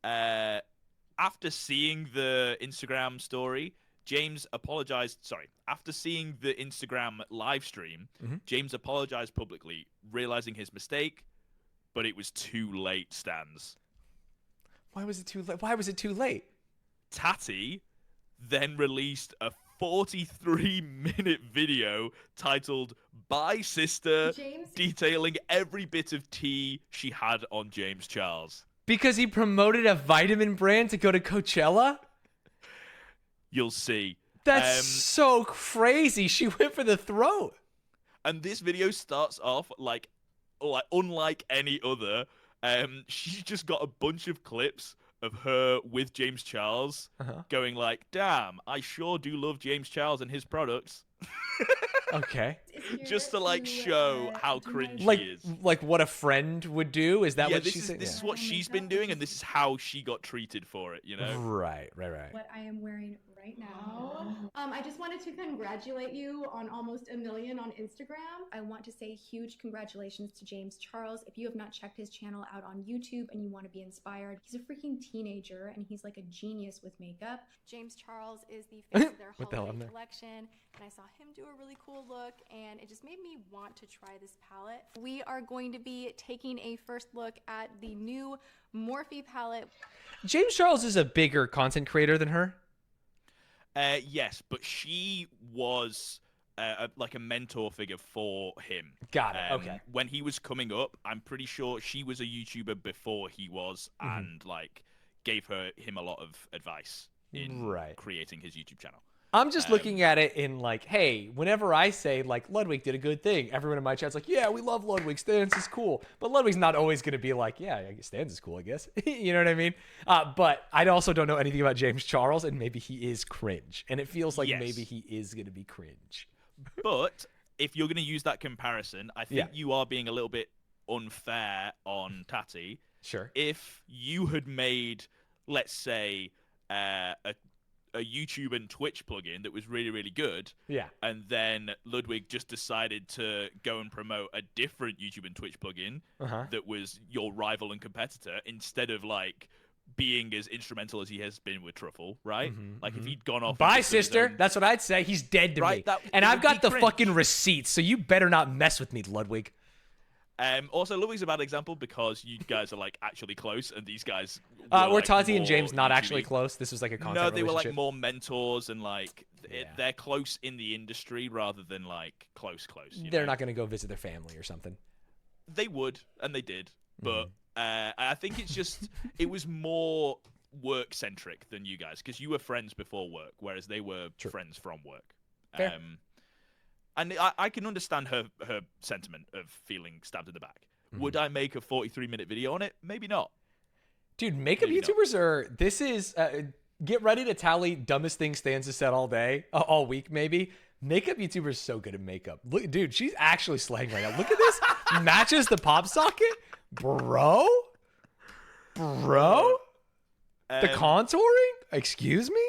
Speaker 2: after seeing the Instagram story, James apologized. Sorry, after seeing the Instagram live stream, James apologized publicly, realizing his mistake, but it was too late, Stanz.
Speaker 1: Why was it too late? Why was it too late?
Speaker 2: Tati then released a 43-minute video titled "Bye Sister," detailing every bit of tea she had on James Charles.
Speaker 1: Because he promoted a vitamin brand to go to Coachella?
Speaker 2: You'll see.
Speaker 1: That's so crazy. She went for the throat.
Speaker 2: And this video starts off like unlike any other. She's just got a bunch of clips of her with James Charles going like, damn, I sure do love James Charles and his products.
Speaker 1: Okay.
Speaker 2: Just to like show how cringe
Speaker 1: like,
Speaker 2: she is.
Speaker 1: Like what a friend would do? Is that what she's saying?
Speaker 2: This is what she's been doing, and this is how she got treated for it, you know?
Speaker 1: Right.
Speaker 4: What I am wearing right now. I just wanted to congratulate you on almost 1 million on Instagram. I want to say huge congratulations to James Charles. If you have not checked his channel out on YouTube and you want to be inspired, he's a freaking teenager and he's like a genius with makeup. James Charles is the face of their holiday collection, and I saw him do a really cool look, and it just made me want to try this palette. We are going to be taking a first look at the new Morphe palette.
Speaker 1: James Charles is a bigger content creator than her.
Speaker 2: Yes, but she was like a mentor figure for him.
Speaker 1: Got it. Okay.
Speaker 2: When he was coming up, I'm pretty sure she was a YouTuber before he was, and like gave him a lot of advice in creating his YouTube channel.
Speaker 1: I'm just looking at it in like, hey, whenever I say like Ludwig did a good thing, everyone in my chat's like, yeah, we love Ludwig. Stanz is cool. But Ludwig's not always going to be like, yeah, Stanz is cool, I guess. You know what I mean? But I also don't know anything about James Charles, and maybe he is cringe. And it feels like maybe he is going to be cringe.
Speaker 2: But if you're going to use that comparison, I think you are being a little bit unfair on Tati.
Speaker 1: Sure.
Speaker 2: If you had made, let's say, a YouTube and Twitch plugin that was really, really good. Yeah. And then Ludwig just decided to go and promote a different YouTube and Twitch plugin that was your rival and competitor, instead of like being as instrumental as he has been with Truffle, right? Like if he'd gone off.
Speaker 1: Bye, sister. That's what I'd say. He's dead to me. And I've got the fucking receipts, so you better not mess with me, Ludwig.
Speaker 2: Also, Ludwig's a bad example because you guys are like actually close, and these guys
Speaker 1: were Tati and James not actually close. This was like a content
Speaker 2: they were like more mentors, and like they're close in the industry rather than like close.
Speaker 1: They're not going to go visit their family or something.
Speaker 2: They would, and they did, but I think it's just it was more work centric than you guys, because you were friends before work, whereas they were friends from work.
Speaker 1: Fair.
Speaker 2: And I can understand her sentiment of feeling stabbed in the back. Would I make a 43-minute video on it? Maybe not.
Speaker 1: Dude, makeup YouTubers are... This is... get ready to tally dumbest things Stanz has said all day, all week maybe. Makeup YouTubers are so good at makeup. Look, dude, she's actually slaying right now. Look at this. Matches the pop socket. Bro? The contouring? Excuse me?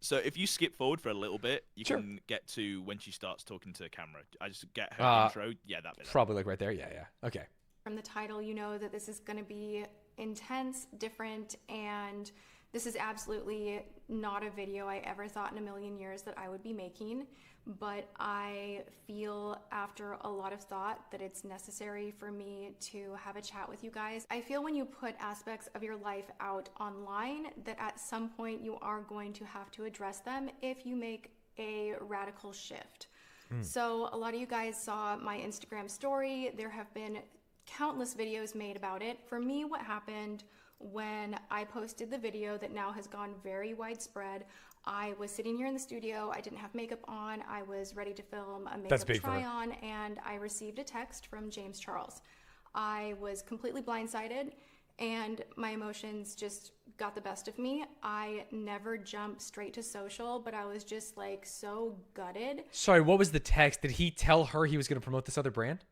Speaker 2: So if you skip forward for a little bit, you can get to when she starts talking to the camera. I just get her intro. Yeah, that bit.
Speaker 1: Probably like right there. Yeah. Okay.
Speaker 4: From the title, you know that this is going to be intense, different, and this is absolutely not a video I ever thought in a million years that I would be making, but I feel after a lot of thought that it's necessary for me to have a chat with you guys. I feel when you put aspects of your life out online that at some point you are going to have to address them if you make a radical shift. So a lot of you guys saw my Instagram story. There have been countless videos made about it. For me, what happened when I posted the video that now has gone very widespread, I was sitting here in the studio, I didn't have makeup on, I was ready to film a makeup try on, and I received a text from James Charles. I was completely blindsided, and my emotions just got the best of me. I never jumped straight to social, but I was just like so gutted.
Speaker 1: Sorry, what was the text? Did he tell her he was going to promote this other brand?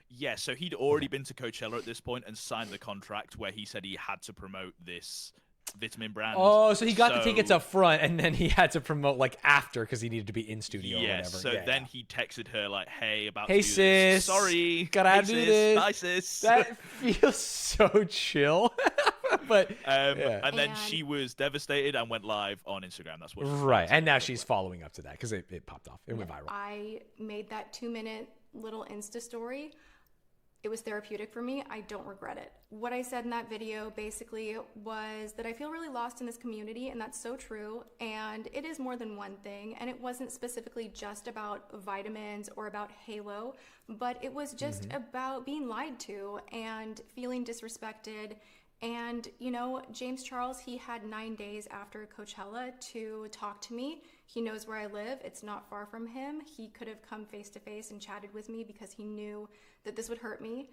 Speaker 2: Yeah, so he'd already been to Coachella at this point and signed the contract where he said he had to promote this vitamin brand.
Speaker 1: Oh, so he got the tickets up front, and then he had to promote like after because he needed to be in studio or whatever.
Speaker 2: So then he texted her like, "Hey, about
Speaker 1: hey
Speaker 2: to do
Speaker 1: sis,
Speaker 2: this. Sorry,
Speaker 1: gotta
Speaker 2: hey,
Speaker 1: do
Speaker 2: sis.
Speaker 1: this.
Speaker 2: Bye, sis."
Speaker 1: That feels so chill, but
Speaker 2: and then she was devastated and went live on Instagram. That's what.
Speaker 1: Right, and now she's following up to that because it popped off. It went viral.
Speaker 4: I made that 2-minute little Insta story. It was therapeutic for me. I don't regret it. What I said in that video basically was that I feel really lost in this community, and that's so true. And it is more than one thing. And it wasn't specifically just about vitamins or about Halo, but it was just about being lied to and feeling disrespected. And, you know, James Charles, he had 9 days after Coachella to talk to me. He knows where I live. It's not far from him. He could have come face to face and chatted with me because he knew that this would hurt me.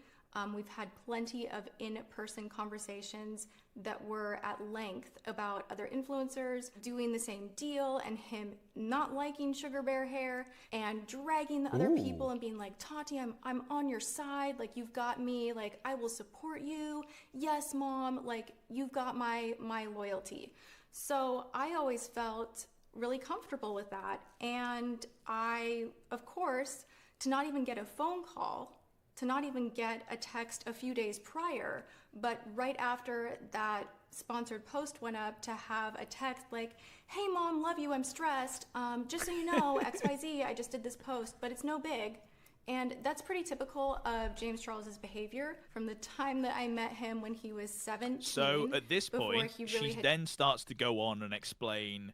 Speaker 4: We've had plenty of in-person conversations that were at length about other influencers doing the same deal and him not liking sugar bear hair and dragging the other people and being like, Tati, I'm on your side. Like, you've got me. Like, I will support you. Yes, mom. Like, you've got my loyalty. So I always felt really comfortable with that. And I, of course, to not even get a phone call, to not even get a text a few days prior, but right after that sponsored post went up, to have a text like, hey mom, love you, I'm stressed. Just so you know, XYZ, I just did this post, but it's no big. And that's pretty typical of James Charles's behavior from the time that I met him when he was 17.
Speaker 2: So at this point, she then starts to go on and explain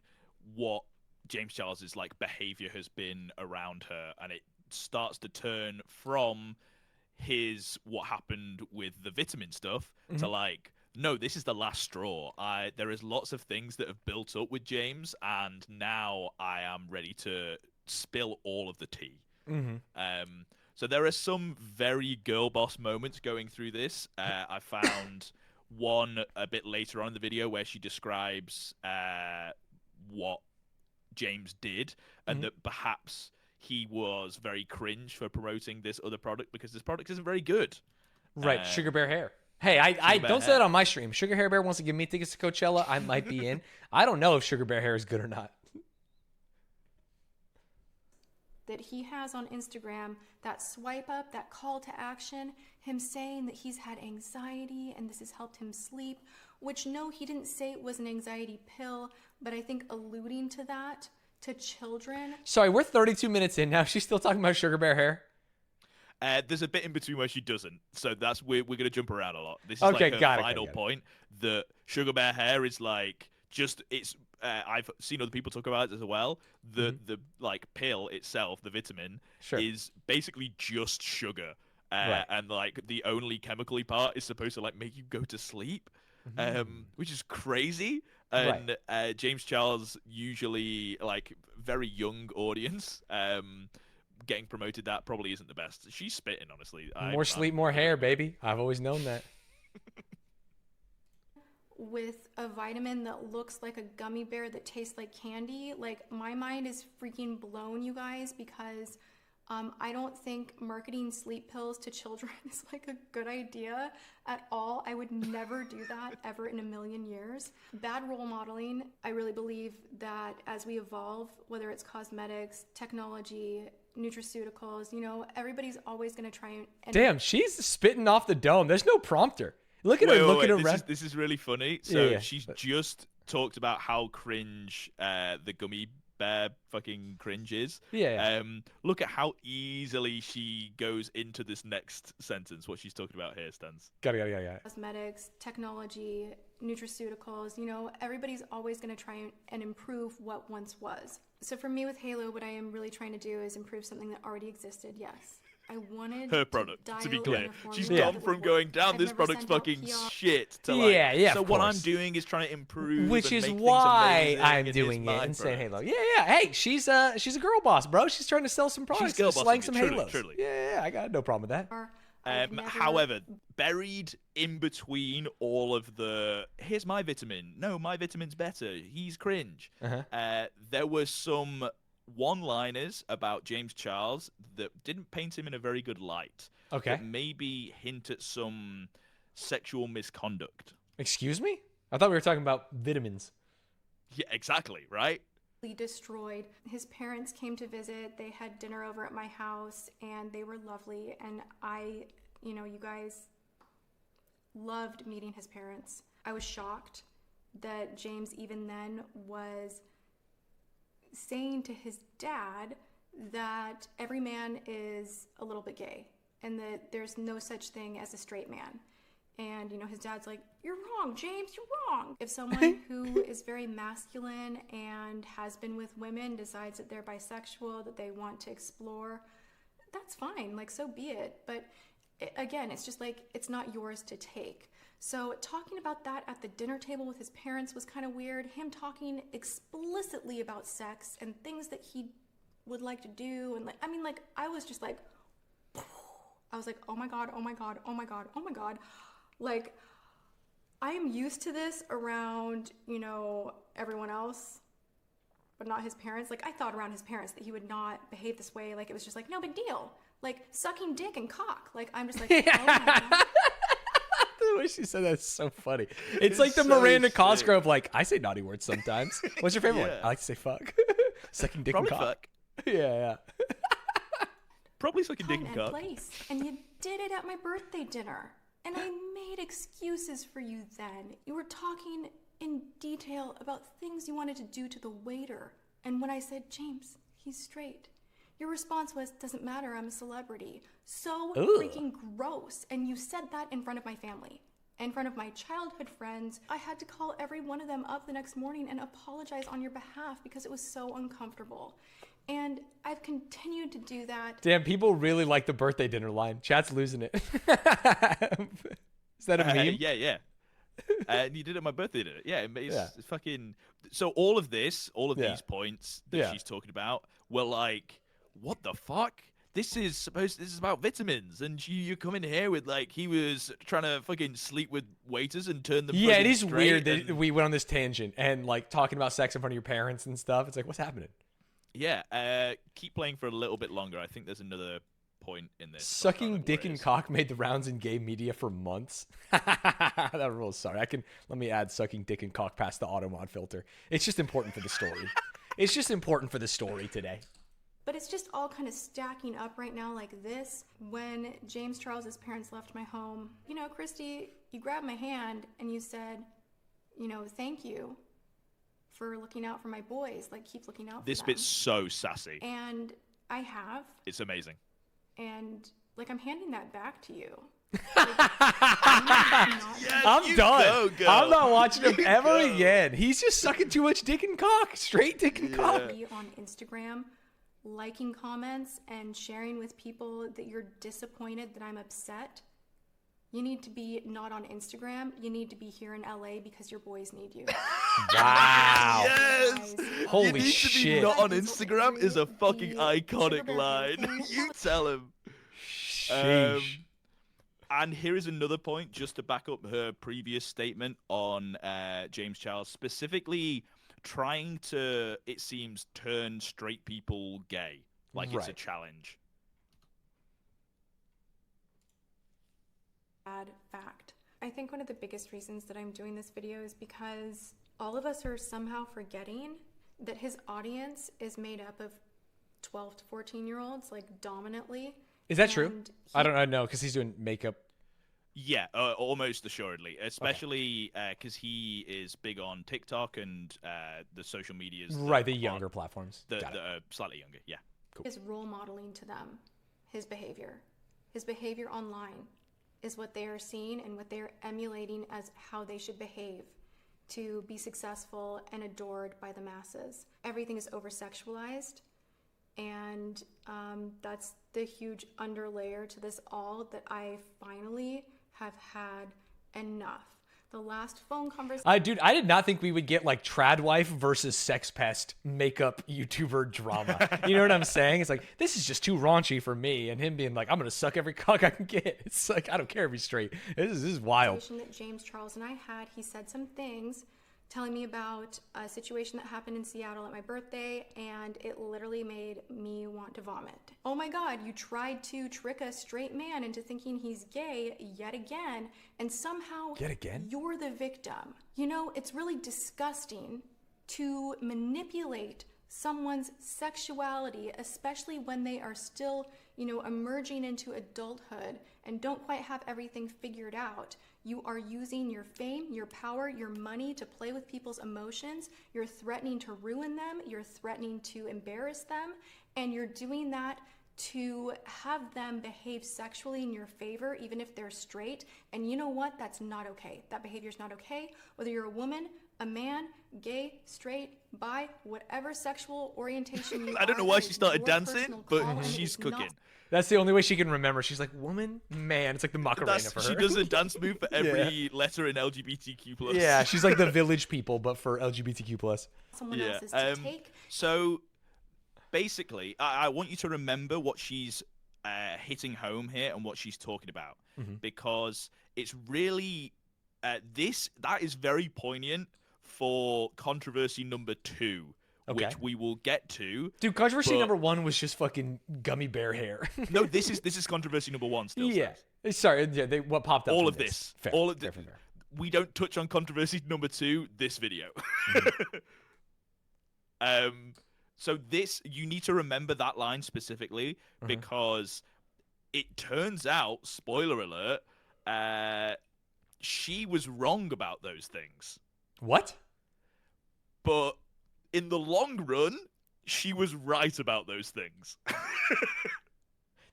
Speaker 2: what James Charles's like behavior has been around her, and it starts to turn from what happened with the vitamin stuff to like, no, this is the last straw. There is lots of things that have built up with James, and now I am ready to spill all of the tea. So there are some very girl boss moments going through this. I found one a bit later on in the video where she describes what James did, and that perhaps he was very cringe for promoting this other product because this product isn't very good.
Speaker 1: Right, sugar bear hair. Hey, I don't say that on my stream. Sugar Hair Bear wants to give me tickets to Coachella. I might be in. I don't know if Sugar Bear Hair is good or not.
Speaker 4: That he has on Instagram, that swipe up, that call to action, him saying that he's had anxiety and this has helped him sleep, which no, he didn't say it was an anxiety pill, but I think alluding to that to children.
Speaker 1: Sorry, we're 32 minutes in now. She's still talking about Sugar Bear Hair.
Speaker 2: There's a bit in between where she doesn't, so that's we're gonna jump around a lot. This is
Speaker 1: okay,
Speaker 2: like her
Speaker 1: got
Speaker 2: final point. The Sugar Bear Hair is like just it's. I've seen other people talk about it as well. The like pill itself, the vitamin, is basically just sugar, and like the only chemically part is supposed to like make you go to sleep, which is crazy. And James Charles, usually like very young audience, getting promoted that probably isn't the best. She's spitting, honestly.
Speaker 1: More sleep, more hair, baby. I've always known that.
Speaker 4: With a vitamin that looks like a gummy bear that tastes like candy, like my mind is freaking blown, you guys, because I don't think marketing sleep pills to children is like a good idea at all. I would never do that ever in a million years. Bad role modeling. I really believe that as we evolve, whether it's cosmetics, technology, nutraceuticals, you know, everybody's always going to try and...
Speaker 1: Damn, she's spitting off the dome. There's no prompter. Look at her looking around.
Speaker 2: This is really funny. So
Speaker 1: Yeah.
Speaker 2: she's just talked about how cringe the gummy bear fucking cringe is.
Speaker 1: Yeah.
Speaker 2: Look at how easily she goes into this next sentence. What she's talking about here, Stanz.
Speaker 1: Got it.
Speaker 4: Cosmetics, technology, nutraceuticals, everybody's always going to try and improve what once was. So for me with Halo, what I am really trying to do is improve something that already existed, yes. I wanted
Speaker 2: her product, to be clear. She's gone from going down this product's fucking shit to like, so what I'm doing is trying to improve,
Speaker 1: which
Speaker 2: and
Speaker 1: is
Speaker 2: make
Speaker 1: why I'm
Speaker 2: things
Speaker 1: doing it
Speaker 2: amazing,
Speaker 1: and saying
Speaker 2: product.
Speaker 1: Halo. Yeah. Hey, she's a girl boss, bro. She's trying to sell some products.
Speaker 2: girl
Speaker 1: Slang
Speaker 2: bossing
Speaker 1: some
Speaker 2: it, truly,
Speaker 1: Halos.
Speaker 2: truly.
Speaker 1: Yeah, I got no problem with that.
Speaker 2: However, buried in between all of the here's my vitamin. No, my vitamin's better. He's cringe. There were some one-liners about James Charles that didn't paint him in a very good light.
Speaker 1: Okay.
Speaker 2: That maybe hint at some sexual misconduct.
Speaker 1: Excuse me? I thought we were talking about vitamins.
Speaker 2: Yeah, exactly, right?
Speaker 4: Destroyed. His parents came to visit. They had dinner over at my house and they were lovely. And you guys loved meeting his parents. I was shocked that James even then was saying to his dad that every man is a little bit gay and that there's no such thing as a straight man. And, his dad's like, you're wrong, James, you're wrong. If someone who is very masculine and has been with women decides that they're bisexual, that they want to explore, that's fine, like, so be it. But again, it's just like, it's not yours to take. So talking about that at the dinner table with his parents was kind of weird. Him talking explicitly about sex and things that he would like to do. And I was just like, I was like, oh my God, oh my God, oh my God, oh my God. Like, I am used to this around, everyone else, but not his parents. Like, I thought around his parents that he would not behave this way. Like, it was just like, no big deal. Like, sucking dick and cock. Like, I'm just like, oh my God.
Speaker 1: The way she said that's so funny. It's like the
Speaker 2: so
Speaker 1: Miranda
Speaker 2: sick.
Speaker 1: Cosgrove, like, I say naughty words sometimes. What's your favorite one?
Speaker 2: Yeah.
Speaker 1: I like to say fuck. Sucking dick
Speaker 2: Probably
Speaker 1: and cock.
Speaker 2: fuck.
Speaker 1: Yeah.
Speaker 2: Probably sucking dick
Speaker 4: Time
Speaker 2: and
Speaker 4: and
Speaker 2: cock.
Speaker 4: place. And you did it at my birthday dinner. And I made excuses for you then. You were talking in detail about things you wanted to do to the waiter. And when I said, James, he's straight, your response was, doesn't matter, I'm a celebrity. So freaking gross. And you said that in front of my family, in front of my childhood friends. I had to call every one of them up the next morning and apologize on your behalf because it was so uncomfortable. And I've continued to do that.
Speaker 1: Damn, people really like the birthday dinner line. Chat's losing it. Is that a meme?
Speaker 2: Yeah. And you did it at my birthday, did it? Yeah, it's fucking. So all of these points that she's talking about were like, what the fuck? This is about vitamins, and you come in here with like he was trying to fucking sleep with waiters and turn them.
Speaker 1: Yeah, it is
Speaker 2: straight
Speaker 1: weird that we went on this tangent and like talking about sex in front of your parents and stuff. It's like, what's happening?
Speaker 2: Yeah, keep playing for a little bit longer. I think there's another point in this.
Speaker 1: Sucking dick and cock made the rounds in gay media for months. That rules. Sorry, let me add sucking dick and cock past the auto mod filter. It's just important for the story. It's just important for the story today.
Speaker 4: But it's just all kind of stacking up right now like this. When James Charles's parents left my home, Christy, you grabbed my hand and you said, thank you for looking out for my boys. Like, keep looking out for them.
Speaker 2: This bit's so sassy.
Speaker 4: And I have.
Speaker 2: It's amazing.
Speaker 4: And, like, I'm handing that back to you.
Speaker 1: I'm done.
Speaker 2: Go.
Speaker 1: I'm not watching him ever again. He's just sucking too much dick and cock. Straight dick and cock.
Speaker 4: Be on Instagram, liking comments and sharing with people that you're disappointed that I'm upset. You need to be not on Instagram. You need to be here in LA because your boys need you.
Speaker 1: Wow.
Speaker 2: Yes.
Speaker 1: Holy
Speaker 2: you need
Speaker 1: shit.
Speaker 2: to be not on Instagram is a fucking iconic line. You tell him.
Speaker 1: Sheesh.
Speaker 2: And here is another point just to back up her previous statement on James Charles, specifically trying to, it seems, turn straight people gay. Like it's a challenge.
Speaker 4: Bad fact. I think one of the biggest reasons that I'm doing this video is because all of us are somehow forgetting that his audience is made up of 12 to 14-year-olds, like dominantly.
Speaker 1: Is that true? I don't know because he's doing makeup
Speaker 2: Yeah, almost assuredly, especially because he is big on TikTok and the social medias.
Speaker 1: Right, the younger platforms.
Speaker 2: That
Speaker 1: Got it.
Speaker 2: are slightly younger. Yeah.
Speaker 4: Is role modeling to them his behavior. His behavior online is what they are seeing and what they are emulating as how they should behave to be successful and adored by the masses. Everything is over-sexualized, and that's the huge underlayer to this all that I finally have had enough. The last phone conversation.
Speaker 1: Dude, I did not think we would get like trad wife versus sex pest makeup YouTuber drama. You know what I'm saying? It's like, this is just too raunchy for me. And him being like, I'm going to suck every cock I can get. It's like, I don't care if he's straight. This is wild.
Speaker 4: That James Charles and I had, he said some things telling me about a situation that happened in Seattle at my birthday, and it literally made me want to vomit. Oh my God, you tried to trick a straight man into thinking he's gay yet again, and somehow
Speaker 1: Yet again?
Speaker 4: you're the victim. You know, it's really disgusting to manipulate someone's sexuality, especially when they are still, you know, emerging into adulthood and don't quite have everything figured out. You are using your fame, your power, your money to play with people's emotions. You're threatening to ruin them. You're threatening to embarrass them. And you're doing that to have them behave sexually in your favor, even if they're straight. And you know what? That's not okay. That behavior's not okay. Whether you're a woman, a man, gay, straight, bi, whatever sexual orientation you
Speaker 2: I don't know
Speaker 4: are,
Speaker 2: why
Speaker 4: that
Speaker 2: she
Speaker 4: is
Speaker 2: started
Speaker 4: your
Speaker 2: dancing,
Speaker 4: personal
Speaker 2: but
Speaker 4: call, and it
Speaker 2: she's
Speaker 4: is not
Speaker 2: cooking.
Speaker 1: That's the only way she can remember. She's like, woman, man. It's like the Macarena for her.
Speaker 2: She does a dance move for every letter in LGBTQ+.
Speaker 1: Yeah, she's like the village people, but for LGBTQ+.
Speaker 4: someone else's to take.
Speaker 2: So basically, I want you to remember what she's hitting home here and what she's talking about, because it's really that is very poignant for controversy number 2,
Speaker 1: Okay.
Speaker 2: which we will get to.
Speaker 1: Dude, controversy
Speaker 2: but-
Speaker 1: number 1 was just fucking gummy bear hair.
Speaker 2: No, this is controversy number 1 still.
Speaker 1: Yeah.
Speaker 2: Steph.
Speaker 1: Sorry, yeah, what popped up
Speaker 2: All
Speaker 1: from
Speaker 2: of this.
Speaker 1: Fair,
Speaker 2: All of
Speaker 1: fair,
Speaker 2: this.
Speaker 1: fair.
Speaker 2: We don't touch on controversy number 2 this video. So this, you need to remember that line specifically, because it turns out, spoiler alert, she was wrong about those things.
Speaker 1: What?
Speaker 2: But in the long run, she was right about those things.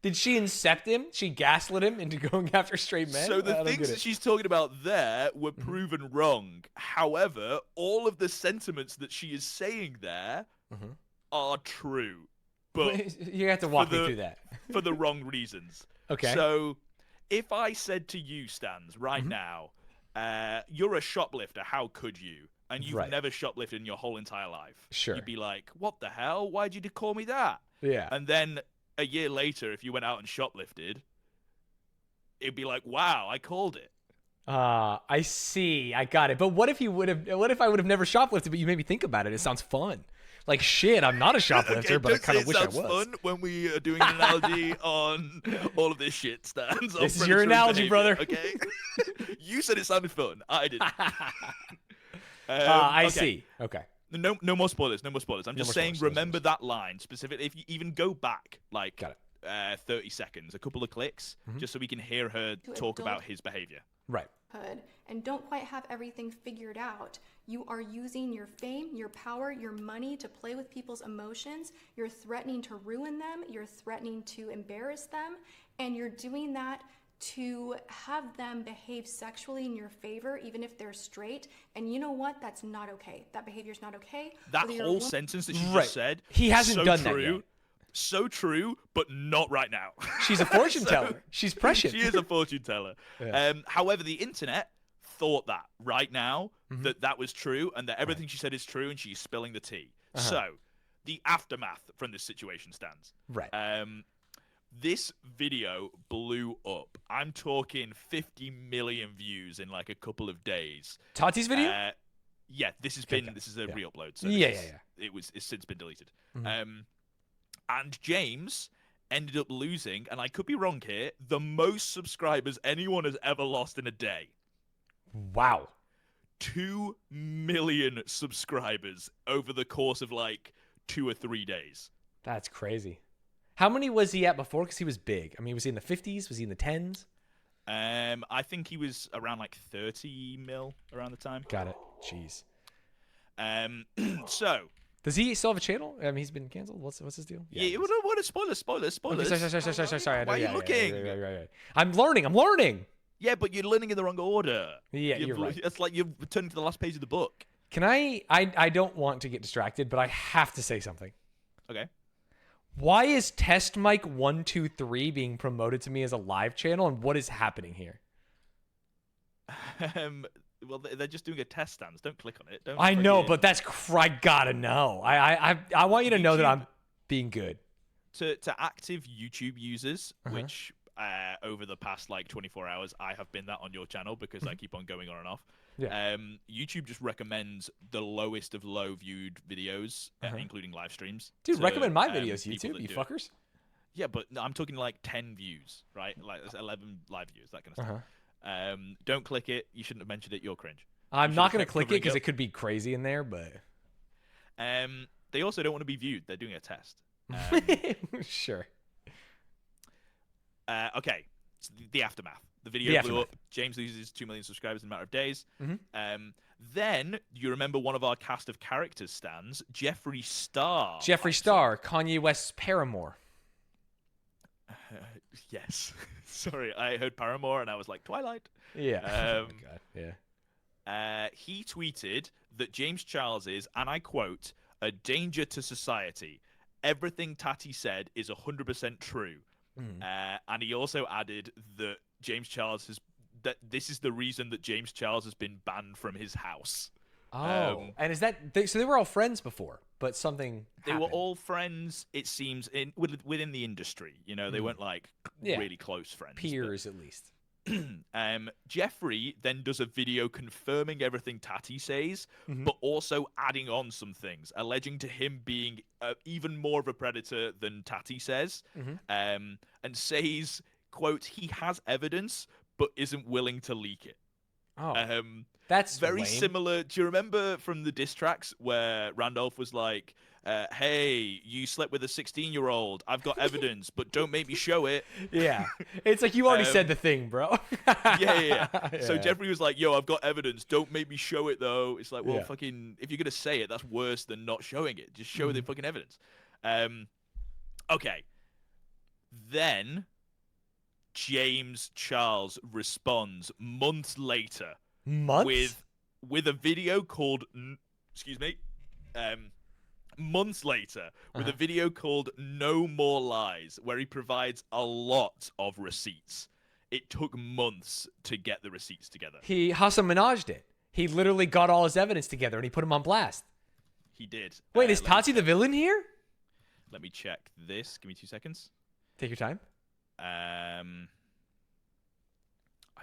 Speaker 1: Did she incept him? She gaslit him into going after straight men?
Speaker 2: So
Speaker 1: I
Speaker 2: the
Speaker 1: don't
Speaker 2: things
Speaker 1: get
Speaker 2: that
Speaker 1: it.
Speaker 2: she's talking about there were proven wrong. However, all of the sentiments that she is saying there are true, but
Speaker 1: You have to walk me
Speaker 2: the-
Speaker 1: through that.
Speaker 2: for the wrong reasons.
Speaker 1: Okay.
Speaker 2: So if I said to you, Stanz, right now, you're a shoplifter, how could you? And you've
Speaker 1: Right.
Speaker 2: never shoplifted in your whole entire life.
Speaker 1: Sure.
Speaker 2: You'd be like, what the hell? Why'd you call me that?
Speaker 1: Yeah.
Speaker 2: And then a year later, if you went out and shoplifted, it'd be like, wow, I called it.
Speaker 1: I see. I got it. But what if I would have never shoplifted, but you made me think about it? It sounds fun. Like, shit, I'm not a shoplifter, but I
Speaker 2: don't
Speaker 1: kind
Speaker 2: say
Speaker 1: of
Speaker 2: it
Speaker 1: wish I
Speaker 2: sounds
Speaker 1: was.
Speaker 2: fun when we are doing an analogy on all of this shit, Stanz.
Speaker 1: This is your analogy, brother.
Speaker 2: Okay? You said it sounded fun. I didn't.
Speaker 1: I
Speaker 2: okay.
Speaker 1: see. Okay.
Speaker 2: No more spoilers. No more spoilers. I'm just
Speaker 1: more
Speaker 2: saying,
Speaker 1: spoilers, no
Speaker 2: remember that line specifically. If you even go back, like,
Speaker 1: Got it.
Speaker 2: 30 seconds, a couple of clicks, just so we can hear her talk about his behavior.
Speaker 1: Right.
Speaker 4: And don't quite have everything figured out. You are using your fame, your power, your money to play with people's emotions. You're threatening to ruin them. You're threatening to embarrass them. And you're doing that to have them behave sexually in your favor, even if they're straight. And you know what? That's not okay. That behavior's not okay.
Speaker 2: That
Speaker 4: Whether you're a
Speaker 2: whole
Speaker 4: woman-
Speaker 2: sentence that she
Speaker 1: Right.
Speaker 2: just said,
Speaker 1: He hasn't
Speaker 2: so
Speaker 1: done that
Speaker 2: true,
Speaker 1: yet.
Speaker 2: So true, but not right now.
Speaker 1: She's a fortune teller. She's prescient.
Speaker 2: She is a fortune teller.
Speaker 1: Yeah.
Speaker 2: However, the internet thought that right now that was true and that everything she said is true, and she's spilling the tea. So the aftermath from this situation stands.
Speaker 1: Right.
Speaker 2: This video blew up. I'm talking 50 million views in like a couple of days.
Speaker 1: Tati's video?
Speaker 2: Yeah, this is a
Speaker 1: Yeah.
Speaker 2: re-upload. So
Speaker 1: Yeah,
Speaker 2: this is- It's since been deleted. And James ended up losing, and I could be wrong here, the most subscribers anyone has ever lost in a day.
Speaker 1: Wow.
Speaker 2: 2 million subscribers over the course of like 2 or 3 days.
Speaker 1: That's crazy. How many was he at before? Because he was big. I mean, was he in the 50s? Was he in the 10s?
Speaker 2: I think he was around like 30 mil around the time.
Speaker 1: Got it. Jeez.
Speaker 2: So
Speaker 1: Does he still have a channel? I mean, he's been canceled. What's his deal?
Speaker 2: yeah, what a spoilers.
Speaker 1: Okay, sorry.
Speaker 2: Why are you looking?
Speaker 1: Right. I'm learning.
Speaker 2: Yeah, but you're learning in the wrong order.
Speaker 1: Yeah, you're right.
Speaker 2: It's like you're turning to the last page of the book.
Speaker 1: Can I don't want to get distracted, but I have to say something.
Speaker 2: Okay.
Speaker 1: Why is Test Mic 123 being promoted to me as a live channel, and what is happening here?
Speaker 2: Well, they're just doing a test stance. Don't click on it. Don't.
Speaker 1: I
Speaker 2: plug
Speaker 1: know,
Speaker 2: it in.
Speaker 1: but I gotta know. I want you to know that I'm being good.
Speaker 2: To active YouTube users, which over the past like 24 hours, I have been that on your channel because I keep on going on and off.
Speaker 1: Yeah.
Speaker 2: YouTube just recommends the lowest of low viewed videos, including live streams.
Speaker 1: Dude,
Speaker 2: to,
Speaker 1: recommend my videos,
Speaker 2: people
Speaker 1: YouTube,
Speaker 2: that
Speaker 1: you
Speaker 2: do it.
Speaker 1: fuckers.
Speaker 2: Yeah, but I'm talking like 10 views, right? Like 11 live views, that kind of stuff. Don't click it. You shouldn't have mentioned it. You're cringe.
Speaker 1: I'm
Speaker 2: You
Speaker 1: not
Speaker 2: should
Speaker 1: gonna
Speaker 2: have kept
Speaker 1: click it
Speaker 2: covering
Speaker 1: because
Speaker 2: up.
Speaker 1: it could be crazy in there, but
Speaker 2: They also don't want to be viewed. They're doing a test.
Speaker 1: sure.
Speaker 2: Okay, so the aftermath. The
Speaker 1: The
Speaker 2: video blew
Speaker 1: aftermath.
Speaker 2: up. James loses 2 million subscribers in a matter of days.
Speaker 1: Mm-hmm.
Speaker 2: Then you remember one of our cast of characters stands, Jeffree Star.
Speaker 1: Jeffree Star, Kanye West's paramour.
Speaker 2: Yes. Sorry, I heard Paramore and I was like, Twilight.
Speaker 1: Yeah. Oh
Speaker 2: Um,
Speaker 1: my God. Yeah.
Speaker 2: He tweeted that James Charles is, and I quote, a danger to society. Everything Tati said is 100% true. And he also added that that this is the reason that James Charles has been banned from his house.
Speaker 1: Oh, and is that so? They were all friends before, but something
Speaker 2: They
Speaker 1: happened.
Speaker 2: were all friends, it seems, within the industry. You know, they weren't like really close friends. but-
Speaker 1: peers, at least.
Speaker 2: Jeffree then does a video confirming everything Tati says, but also adding on some things, alleging to him being even more of a predator than Tati says, and says, quote, he has evidence, but isn't willing to leak it.
Speaker 1: Oh, that's
Speaker 2: Very
Speaker 1: lame.
Speaker 2: similar. Do you remember from the diss tracks where Randolph was like, hey, you slept with a 16-year-old. I've got evidence, but don't make me show it.
Speaker 1: Yeah, it's like you already said the thing, bro.
Speaker 2: Yeah. So
Speaker 1: Yeah.
Speaker 2: Jeffree was like, yo, I've got evidence. Don't make me show it, though. It's like, well,
Speaker 1: Yeah.
Speaker 2: fucking, if you're going to say it, that's worse than not showing it. Just show the fucking evidence. Okay. Then James Charles responds months later
Speaker 1: Months?
Speaker 2: with a video called months later with a video called No More Lies, where he provides a lot of receipts. It took months to get the receipts together.
Speaker 1: He Hassan Minaj'd it. He literally got all his evidence together and he put him on blast.
Speaker 2: He did.
Speaker 1: Wait, is
Speaker 2: let me
Speaker 1: Tati the villain here?
Speaker 2: Let me check this. Give me 2 seconds.
Speaker 1: Take your time.
Speaker 2: I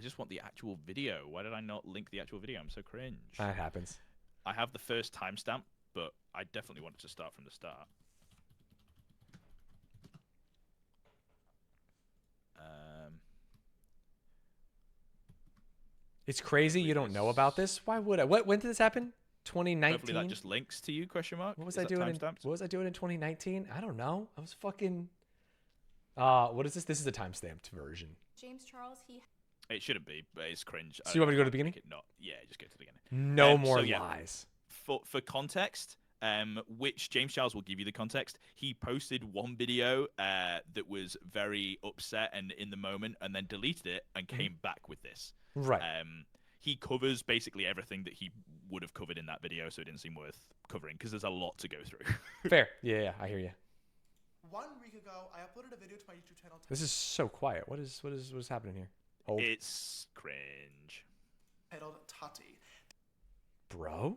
Speaker 2: just want the actual video. Why did I not link the actual video? I'm so cringe.
Speaker 1: That happens.
Speaker 2: I have the first timestamp, but I definitely wanted to start from the start.
Speaker 1: It's crazy you don't know about this. Why would I? When did this happen? 2019.
Speaker 2: Hopefully that just links to you? Question mark.
Speaker 1: What was
Speaker 2: Is
Speaker 1: I
Speaker 2: that
Speaker 1: doing?
Speaker 2: timestamped?
Speaker 1: What was I doing in 2019? I don't know. I was fucking. What is this? This is the timestamped version.
Speaker 4: James Charles, he
Speaker 2: It shouldn't be, but it's cringe.
Speaker 1: So you want me to go to the beginning?
Speaker 2: Not. Yeah, just go to the beginning.
Speaker 1: No
Speaker 2: So,
Speaker 1: more
Speaker 2: yeah.
Speaker 1: lies.
Speaker 2: For context, which James Charles will give you the context. He posted one video that was very upset and in the moment, and then deleted it and came back with this.
Speaker 1: Right.
Speaker 2: He covers basically everything that he would have covered in that video, so it didn't seem worth covering because there's a lot to go through.
Speaker 1: Fair. Yeah, I hear you.
Speaker 3: 1 week ago, I uploaded a video to my YouTube channel
Speaker 1: This is so quiet. What is happening here? Oh,
Speaker 2: It's cringe.
Speaker 3: titled Tati.
Speaker 1: bro.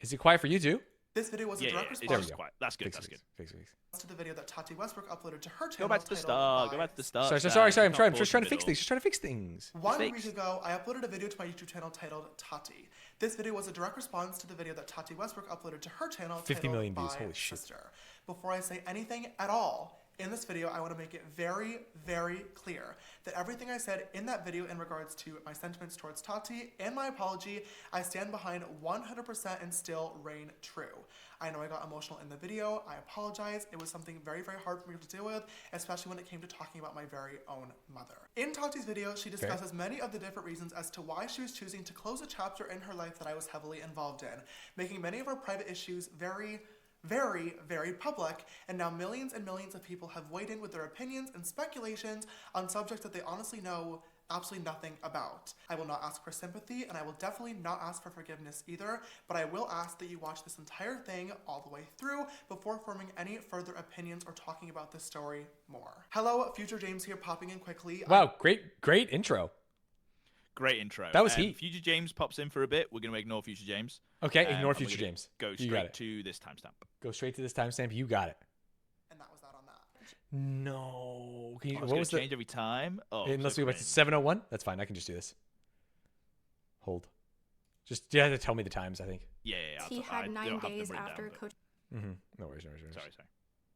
Speaker 1: Is it quiet for you too?
Speaker 3: This video was a
Speaker 2: Yeah,
Speaker 3: direct
Speaker 2: it's
Speaker 3: response
Speaker 2: just quiet. That's good. That's good.
Speaker 1: Fix.
Speaker 3: to the video that Tati Westbrook uploaded to her
Speaker 2: Go
Speaker 3: channel.
Speaker 2: back to the
Speaker 3: titled
Speaker 2: start. Go back to the
Speaker 3: Lies.
Speaker 2: start.
Speaker 1: Sorry.
Speaker 2: Stan.
Speaker 1: I'm
Speaker 2: Not
Speaker 1: trying. I'm
Speaker 2: pause
Speaker 1: just trying
Speaker 2: in
Speaker 1: to
Speaker 2: the
Speaker 1: fix things.
Speaker 2: middle.
Speaker 1: Just trying to fix things.
Speaker 3: 1 week
Speaker 2: Fixed.
Speaker 3: ago, I uploaded a video to my YouTube channel titled Tati. This video was a direct response to the video that Tati Westbrook uploaded to her channel
Speaker 1: 50
Speaker 3: titled
Speaker 1: million views.
Speaker 3: My
Speaker 1: Holy shit.
Speaker 3: Sister. Before I say anything at all,
Speaker 5: In this video, I want to make it very, very clear that everything I said in that video in regards to my sentiments towards Tati and my apology, I stand behind 100% and still reign true. I know I got emotional in the video. I apologize. It was something very, very hard for me to deal with, especially when it came to talking about my very own mother. In Tati's video, she discusses many of the different reasons as to why she was choosing to close a chapter in her life that I was heavily involved in, making many of our private issues very, very public, and now millions and millions of people have weighed in with their opinions and speculations on subjects that they honestly know absolutely nothing about. I will not ask for sympathy, and I will definitely not ask for forgiveness either, but I will ask that you watch this entire thing all the way through before forming any further opinions or talking about this story more. Hello, Future James here, popping in quickly.
Speaker 1: Wow, great intro.
Speaker 2: Great intro.
Speaker 1: That was heat.
Speaker 2: Future James pops in for a bit. We're going to ignore Future James.
Speaker 1: Okay, ignore
Speaker 2: and
Speaker 1: Future
Speaker 2: we're gonna
Speaker 1: James.
Speaker 2: Go
Speaker 1: You got
Speaker 2: straight
Speaker 1: it.
Speaker 2: to this timestamp.
Speaker 1: Go straight to this timestamp. You got it.
Speaker 5: And that was that on that.
Speaker 1: No. Can you,
Speaker 2: Oh, it's
Speaker 1: what
Speaker 2: going
Speaker 1: was
Speaker 2: to
Speaker 1: the?
Speaker 2: change every time. Oh,
Speaker 1: Unless
Speaker 2: so
Speaker 1: we went to
Speaker 2: cringe.
Speaker 1: 701. That's fine. I can just do this. Hold. Just you have to tell me the times. I think.
Speaker 2: Yeah.
Speaker 4: He
Speaker 2: I
Speaker 4: had
Speaker 2: don't
Speaker 4: 9
Speaker 2: have them
Speaker 4: days
Speaker 2: written
Speaker 4: after
Speaker 2: down, but-
Speaker 4: Coach.
Speaker 1: No worries.
Speaker 2: Sorry.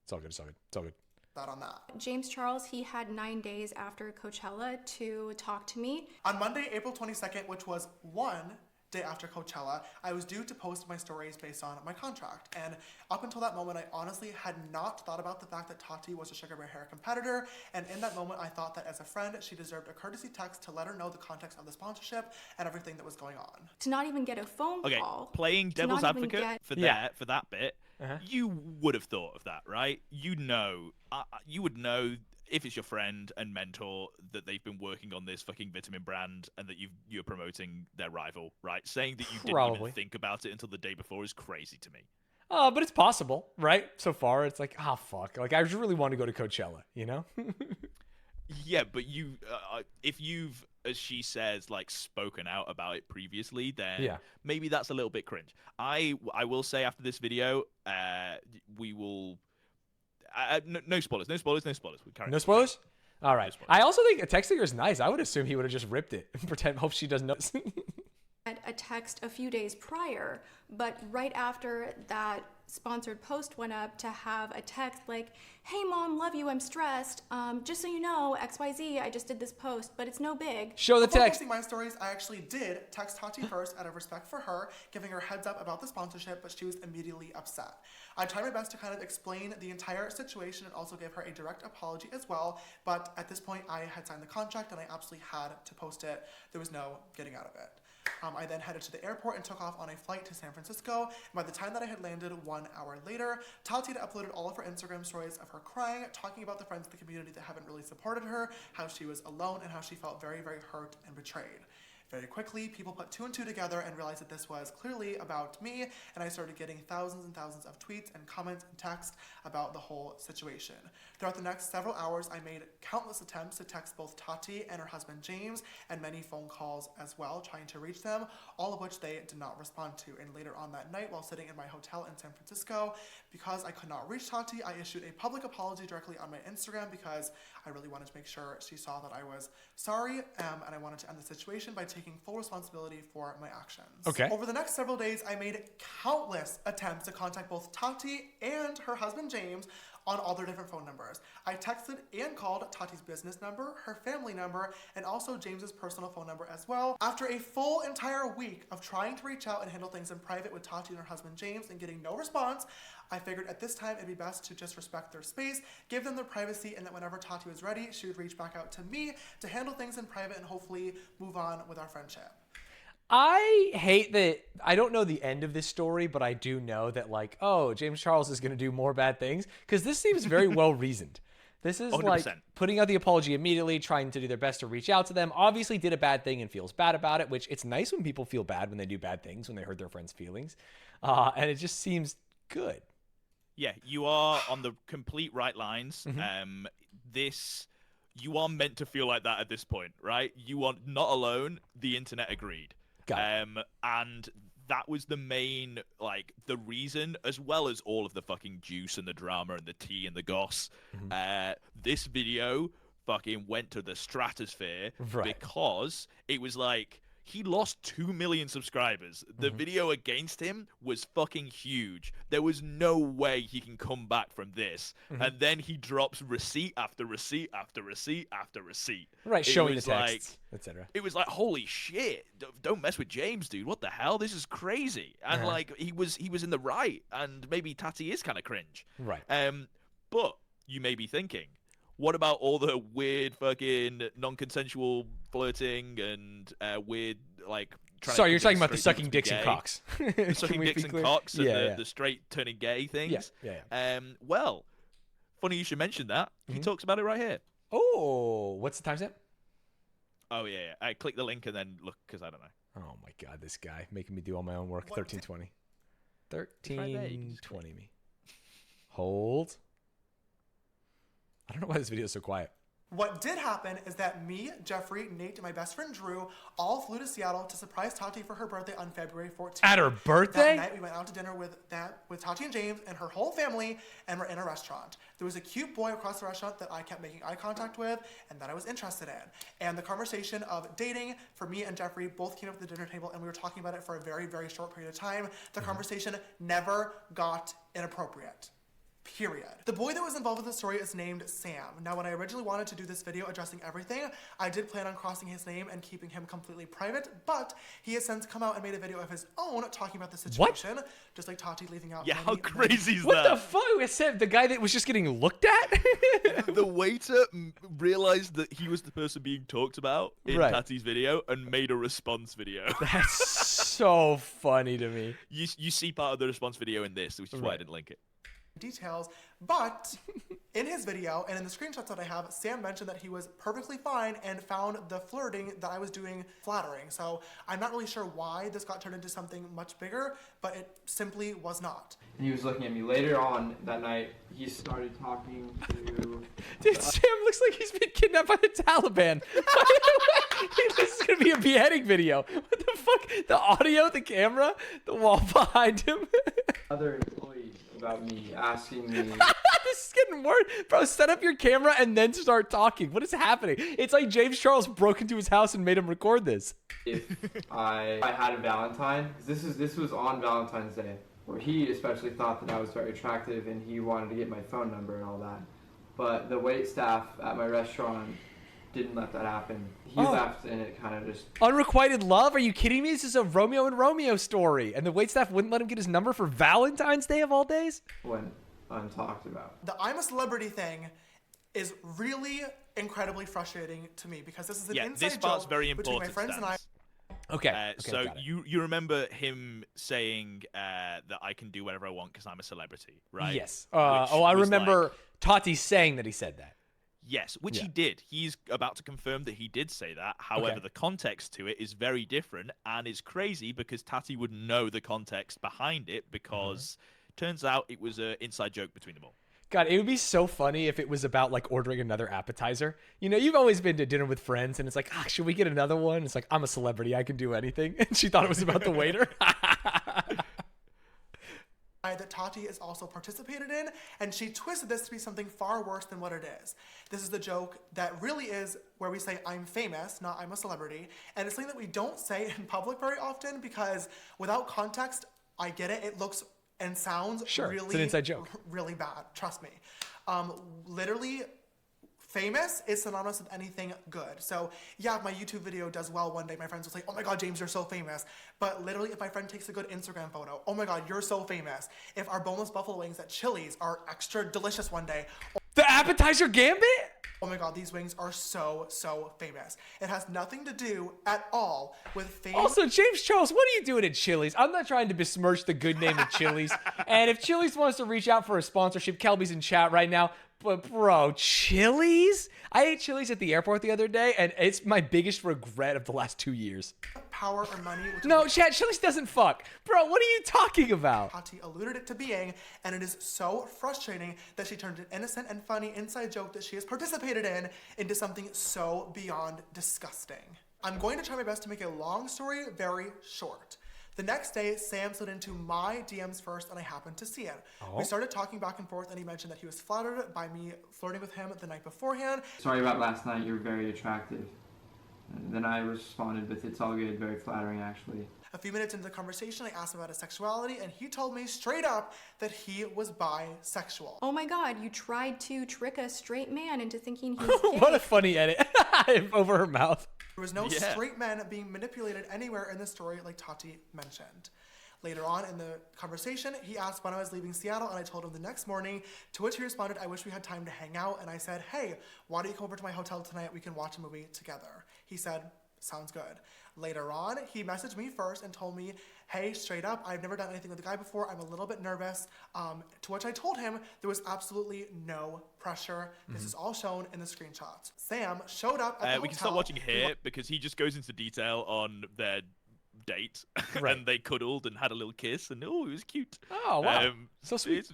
Speaker 1: It's all good. It's all good.
Speaker 5: That on that.
Speaker 4: James Charles, he had 9 days after Coachella to talk to me.
Speaker 5: On Monday, April 22nd, which was one day after Coachella, I was due to post my stories based on my contract. And up until that moment, I honestly had not thought about the fact that Tati was a Sugar Bear Hair competitor. And in that moment, I thought that as a friend, she deserved a courtesy text to let her know the context of the sponsorship and everything that was going on.
Speaker 4: To not even get a phone
Speaker 2: Okay,
Speaker 4: call.
Speaker 2: playing
Speaker 4: to not
Speaker 2: devil's
Speaker 4: even
Speaker 2: advocate
Speaker 4: get-
Speaker 2: for
Speaker 1: Yeah.
Speaker 2: that bit, you would have thought of that, right? You would know if it's your friend and mentor that they've been working on this fucking vitamin brand and that you're promoting their rival, right? Saying that you didn't
Speaker 1: Probably.
Speaker 2: even think about it until the day before is crazy to me.
Speaker 1: But it's possible, right? So far, it's like, fuck. Like, I just really want to go to Coachella, you know?
Speaker 2: Yeah, but if you've, as she says, like spoken out about it previously, then maybe that's a little bit cringe. I will say after this video, we will. No spoilers. We carry
Speaker 1: No
Speaker 2: on.
Speaker 1: spoilers? All right.
Speaker 2: No spoilers.
Speaker 1: I also think texting her is nice. I would assume he would have just ripped it. Hope she doesn't know.
Speaker 4: A text a few days prior, but right after that sponsored post went up to have a text like, "Hey mom, love you, I'm stressed. Just so you know, XYZ, I just did this post, but it's no big."
Speaker 1: Show the
Speaker 5: Before
Speaker 1: text.
Speaker 5: posting my stories, I actually did text Tati first out of respect for her, giving her heads up about the sponsorship, but she was immediately upset. I tried my best to kind of explain the entire situation and also give her a direct apology as well, but at this point I had signed the contract and I absolutely had to post it. There was no getting out of it. I then headed to the airport and took off on a flight to San Francisco. And by the time that I had landed 1 hour later, Tati had uploaded all of her Instagram stories of her crying, talking about the friends of the community that haven't really supported her, how she was alone, and how she felt very, very hurt and betrayed. Very quickly, people put 2 and 2 together and realized that this was clearly about me, and I started getting thousands and thousands of tweets and comments and texts about the whole situation. Throughout the next several hours, I made countless attempts to text both Tati and her husband James, and many phone calls as well, trying to reach them, all of which they did not respond to. And later on that night, while sitting in my hotel in San Francisco, because I could not reach Tati, I issued a public apology directly on my Instagram because I really wanted to make sure she saw that I was sorry, and I wanted to end the situation by taking full responsibility for my actions.
Speaker 1: Okay.
Speaker 5: Over the next several days, I made countless attempts to contact both Tati and her husband James on all their different phone numbers. I texted and called Tati's business number, her family number, and also James's personal phone number as well. After a full entire week of trying to reach out and handle things in private with Tati and her husband James and getting no response, I figured at this time it'd be best to just respect their space, give them their privacy, and that whenever Tati was ready, she would reach back out to me to handle things in private and hopefully move on with our friendship.
Speaker 1: I hate that. I don't know the end of this story, but I do know that, like, oh, James Charles is going to do more bad things, because this seems very well reasoned. This is
Speaker 2: 100%.
Speaker 1: like putting out the apology immediately, trying to do their best to reach out to them. Obviously did a bad thing and feels bad about it, which it's nice when people feel bad when they do bad things, when they hurt their friends' feelings. And it just seems good.
Speaker 2: Yeah, you are on the complete right lines.
Speaker 1: Mm-hmm.
Speaker 2: You are meant to feel like that at this point, right? You are not alone. The internet agreed. And that was the main, like, the reason, as well as all of the fucking juice and the drama and the tea and the goss. This video fucking went to the stratosphere because it was like, he lost 2 million subscribers. The video against him was fucking huge. There was no way he can come back from this. And then he drops receipt after receipt after receipt after receipt.
Speaker 1: Right,
Speaker 2: It
Speaker 1: showing the
Speaker 2: was
Speaker 1: texts, etc.
Speaker 2: It was like, holy shit, don't mess with James, dude. What the hell? This is crazy. And like he was in the right, and maybe Tati is kind of cringe.
Speaker 1: Right.
Speaker 2: But you may be thinking, what about all the weird fucking non-consensual flirting and weird like?
Speaker 1: Sorry, you're talking about the
Speaker 2: straight
Speaker 1: sucking
Speaker 2: people to be
Speaker 1: dicks and
Speaker 2: gay?
Speaker 1: cocks.
Speaker 2: The sucking dicks and cocks and the straight turning gay things.
Speaker 1: Yeah.
Speaker 2: Well, funny you should mention that. He talks about it right here.
Speaker 1: Oh, what's the timestamp?
Speaker 2: Oh yeah. I click the link and then look because I don't know.
Speaker 1: Oh my god, this guy making me do all my own work. 1320.
Speaker 2: Right there, you can just
Speaker 1: 1320 me. Hold. I don't know why this video is so quiet.
Speaker 5: What did happen is that me, Jeffrey, Nate, and my best friend Drew all flew to Seattle to surprise Tati for her birthday on February 14th.
Speaker 1: At her birthday?
Speaker 5: That night, we went out to dinner with Tati and James and her whole family, and we're in a restaurant. There was a cute boy across the restaurant that I kept making eye contact with and that I was interested in. And the conversation of dating for me and Jeffrey both came up at the dinner table, and we were talking about it for a very, very short period of time. The conversation never got inappropriate. Period. The boy that was involved with the story is named Sam. Now, when I originally wanted to do this video addressing everything, I did plan on crossing his name and keeping him completely private, but he has since come out and made a video of his own talking about the situation, just like Tati leaving out.
Speaker 2: Yeah, how crazy is
Speaker 1: What
Speaker 2: that?
Speaker 1: the fuck? I said the guy that was just getting looked at?
Speaker 2: The waiter realized that he was the person being talked about in Tati's video and made a response video.
Speaker 1: That's so funny to me.
Speaker 2: You see part of the response video in this, which is why I didn't link it.
Speaker 5: Details, but in his video and in the screenshots that I have, Sam mentioned that he was perfectly fine and found the flirting that I was doing flattering. So I'm not really sure why this got turned into something much bigger, but it simply was not.
Speaker 6: And he was looking at me later on that night. He started talking to...
Speaker 1: Dude, Sam looks like he's been kidnapped by the Taliban. This is going to be a beheading video. What the fuck? The audio, the camera, the wall behind him.
Speaker 6: Other employees about me, asking me...
Speaker 1: This is getting worse. Bro, set up your camera and then start talking. What is happening? It's like James Charles broke into his house and made him record this.
Speaker 6: If I had a Valentine, this was on Valentine's Day, where he especially thought that I was very attractive and he wanted to get my phone number and all that. But the wait staff at my restaurant didn't let that happen. He left and it kind of just...
Speaker 1: Unrequited love? Are you kidding me? This is a Romeo and Romeo story. And the waitstaff wouldn't let him get his number for Valentine's Day of all days?
Speaker 6: went untalked about.
Speaker 5: The I'm a celebrity thing is really incredibly frustrating to me because this is an inside
Speaker 2: this part's
Speaker 5: joke
Speaker 2: very
Speaker 5: between
Speaker 2: important.
Speaker 5: my friends and I.
Speaker 1: Okay.
Speaker 2: So you remember him saying that I can do whatever I want because I'm a celebrity, right?
Speaker 1: Yes. I remember Tati saying that he said that.
Speaker 2: Yes, which he did. He's about to confirm that he did say that. However, the context to it is very different and is crazy because Tati would know the context behind it because turns out it was an inside joke between them all.
Speaker 1: God, it would be so funny if it was about like ordering another appetizer. You know, you've always been to dinner with friends and it's like, should we get another one? It's like, I'm a celebrity. I can do anything. And she thought it was about the waiter.
Speaker 5: That Tati has also participated in, and she twisted this to be something far worse than what it is. This is the joke that really is where we say I'm famous, not I'm a celebrity, and it's something that we don't say in public very often because without context, I get it, it looks and sounds really,
Speaker 1: it's an inside joke.
Speaker 5: Really bad, trust me. Literally, famous is synonymous with anything good. So yeah, if my YouTube video does well one day, my friends will say, oh my God, James, you're so famous. But literally, if my friend takes a good Instagram photo, oh my God, you're so famous. If our boneless buffalo wings at Chili's are extra delicious one day,
Speaker 1: The appetizer gambit?
Speaker 5: oh my God, these wings are so, so famous. It has nothing to do at all with fame.
Speaker 1: Also, James Charles, what are you doing at Chili's? I'm not trying to besmirch the good name of Chili's. And if Chili's wants to reach out for a sponsorship, Kelby's in chat right now. But bro, Chili's? I ate Chili's at the airport the other day, and it's my biggest regret of the last 2 years.
Speaker 5: Power or money. Which
Speaker 1: No,
Speaker 5: is
Speaker 1: chat, Chili's doesn't fuck. Bro, what are you talking about?
Speaker 5: Tati alluded it to being, and it is so frustrating that she turned an innocent and funny inside joke that she has participated in into something so beyond disgusting. I'm going to try my best to make a long story very short. The next day, Sam slid into my DMs first, and I happened to see it. We started talking back and forth, and he mentioned that he was flattered by me flirting with him the night beforehand.
Speaker 6: Sorry about last night, you're very attractive. And then I responded with, "It's all good," very flattering actually.
Speaker 5: A few minutes into the conversation, I asked him about his sexuality, and he told me straight up that he was bisexual.
Speaker 4: Oh my god, you tried to trick a straight man into thinking he's gay.
Speaker 1: What a funny edit over her mouth.
Speaker 5: There was no straight men being manipulated anywhere in the story like Tati mentioned. Later on in the conversation, he asked when I was leaving Seattle, and I told him the next morning, to which he responded, "I wish we had time to hang out," and I said, "Hey, why don't you come over to my hotel tonight? We can watch a movie together." He said, "Sounds good." Later on, he messaged me first and told me, "Hey, straight up, I've never done anything with a guy before. I'm a little bit nervous." To which I told him there was absolutely no pressure. This is all shown in the screenshots. Sam showed up at the
Speaker 2: We can
Speaker 5: hotel.
Speaker 2: start watching here because he just goes into detail on their date,
Speaker 1: Right.
Speaker 2: and they cuddled and had a little kiss, and it was cute.
Speaker 1: Oh, wow. So sweet.
Speaker 2: It's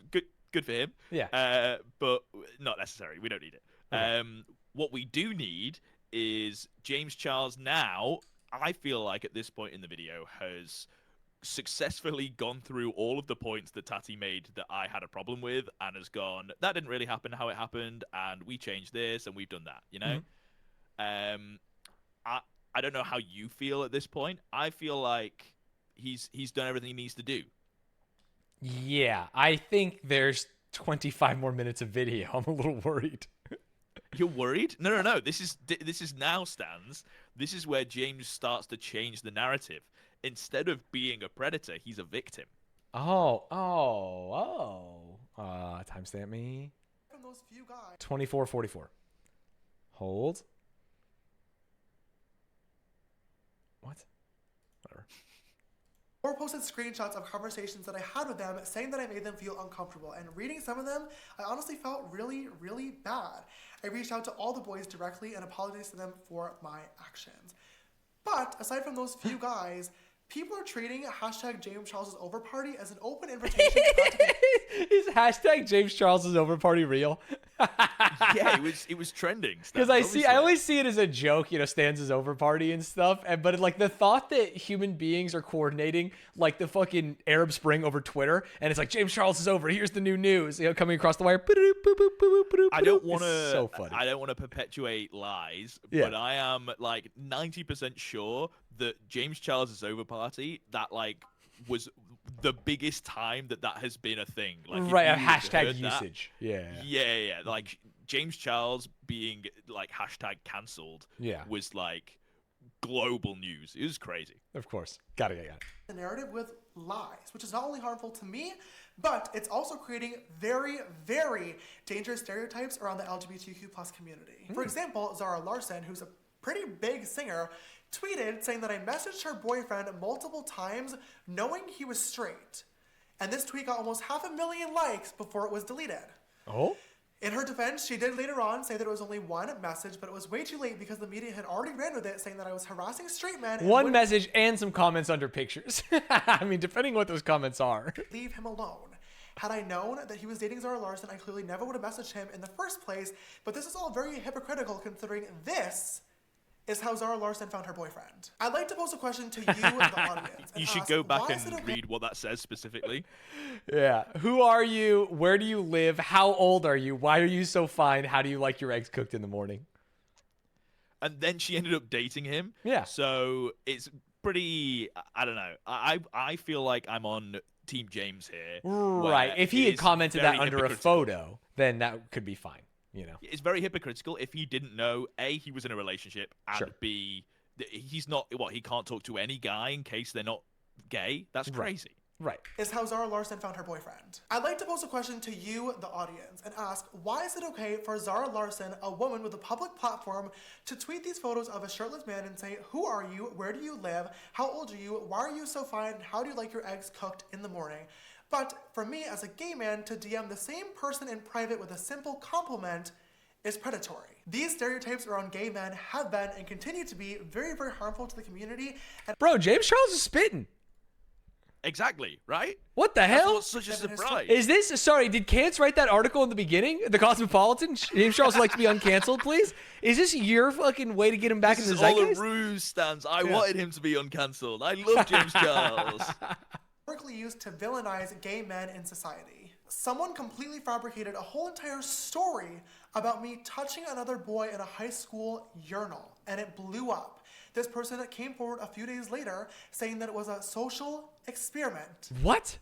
Speaker 2: good for him.
Speaker 1: Yeah.
Speaker 2: But not necessary. We don't need it.
Speaker 1: Okay.
Speaker 2: What we do need is James Charles now. I feel like at this point in the video has successfully gone through all of the points that Tati made that I had a problem with, and has gone, that didn't really happen how it happened, and we changed this and we've done that, you know? I don't know how you feel at this point. I feel like he's done everything he needs to do.
Speaker 1: Yeah, I think there's 25 more minutes of video. I'm a little worried.
Speaker 2: You're worried? No. This is now Stanz. This is where James starts to change the narrative. Instead of being a predator, he's a victim.
Speaker 1: Timestamp me.
Speaker 5: From those few guys.
Speaker 1: 24:44. Hold. What? Whatever.
Speaker 5: Or posted screenshots of conversations that I had with them saying that I made them feel uncomfortable. And reading some of them, I honestly felt really, really bad. I reached out to all the boys directly and apologized to them for my actions. But aside from those few guys, people are treating hashtag James Charles' over party as an open invitation to practically.
Speaker 1: Is hashtag James Charles' over party real?
Speaker 2: Yeah, it was trending.
Speaker 1: Because I always see it as a joke, Stan's over party and stuff. But like the thought that human beings are coordinating like the fucking Arab Spring over Twitter, and it's like James Charles is over. Here's the new news, coming across the wire.
Speaker 2: I don't want
Speaker 1: So funny.
Speaker 2: I don't want to perpetuate lies,
Speaker 1: Yeah.
Speaker 2: but I am like 90% sure that James Charles' over party that like was the biggest time that has been a thing. Like, if
Speaker 1: Right, a
Speaker 2: you had
Speaker 1: hashtag
Speaker 2: heard that-
Speaker 1: usage. Yeah.
Speaker 2: Yeah. Like James Charles being like hashtag cancelled
Speaker 1: Yeah.
Speaker 2: was like global news. It was crazy.
Speaker 1: Of course. Got it.
Speaker 5: The narrative with lies, which is not only harmful to me, but it's also creating very, very dangerous stereotypes around the LGBTQ plus community. For example, Zara Larsson, who's a pretty big singer, tweeted saying that I messaged her boyfriend multiple times knowing he was straight. And this tweet got almost 500,000 likes before it was deleted.
Speaker 1: Oh?
Speaker 5: In her defense, she did later on say that it was only one message, but it was way too late because the media had already ran with it, saying that I was harassing straight men. And
Speaker 1: One
Speaker 5: wouldn't
Speaker 1: message and some comments under pictures. I mean, depending what those comments are.
Speaker 5: leave him alone. Had I known that he was dating Zara Larsson, I clearly never would have messaged him in the first place, but this is all very hypocritical considering this is how Zara Larsson found her boyfriend. I'd like to pose a question to you, the audience. and
Speaker 2: You should
Speaker 5: ask,
Speaker 2: go back
Speaker 5: why is it
Speaker 2: and
Speaker 5: okay
Speaker 2: read what that says specifically.
Speaker 1: Yeah. Who are you? Where do you live? How old are you? Why are you so fine? How do you like your eggs cooked in the morning?
Speaker 2: And then she ended up dating him.
Speaker 1: Yeah.
Speaker 2: So it's pretty. I don't know. I feel like I'm on Team James here.
Speaker 1: Right.
Speaker 2: where
Speaker 1: If he
Speaker 2: it
Speaker 1: had
Speaker 2: is
Speaker 1: commented that
Speaker 2: very
Speaker 1: under a
Speaker 2: hypocritical.
Speaker 1: photo, then that could be fine.
Speaker 2: It's very hypocritical if he didn't know A, he was in a relationship, and
Speaker 1: Sure.
Speaker 2: B, he's not. He can't talk to any guy in case they're not gay. That's
Speaker 1: Right.
Speaker 2: crazy.
Speaker 1: Right.
Speaker 5: is how Zara Larsson found her boyfriend. I'd like to pose a question to you, the audience, and ask, why is it okay for Zara Larsson, a woman with a public platform, to tweet these photos of a shirtless man and say, who are you, where do you live, how old are you, why are you so fine, and how do you like your eggs cooked in the morning? But for me, as a gay man, to DM the same person in private with a simple compliment is predatory. These stereotypes around gay men have been and continue to be very, very harmful to the community. And
Speaker 1: Bro, James Charles is spitting.
Speaker 2: Exactly. Right.
Speaker 1: What the
Speaker 2: That's
Speaker 1: hell?
Speaker 2: what's such a
Speaker 5: Seven
Speaker 2: surprise.
Speaker 1: Is this, sorry, did Kance write that article in the beginning? The Cosmopolitan? James Charles would like to be uncanceled, please? Is this your fucking way to get him back
Speaker 2: This
Speaker 1: in
Speaker 2: is
Speaker 1: the
Speaker 2: all a
Speaker 1: zeitgeist?
Speaker 2: ruse, Stans. I wanted him to be uncancelled. I love James Charles.
Speaker 5: historically used to villainize gay men in society. Someone completely fabricated a whole entire story about me touching another boy in a high school urinal, and it blew up. This person came forward a few days later saying that it was a social experiment,
Speaker 1: What?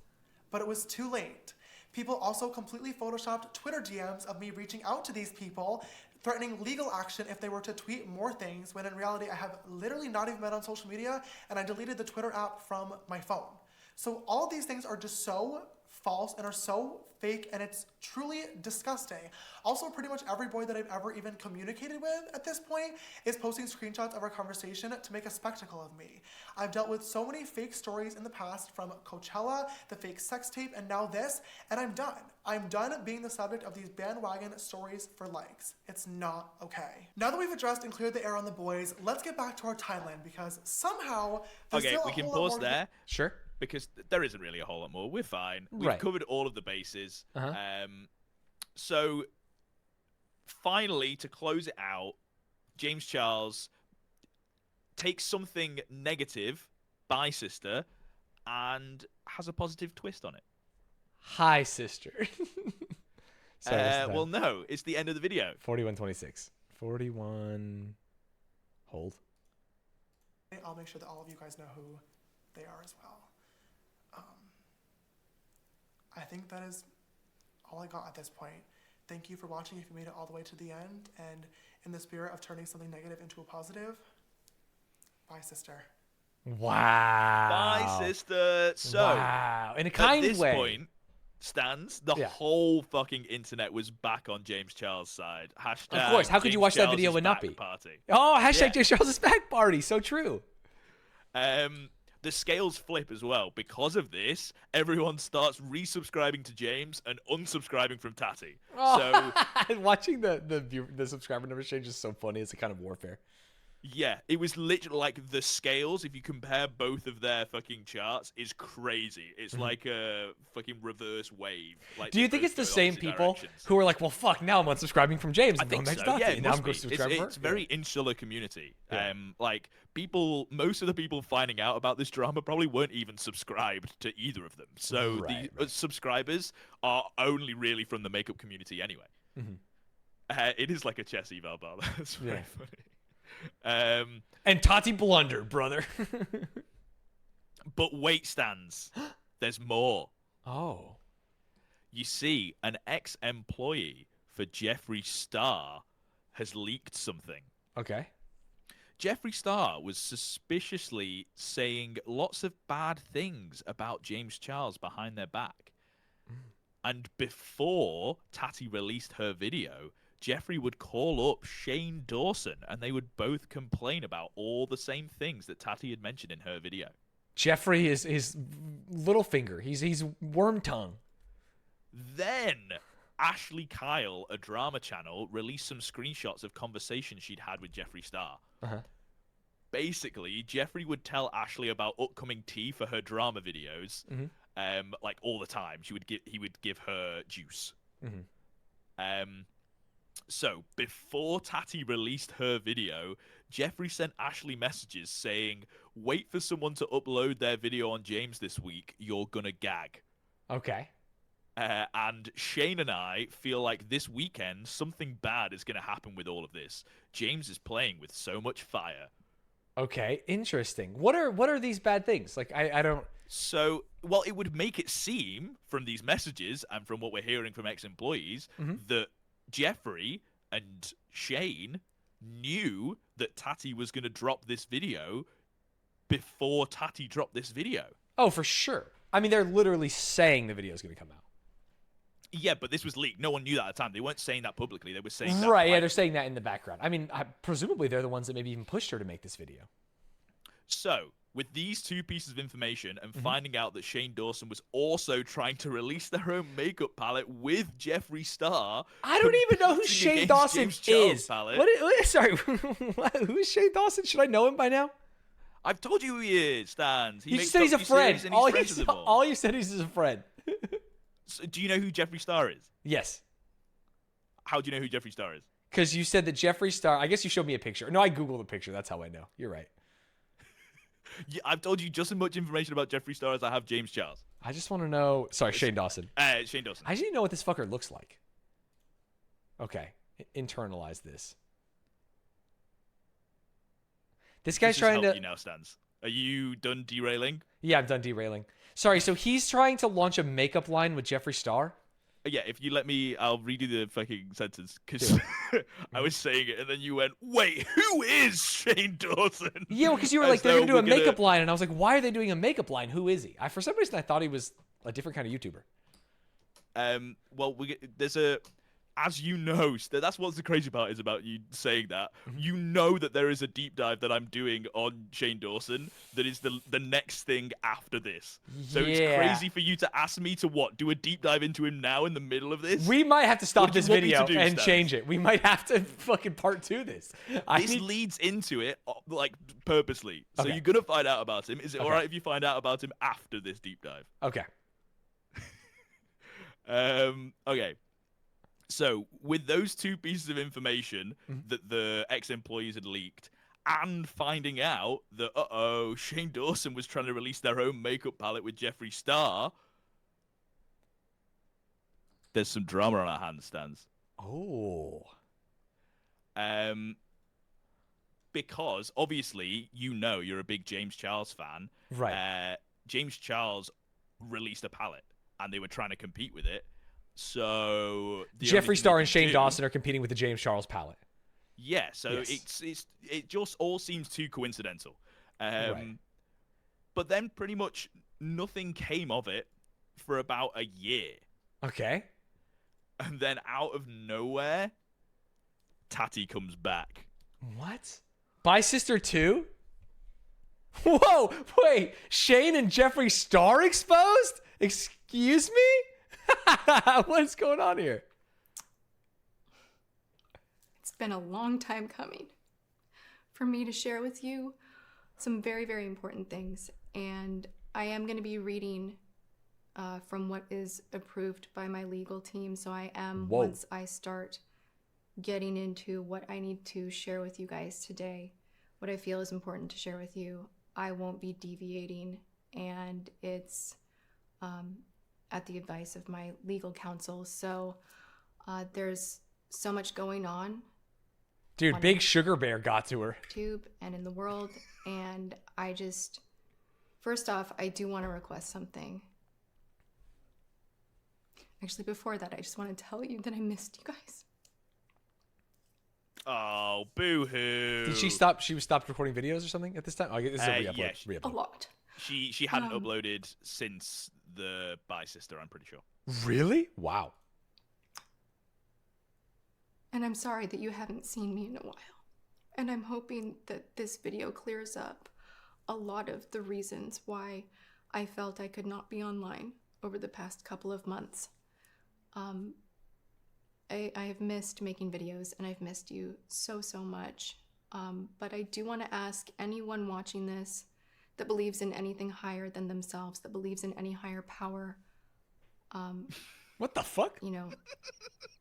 Speaker 5: but it was too late. People also completely photoshopped Twitter DMs of me reaching out to these people, threatening legal action if they were to tweet more things, when in reality I have literally not even been on social media, and I deleted the Twitter app from my phone. So all of these things are just so false and are so fake, and it's truly disgusting. Also, pretty much every boy that I've ever even communicated with at this point is posting screenshots of our conversation to make a spectacle of me. I've dealt with so many fake stories in the past, from Coachella, the fake sex tape, and now this, and I'm done. I'm done being the subject of these bandwagon stories for likes. It's not okay. Now that we've addressed and cleared the air on the boys, let's get back to our timeline, because somehow there's
Speaker 2: Okay,
Speaker 5: still
Speaker 2: we
Speaker 5: a
Speaker 2: can
Speaker 5: whole lot
Speaker 2: pause
Speaker 5: more to
Speaker 2: there.
Speaker 1: Sure.
Speaker 2: Because there isn't really a whole lot more. We're fine. We've
Speaker 1: Right.
Speaker 2: covered all of the bases.
Speaker 1: Uh-huh.
Speaker 2: So finally, to close it out, James Charles takes something negative, by sister, and has a positive twist on it.
Speaker 1: Hi, sister. Sorry,
Speaker 2: Well, no, it's the end of the video.
Speaker 1: 4126. 41. Hold.
Speaker 5: I'll make sure that all of you guys know who they are as well. I think that is all I got at this point. Thank you for watching if you made it all the way to the end, and in the spirit of turning something negative into a positive, bye, sister.
Speaker 1: Wow.
Speaker 2: Bye, sister. So,
Speaker 1: wow. In a kind
Speaker 2: at this
Speaker 1: way.
Speaker 2: point, Stanz, the
Speaker 1: Yeah.
Speaker 2: whole fucking internet was back on James Charles' side. Hashtag
Speaker 1: Of course. How could you
Speaker 2: James
Speaker 1: watch that
Speaker 2: Charles
Speaker 1: video
Speaker 2: is
Speaker 1: and not
Speaker 2: back
Speaker 1: be?
Speaker 2: Party.
Speaker 1: Oh, hashtag
Speaker 2: Yeah.
Speaker 1: James Charles' back party. So true.
Speaker 2: The scales flip as well. Because of this, everyone starts resubscribing to James and unsubscribing from Tati. So,
Speaker 1: Watching the subscriber numbers change is so funny. It's a kind of warfare.
Speaker 2: yeah, it was literally like the scales, if you compare both of their fucking charts, is crazy. It's like a fucking reverse wave. Like,
Speaker 1: Do you
Speaker 2: they
Speaker 1: think
Speaker 2: both
Speaker 1: it's the
Speaker 2: go in
Speaker 1: same
Speaker 2: opposite
Speaker 1: people
Speaker 2: directions.
Speaker 1: who are like, well, fuck, now I'm unsubscribing from James.
Speaker 2: I
Speaker 1: I'm
Speaker 2: think
Speaker 1: going
Speaker 2: so.
Speaker 1: back to
Speaker 2: Yeah,
Speaker 1: Tati.
Speaker 2: it
Speaker 1: Now
Speaker 2: must
Speaker 1: I'm going
Speaker 2: be.
Speaker 1: to subscribe
Speaker 2: It's very insular community.
Speaker 1: Yeah.
Speaker 2: Like people, most of the people finding out about this drama probably weren't even subscribed to either of them. So
Speaker 1: Right,
Speaker 2: the subscribers are only really from the makeup community anyway. It is like a chess eval bar. That's very funny.
Speaker 1: And Tati blundered, brother.
Speaker 2: But wait, Stanz. There's more.
Speaker 1: Oh.
Speaker 2: You see, an ex-employee for Jeffree Star has leaked something.
Speaker 1: Okay.
Speaker 2: Jeffree Star was suspiciously saying lots of bad things about James Charles behind their back. And before Tati released her video, Jeffree would call up Shane Dawson and they would both complain about all the same things that Tati had mentioned in her video.
Speaker 1: Jeffree is his little finger. He's worm tongue.
Speaker 2: Then Ashley Kyle, a drama channel, released some screenshots of conversations she'd had with Jeffree Star. Basically, Jeffree would tell Ashley about upcoming tea for her drama videos, like all the time. He would give her juice. So before Tati released her video, Jeffree sent Ashley messages saying, "Wait for someone to upload their video on James this week. You're gonna gag."
Speaker 1: Okay.
Speaker 2: And Shane and I feel like this weekend something bad is going to happen with all of this. James is playing with so much fire.
Speaker 1: Okay. Interesting. What are these bad things? Like I don't.
Speaker 2: So, well, it would make it seem from these messages and from what we're hearing from ex-employees that Jeffree and Shane knew that Tati was going to drop this video before Tati dropped this video.
Speaker 1: Oh, for sure. I mean, they're literally saying the video is going to come out.
Speaker 2: Yeah, but this was leaked. No one knew that at the time. They weren't saying that publicly. They were saying that
Speaker 1: Right, yeah,
Speaker 2: privately.
Speaker 1: they're saying that in the background. I mean, presumably they're the ones that maybe even pushed her to make this video.
Speaker 2: So, with these two pieces of information and finding out that Shane Dawson was also trying to release their own makeup palette with Jeffree Star.
Speaker 1: I don't even know who
Speaker 2: competing
Speaker 1: Shane
Speaker 2: against
Speaker 1: Dawson
Speaker 2: James Charles'
Speaker 1: is.
Speaker 2: palette.
Speaker 1: Sorry, who is Shane Dawson? Should I know him by now?
Speaker 2: I've told you who he is, Stanz.
Speaker 1: You just said he's a friend. All you said is a friend.
Speaker 2: So, do you know who Jeffree Star is?
Speaker 1: Yes.
Speaker 2: How do you know who Jeffree Star is?
Speaker 1: Because you said that Jeffree Star, I guess you showed me a picture. No, I Googled a picture. That's how I know. You're right.
Speaker 2: Yeah, I've told you just as much information about Jeffree Star as I have James Charles.
Speaker 1: I just want to know. Sorry, Shane Dawson.
Speaker 2: Shane Dawson.
Speaker 1: I just need to know what this fucker looks like. Okay. Internalize this. This guy's
Speaker 2: This has
Speaker 1: trying
Speaker 2: helped
Speaker 1: to.
Speaker 2: you now, Stanz. Are you done derailing?
Speaker 1: Yeah, I'm done derailing. Sorry, so he's trying to launch a makeup line with Jeffree Star?
Speaker 2: Yeah, if you let me, I'll redo the fucking sentence because I was saying it and then you went, "Wait, who is Shane Dawson?"
Speaker 1: Yeah, because you were
Speaker 2: As
Speaker 1: like, they're
Speaker 2: though
Speaker 1: going to do a
Speaker 2: we're
Speaker 1: makeup line, and I was like, why are they doing a makeup line? Who is he? For some reason, I thought he was a different kind of YouTuber.
Speaker 2: Well, there's a, as you know, that's what's the crazy part is about you saying that. You know that there is a deep dive that I'm doing on Shane Dawson that is the next thing after this. So it's
Speaker 1: Yeah.
Speaker 2: crazy for you to ask me to do a deep dive into him now in the middle of this.
Speaker 1: We might have to stop
Speaker 2: What do you
Speaker 1: this
Speaker 2: want me to
Speaker 1: video
Speaker 2: do,
Speaker 1: and
Speaker 2: Stanz?
Speaker 1: change it. We might have to fucking part 2 this.
Speaker 2: This leads into it, like, purposely. So
Speaker 1: Okay.
Speaker 2: you're gonna find out about him. Is it
Speaker 1: Okay.
Speaker 2: all right if you find out about him after this deep dive?
Speaker 1: Okay.
Speaker 2: Okay. So with those 2 pieces of information that the ex-employees had leaked, and finding out that Shane Dawson was trying to release their own makeup palette with Jeffree Star, there's some drama on our hands, Stanz.
Speaker 1: Oh.
Speaker 2: Because obviously you're a big James Charles fan.
Speaker 1: Right.
Speaker 2: James Charles released a palette, and they were trying to compete with it. So the only
Speaker 1: Jeffree
Speaker 2: thing
Speaker 1: Star
Speaker 2: they
Speaker 1: and
Speaker 2: could
Speaker 1: Shane
Speaker 2: do-
Speaker 1: Dawson are competing with the James Charles palette.
Speaker 2: Yeah, so
Speaker 1: Yes.
Speaker 2: it just all seems too coincidental.
Speaker 1: Right.
Speaker 2: But then pretty much nothing came of it for about a year.
Speaker 1: Okay.
Speaker 2: And then out of nowhere, Tati comes back.
Speaker 1: What? By Sister 2? Whoa! Wait, Shane and Jeffree Star exposed? Excuse me? What's going on here?
Speaker 7: It's been a long time coming for me to share with you some very, very important things. And I am going to be reading from what is approved by my legal team. So I am,
Speaker 1: Whoa.
Speaker 7: once I start getting into what I need to share with you guys today, what I feel is important to share with you, I won't be deviating. And it's at the advice of my legal counsel. So there's so much going on.
Speaker 1: Dude, Big Sugar Bear got to her.
Speaker 7: YouTube and in the world, and I just, first off, I do want to request something. Actually, before that, I just want to tell you that I missed you guys.
Speaker 2: Oh, boo-hoo.
Speaker 1: Did she stop? She was stopped recording videos or something at this time? Oh, this is a re-upload.
Speaker 2: yeah,
Speaker 7: A
Speaker 1: Re-upload.
Speaker 7: lot.
Speaker 2: She hadn't uploaded since the Bye Sister, I'm pretty sure.
Speaker 1: Really? Wow.
Speaker 7: And I'm sorry that you haven't seen me in a while. And I'm hoping that this video clears up a lot of the reasons why I felt I could not be online over the past couple of months. I have missed making videos, and I've missed you so, so much. But I do want to ask anyone watching this that believes in anything higher than themselves, that believes in any higher power,
Speaker 1: What the fuck?
Speaker 7: you know,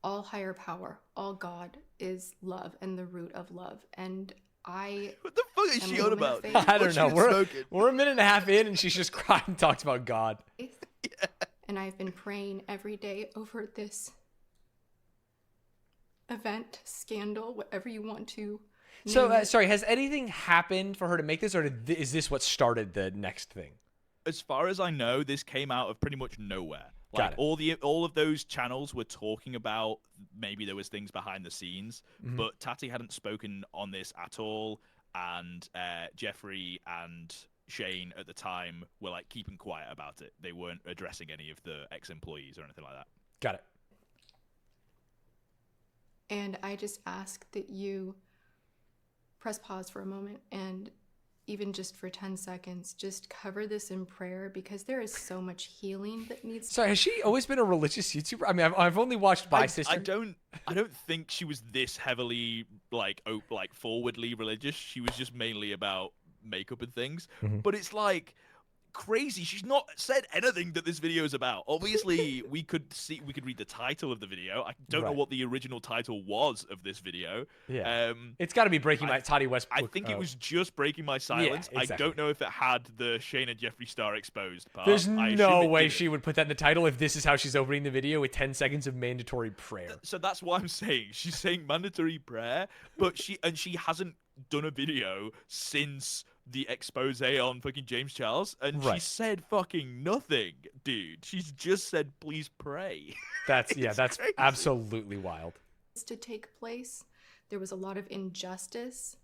Speaker 7: all higher power, all God is love and the root of love. And I
Speaker 2: What the fuck is
Speaker 7: am
Speaker 2: she
Speaker 7: a
Speaker 2: on
Speaker 7: woman of
Speaker 2: about?
Speaker 7: faith.
Speaker 1: I don't
Speaker 2: What's
Speaker 1: know.
Speaker 2: she
Speaker 1: We're
Speaker 2: smoking?
Speaker 1: we're a minute and a half in, and she's just crying and talks about God.
Speaker 7: And I've been praying every day over this event, scandal, whatever you want to
Speaker 1: So,
Speaker 7: name it.
Speaker 1: sorry, has anything happened for her to make this, or is this what started the next thing?
Speaker 2: As far as I know, this came out of pretty much nowhere.
Speaker 1: Got
Speaker 2: Like
Speaker 1: it.
Speaker 2: all of those channels were talking about maybe there was things behind the scenes,
Speaker 1: Mm-hmm.
Speaker 2: but Tati hadn't spoken on this at all, and Jeffree and Shane at the time were like keeping quiet about it. They weren't addressing any of the ex-employees or anything like that.
Speaker 1: Got it.
Speaker 7: And I just ask that you press pause for a moment and even just for 10 seconds, just cover this in prayer, because there is so much healing that needs to
Speaker 1: Sorry, has she always been a religious YouTuber? I mean, I've only watched Bye Sister.
Speaker 2: I don't think she was this heavily like forwardly religious. She was just mainly about makeup and things.
Speaker 1: Mm-hmm.
Speaker 2: But it's like crazy. She's not said anything that this video is about. Obviously, we could read the title of the video. I don't know
Speaker 1: Right.
Speaker 2: what the original title was of this video.
Speaker 1: Yeah. It's got to be Breaking
Speaker 2: I-
Speaker 1: My Toddy Westbrook.
Speaker 2: I think it was just Breaking My Silence.
Speaker 1: exactly.
Speaker 2: I don't know if it had the Shane and Jeffree Star exposed part.
Speaker 1: There's
Speaker 2: I assume
Speaker 1: no
Speaker 2: it
Speaker 1: way
Speaker 2: didn't.
Speaker 1: she would put that in the title if this is how she's opening the video with 10 seconds of mandatory prayer.
Speaker 2: So that's what I'm saying. She's saying mandatory prayer, but she hasn't done a video since the expose on fucking James Charles, and she
Speaker 1: Right.
Speaker 2: said fucking nothing, dude. She's just said, please pray.
Speaker 1: That's
Speaker 2: It's
Speaker 1: that's
Speaker 2: crazy.
Speaker 1: absolutely wild.
Speaker 7: To take place. There was a lot of injustice,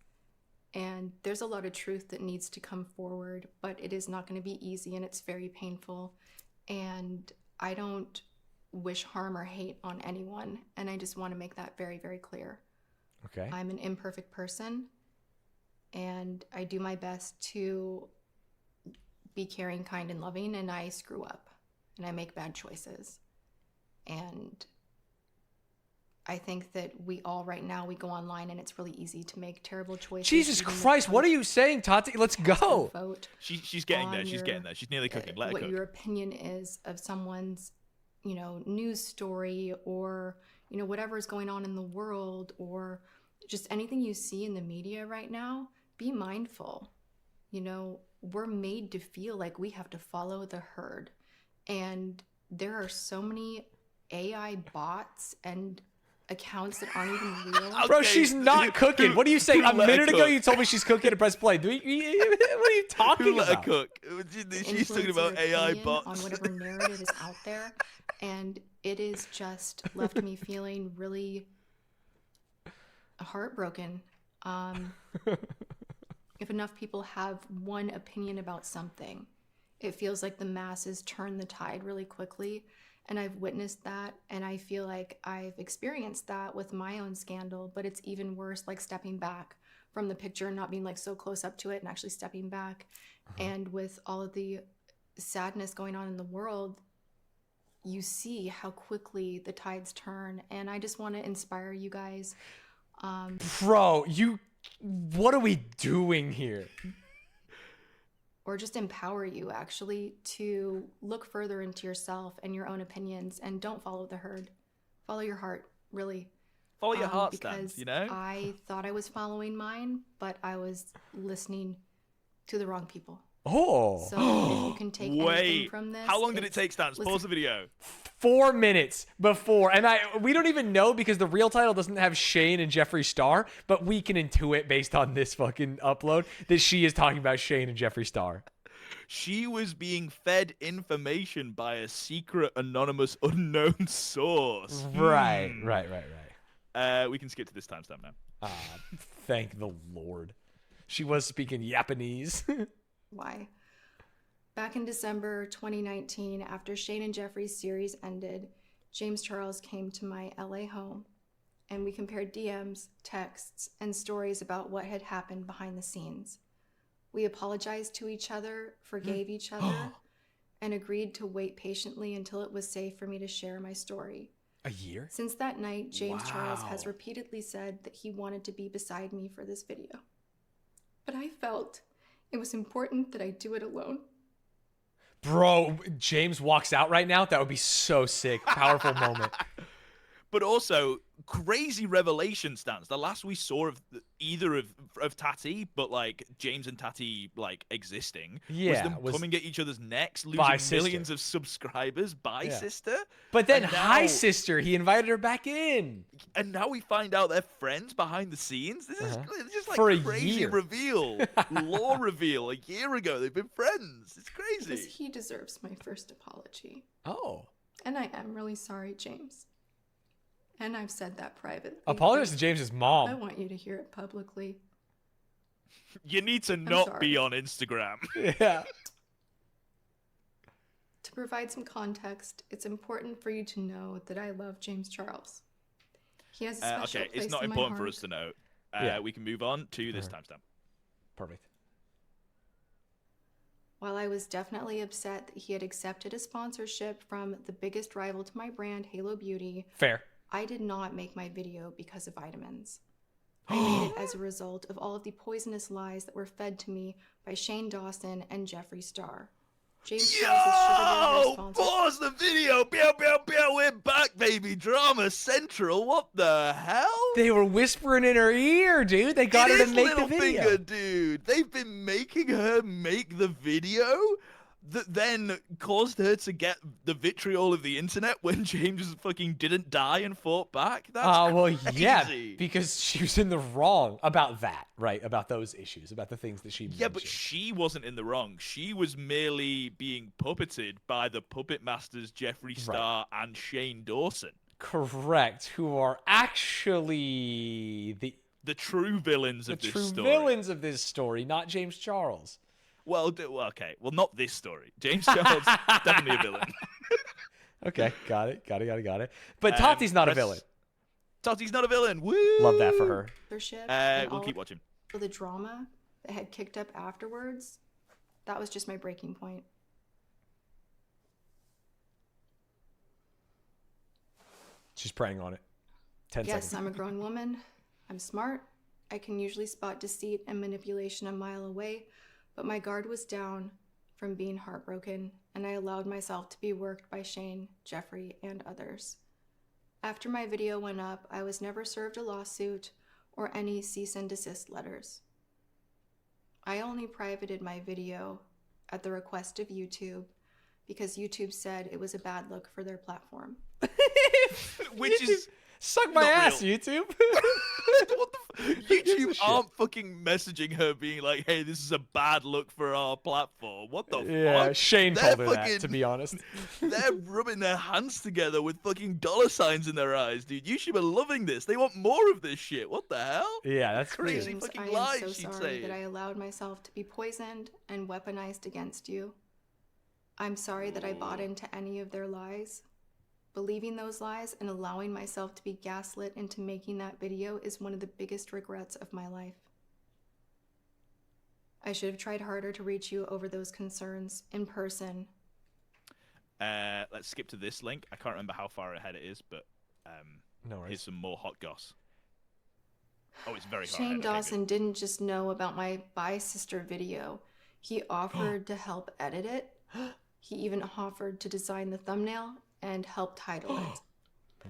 Speaker 7: and there's a lot of truth that needs to come forward, but it is not going to be easy, and it's very painful. And I don't wish harm or hate on anyone, and I just want to make that very, very clear.
Speaker 1: Okay.
Speaker 7: I'm an imperfect person, and I do my best to be caring, kind, and loving, and I screw up, and I make bad choices. And I think that we all right now, we go online and it's really easy to make terrible choices.
Speaker 1: Jesus
Speaker 7: even
Speaker 1: Christ, what are
Speaker 7: without
Speaker 1: you saying, Tati? Let's
Speaker 7: casting a
Speaker 1: go.
Speaker 7: vote
Speaker 2: She's getting
Speaker 7: on
Speaker 2: there. She's
Speaker 7: your-
Speaker 2: getting there. She's nearly cooking. Let her
Speaker 7: what
Speaker 2: cook.
Speaker 7: your opinion is of someone's, news story, or, whatever is going on in the world, or just anything you see in the media right now. Be mindful. We're made to feel like we have to follow the herd. And there are so many AI bots and accounts that aren't even real.
Speaker 1: Bro,
Speaker 2: Okay.
Speaker 1: she's not cooking. What are you saying? A
Speaker 2: Who let her
Speaker 1: minute ago,
Speaker 2: cook?
Speaker 1: you told me she's cooking and press play. What are you talking
Speaker 2: Who let her
Speaker 1: about?
Speaker 2: cook? She's talking
Speaker 7: Influence
Speaker 2: about
Speaker 7: your
Speaker 2: AI
Speaker 7: opinion
Speaker 2: bots.
Speaker 7: on whatever narrative is out there, and it is just left me feeling really heartbroken. If enough people have one opinion about something, it feels like the masses turn the tide really quickly, and I've witnessed that, and I feel like I've experienced that with my own scandal. But it's even worse, like stepping back from the picture and not being like so close up to it, and actually stepping back. And with all of the sadness going on in the world, you see how quickly the tides turn. And I just want to inspire you guys.
Speaker 1: Bro, what are we doing here?
Speaker 7: Or just empower you actually to look further into yourself and your own opinions, and don't follow the herd. Follow your heart, really.
Speaker 2: Follow your heart,
Speaker 7: because
Speaker 2: Stanz,
Speaker 7: I thought I was following mine, but I was listening to the wrong people.
Speaker 1: Oh,
Speaker 7: So if you can take anything
Speaker 2: Wait,
Speaker 7: from this,
Speaker 2: how long did it
Speaker 7: it's-
Speaker 2: take, Stanz? Pause the video.
Speaker 1: 4 minutes before, and we don't even know because the real title doesn't have Shane and Jeffree Star, but we can intuit based on this fucking upload that she is talking about Shane and Jeffree Star.
Speaker 2: She was being fed information by a secret, anonymous, unknown source.
Speaker 1: Right.
Speaker 2: We can skip to this timestamp now.
Speaker 1: Thank the Lord. She was speaking Japanese.
Speaker 7: Why? Back in December 2019, after Shane and Jeffrey's series ended, James Charles came to my LA home, and we compared DMs, texts, and stories about what had happened behind the scenes. We apologized to each other, forgave each other, and agreed to wait patiently until it was safe for me to share my story.
Speaker 1: A year?
Speaker 7: Since that night, James Charles has
Speaker 1: Wow.
Speaker 7: repeatedly said that he wanted to be beside me for this video. But I felt it was important that I do it alone.
Speaker 1: Bro, James walks out right now. That would be so sick. Powerful moment.
Speaker 2: But also, crazy revelation, Stance. The last we saw of either of Tati, but like James and Tati like existing,
Speaker 1: Yeah,
Speaker 2: was them coming at each other's necks,
Speaker 1: By
Speaker 2: losing
Speaker 1: sister.
Speaker 2: millions of subscribers by
Speaker 1: Yeah.
Speaker 2: sister.
Speaker 1: But then
Speaker 2: And
Speaker 1: Hi
Speaker 2: now-
Speaker 1: Sister, he invited her back in.
Speaker 2: And now we find out they're friends behind the scenes. This is just like
Speaker 1: For a
Speaker 2: crazy
Speaker 1: year.
Speaker 2: reveal, lore reveal. A year ago, they've been friends. It's
Speaker 7: Because
Speaker 2: crazy.
Speaker 7: he deserves my first apology.
Speaker 1: Oh.
Speaker 7: And I am really sorry, James. And I've said that privately.
Speaker 1: Apologize to James's
Speaker 7: I
Speaker 1: mom.
Speaker 7: want you to hear it publicly.
Speaker 2: You need to not be
Speaker 7: sorry.
Speaker 2: on Instagram.
Speaker 1: Yeah.
Speaker 7: To provide some context, it's important for you to know that I love James Charles. He has a special
Speaker 2: Okay,
Speaker 7: place
Speaker 2: it's not
Speaker 7: in my
Speaker 2: important for
Speaker 7: heart.
Speaker 2: us to know.
Speaker 1: Yeah.
Speaker 2: We can move on to this timestamp.
Speaker 1: Perfect.
Speaker 7: While I was definitely upset that he had accepted a sponsorship from the biggest rival to my brand, Halo Beauty,
Speaker 1: Fair.
Speaker 7: I did not make my video because of vitamins. I made it as a result of all of the poisonous lies that were fed to me by Shane Dawson and Jeffree Star. James Charles is sugar bear
Speaker 2: Yo!
Speaker 7: sponsor.
Speaker 2: Pause the video! Pew, pew, pew! We're back, baby! Drama Central! What the hell?
Speaker 1: They were whispering in her ear, dude. They got
Speaker 2: It
Speaker 1: her to
Speaker 2: is
Speaker 1: make the video.
Speaker 2: Littlefinger, dude. They've been making her make the video. that then caused her to get the vitriol of the internet when James fucking didn't die and fought back? That's
Speaker 1: well, yeah,
Speaker 2: crazy.
Speaker 1: because she was in the wrong about that, right? About those issues, about the things that she
Speaker 2: Yeah,
Speaker 1: mentioned.
Speaker 2: but she wasn't in the wrong. She was merely being puppeted by the puppet masters Jeffree Star and Shane Dawson.
Speaker 1: Correct, who are actually
Speaker 2: The true villains
Speaker 1: the
Speaker 2: of this
Speaker 1: true
Speaker 2: story.
Speaker 1: villains of this story, not James Charles.
Speaker 2: Well, okay. Well, not this story. James Charles definitely a villain.
Speaker 1: Okay, got it. But Tati's not a villain.
Speaker 2: Tati's not a villain. Woo!
Speaker 1: Love that for her.
Speaker 7: And
Speaker 2: We'll
Speaker 7: all
Speaker 2: keep watching.
Speaker 7: of the drama that had kicked up afterwards, that was just my breaking point.
Speaker 1: She's preying on it. 10
Speaker 7: Yes,
Speaker 1: seconds.
Speaker 7: I'm a grown woman. I'm smart. I can usually spot deceit and manipulation a mile away, but my guard was down from being heartbroken, and I allowed myself to be worked by Shane, Jeffree, and others. After my video went up, I was never served a lawsuit or any cease and desist letters. I only privated my video at the request of YouTube because YouTube said it was a bad look for their platform.
Speaker 2: Which is
Speaker 1: Suck my
Speaker 2: not
Speaker 1: ass,
Speaker 2: real.
Speaker 1: YouTube.
Speaker 2: what the YouTube aren't fucking messaging her being like, hey, this is a bad look for our platform. What the
Speaker 1: Yeah,
Speaker 2: fuck?
Speaker 1: Shane
Speaker 2: They're
Speaker 1: told her that, to be honest.
Speaker 2: They're rubbing their hands together with fucking dollar signs in their eyes, dude. YouTube are loving this. They want more of this shit. What the hell?
Speaker 1: Yeah, that's
Speaker 2: Crazy
Speaker 1: weird.
Speaker 2: fucking
Speaker 7: I
Speaker 2: lies
Speaker 7: am so
Speaker 2: she'd
Speaker 7: sorry
Speaker 2: say.
Speaker 7: that I allowed myself to be poisoned and weaponized against you. I'm sorry that I bought into any of their lies. Believing those lies and allowing myself to be gaslit into making that video is one of the biggest regrets of my life. I should have tried harder to reach you over those concerns in person.
Speaker 2: Let's skip to this link. I can't remember how far ahead it is, but
Speaker 1: No worries.
Speaker 2: here's some more hot goss. Oh, it's very far
Speaker 7: Shane
Speaker 2: ahead. Okay,
Speaker 7: Dawson didn't just know about my Bi Sister video. He offered to help edit it. He even offered to design the thumbnail and help title it.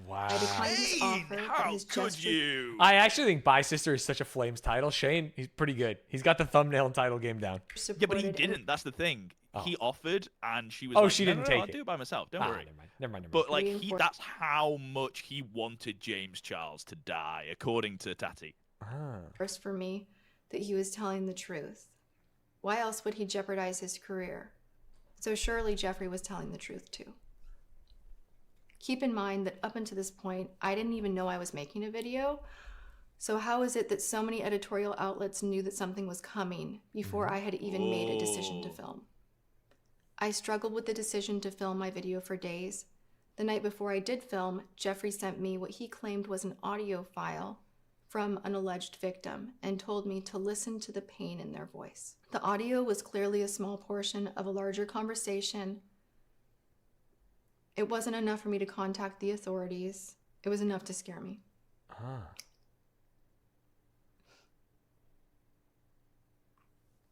Speaker 1: Wow.
Speaker 7: I declined his
Speaker 2: Shane,
Speaker 7: offer, but
Speaker 2: how
Speaker 7: his
Speaker 2: could
Speaker 7: gesture...
Speaker 2: you?
Speaker 1: I actually think Bi Sister is such a Flames title. Shane, he's pretty good. He's got the thumbnail and title game down.
Speaker 2: Yeah, but he
Speaker 7: supported
Speaker 2: didn't. That's the thing.
Speaker 1: Oh.
Speaker 2: He offered, and she was
Speaker 1: Oh,
Speaker 2: like,
Speaker 1: she
Speaker 2: "No,
Speaker 1: didn't
Speaker 2: no, no,
Speaker 1: take
Speaker 2: I'll
Speaker 1: it.
Speaker 2: do it by myself. Don't worry."
Speaker 1: Never mind.
Speaker 2: But like,
Speaker 7: Reinforce-
Speaker 2: that's how much he wanted James Charles to die, according to Tati.
Speaker 7: First for me that he was telling the truth. Why else would he jeopardize his career? So surely Jeffree was telling the truth too. Keep in mind that up until this point, I didn't even know I was making a video. So how is it that so many editorial outlets knew that something was coming before I had even made a decision to film? I struggled with the decision to film my video for days. The night before I did film, Jeffree sent me what he claimed was an audio file from an alleged victim and told me to listen to the pain in their voice. The audio was clearly a small portion of a larger conversation. It wasn't enough for me to contact the authorities. It was enough to scare me.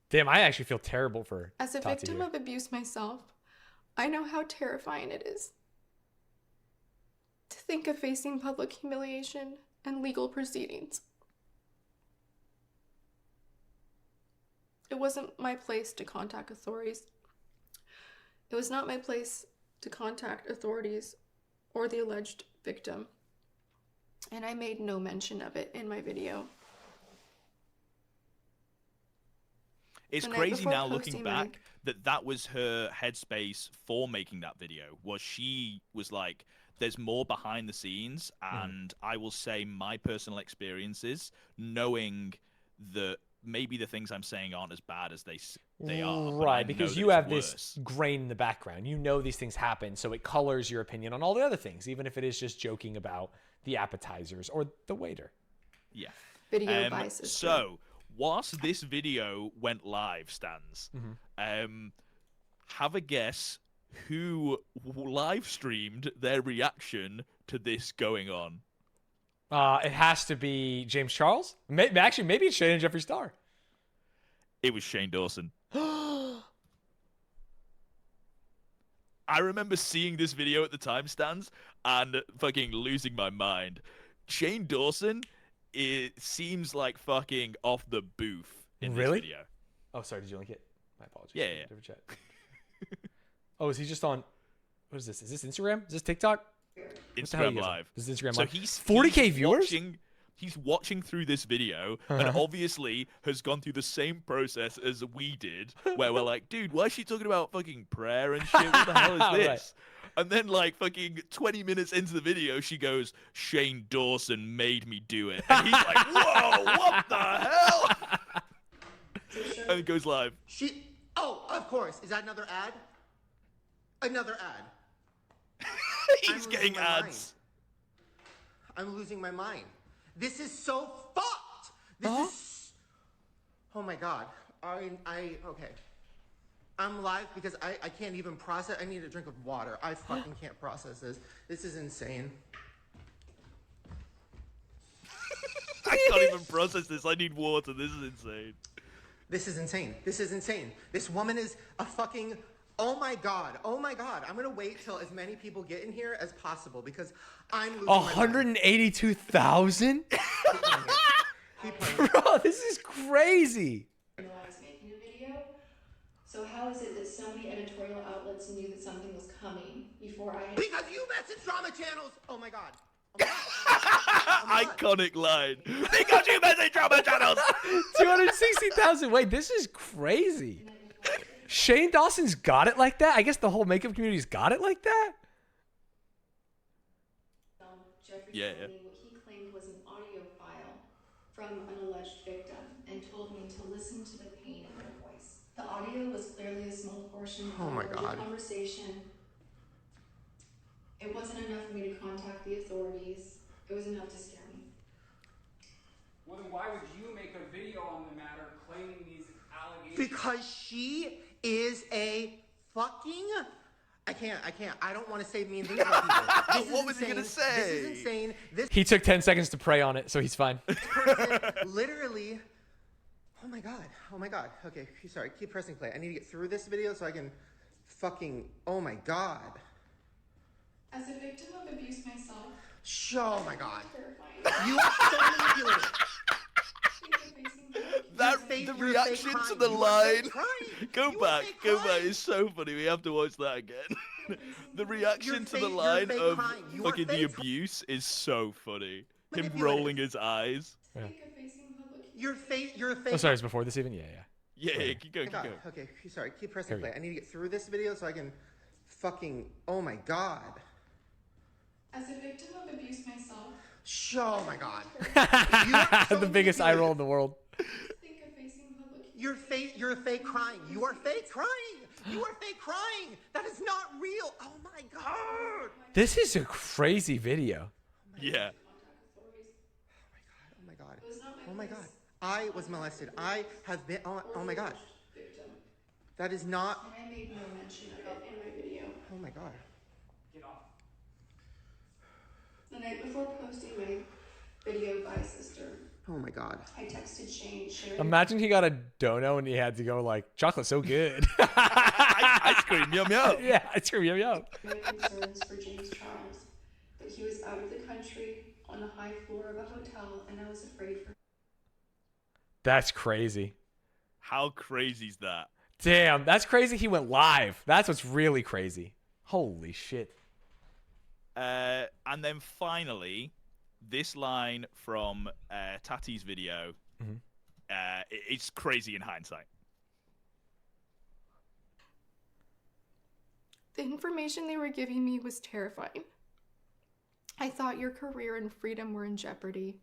Speaker 1: Damn, I actually feel terrible for
Speaker 7: As a
Speaker 1: Tati
Speaker 7: victim
Speaker 1: here.
Speaker 7: of abuse myself, I know how terrifying it is to think of facing public humiliation and legal proceedings. It wasn't my place to contact authorities. It was not my place to contact authorities or the alleged victim. And I made no mention of it in my video.
Speaker 2: It's
Speaker 7: The night
Speaker 2: crazy
Speaker 7: before
Speaker 2: now looking
Speaker 7: posting my-
Speaker 2: back that was her headspace for making that video. Was she was like, there's more behind the scenes, and I will say my personal experiences, knowing that maybe the things I'm saying aren't as bad as they are. but I
Speaker 1: Right,
Speaker 2: know
Speaker 1: because
Speaker 2: that
Speaker 1: you
Speaker 2: it's
Speaker 1: have
Speaker 2: worse.
Speaker 1: this grain in the background. You know these things happen, so it colors your opinion on all the other things, even if it is just joking about the appetizers or the waiter.
Speaker 2: Yeah.
Speaker 7: Video by sister.
Speaker 2: So, whilst this video went live, Stanz, have a guess who live streamed their reaction to this going on.
Speaker 1: It has to be James Charles. Actually, maybe it's Shane and Jeffree Star.
Speaker 2: It was Shane Dawson. I remember seeing this video at the time, Stans, and fucking losing my mind. Shane Dawson, it seems like fucking off the booth in
Speaker 1: Really?
Speaker 2: this video.
Speaker 1: Oh, sorry. Did you link it? My apologies.
Speaker 2: Yeah, yeah.
Speaker 1: Different chat. Oh, is he just on? What is this? Is this Instagram? Is this TikTok? What the hell are you
Speaker 2: Instagram
Speaker 1: guys on?
Speaker 2: Live.
Speaker 1: This is Instagram
Speaker 2: So
Speaker 1: Live.
Speaker 2: he's
Speaker 1: 40K viewers.
Speaker 2: He's watching through this video and obviously has gone through the same process as we did, where we're like, dude, why is she talking about fucking prayer and shit? What the hell is this?
Speaker 1: Right.
Speaker 2: And then, like, fucking 20 minutes into the video, she goes, Shane Dawson made me do it. And he's like, whoa, what the hell? And it goes live.
Speaker 8: Oh, of course. Is that another ad? Another ad.
Speaker 2: He's
Speaker 8: I'm
Speaker 2: getting
Speaker 8: losing my
Speaker 2: ads.
Speaker 8: I'm losing my mind. This is so fucked. This is. Oh my god. Okay. I'm live because I can't even process. I need a drink of water. I fucking can't process this. This is insane.
Speaker 2: I can't even process this. I need water. This is insane.
Speaker 8: This is insane. This is insane. This woman is a fucking. Oh my god. Oh my god. I'm gonna wait till as many people get in here as possible because I'm losing my mind.
Speaker 1: 182,000?
Speaker 8: Keep playing.
Speaker 1: Bro, this is crazy.
Speaker 7: I was making a video. So how is it that so many editorial outlets knew that something was coming before I...
Speaker 8: Because you message drama channels. Oh my god. Oh my god. Oh my god.
Speaker 2: Iconic line. Because you message drama channels.
Speaker 1: 260,000. Wait, this is crazy. Shane Dawson's got it like that? I guess the whole makeup community's got it like that?
Speaker 7: Jeffrey
Speaker 2: Yeah,
Speaker 7: told me what he claimed was an audio file from an alleged victim and told me to listen to the pain in her voice. The audio was clearly a small portion
Speaker 8: Oh
Speaker 7: of
Speaker 8: my
Speaker 7: the
Speaker 8: God.
Speaker 7: conversation. It wasn't enough for me to contact the authorities. It was enough to scare me.
Speaker 9: Well, then why would you make a video on the matter claiming these allegations?
Speaker 8: Because she is a fucking. I can't. I don't want to say mean things about people. This is
Speaker 2: What was he gonna
Speaker 8: insane.
Speaker 2: say?
Speaker 8: This is insane. This
Speaker 1: He took 10 seconds to pray on it, so he's fine.
Speaker 8: person literally. Oh my god. Oh my god. Okay, sorry. Keep pressing play. I need to get through this video so I can fucking. Oh my god.
Speaker 7: As a victim of abuse myself,
Speaker 8: Oh my god.
Speaker 7: terrifying.
Speaker 8: You are so manipulative.
Speaker 2: The
Speaker 8: You're
Speaker 2: reaction
Speaker 8: fake
Speaker 2: to
Speaker 8: crying.
Speaker 2: the
Speaker 8: You are fake
Speaker 2: line.
Speaker 8: crying.
Speaker 2: Go
Speaker 8: You are
Speaker 2: back,
Speaker 8: fake
Speaker 2: go back.
Speaker 8: crying.
Speaker 2: It's so funny. We have to watch that again. The reaction to the
Speaker 8: you're
Speaker 2: line
Speaker 8: fake
Speaker 2: of
Speaker 8: crying. You are
Speaker 2: fucking the
Speaker 8: fake crying.
Speaker 2: abuse is so funny. Him
Speaker 8: Manipulative.
Speaker 2: rolling his eyes.
Speaker 8: You're a fake.
Speaker 1: Oh, sorry, it's before this even? Yeah.
Speaker 2: Yeah, keep going, keep
Speaker 8: God.
Speaker 2: going.
Speaker 8: Okay, sorry. Keep pressing
Speaker 1: Here we
Speaker 8: play.
Speaker 1: go.
Speaker 8: I need to get through this video so I can fucking. Oh my god.
Speaker 7: As a victim of abuse myself,
Speaker 8: Oh my god. You are so
Speaker 1: The biggest eye roll in
Speaker 8: manipulative.
Speaker 1: the world.
Speaker 7: think of facing public.
Speaker 8: You're a fake crying. You are fake crying. You are fake crying. That is not real. Oh my god.
Speaker 1: This is a crazy video.
Speaker 2: Yeah.
Speaker 8: Oh my god. Oh my god. I was molested. I have been. Oh my god. That is not.
Speaker 7: I made no mention of it in my video.
Speaker 8: Oh my god.
Speaker 9: Get off.
Speaker 7: The night before posting my video by sister,
Speaker 8: Oh my god.
Speaker 7: I texted Shane, sharing
Speaker 1: Imagine he got a dono and he had to go like, chocolate's so good.
Speaker 2: Ice cream, yum yum.
Speaker 1: Yeah, ice cream, yum.
Speaker 7: my concerns for James Charles, that he was out of the country on the high floor of a hotel, and I was afraid for him.
Speaker 1: That's crazy.
Speaker 2: How crazy is that?
Speaker 1: Damn, that's crazy he went live. That's what's really crazy. Holy shit.
Speaker 2: And then finally, this line from Tati's video. It's crazy in hindsight.
Speaker 7: The information they were giving me was terrifying. I thought your career and freedom were in jeopardy.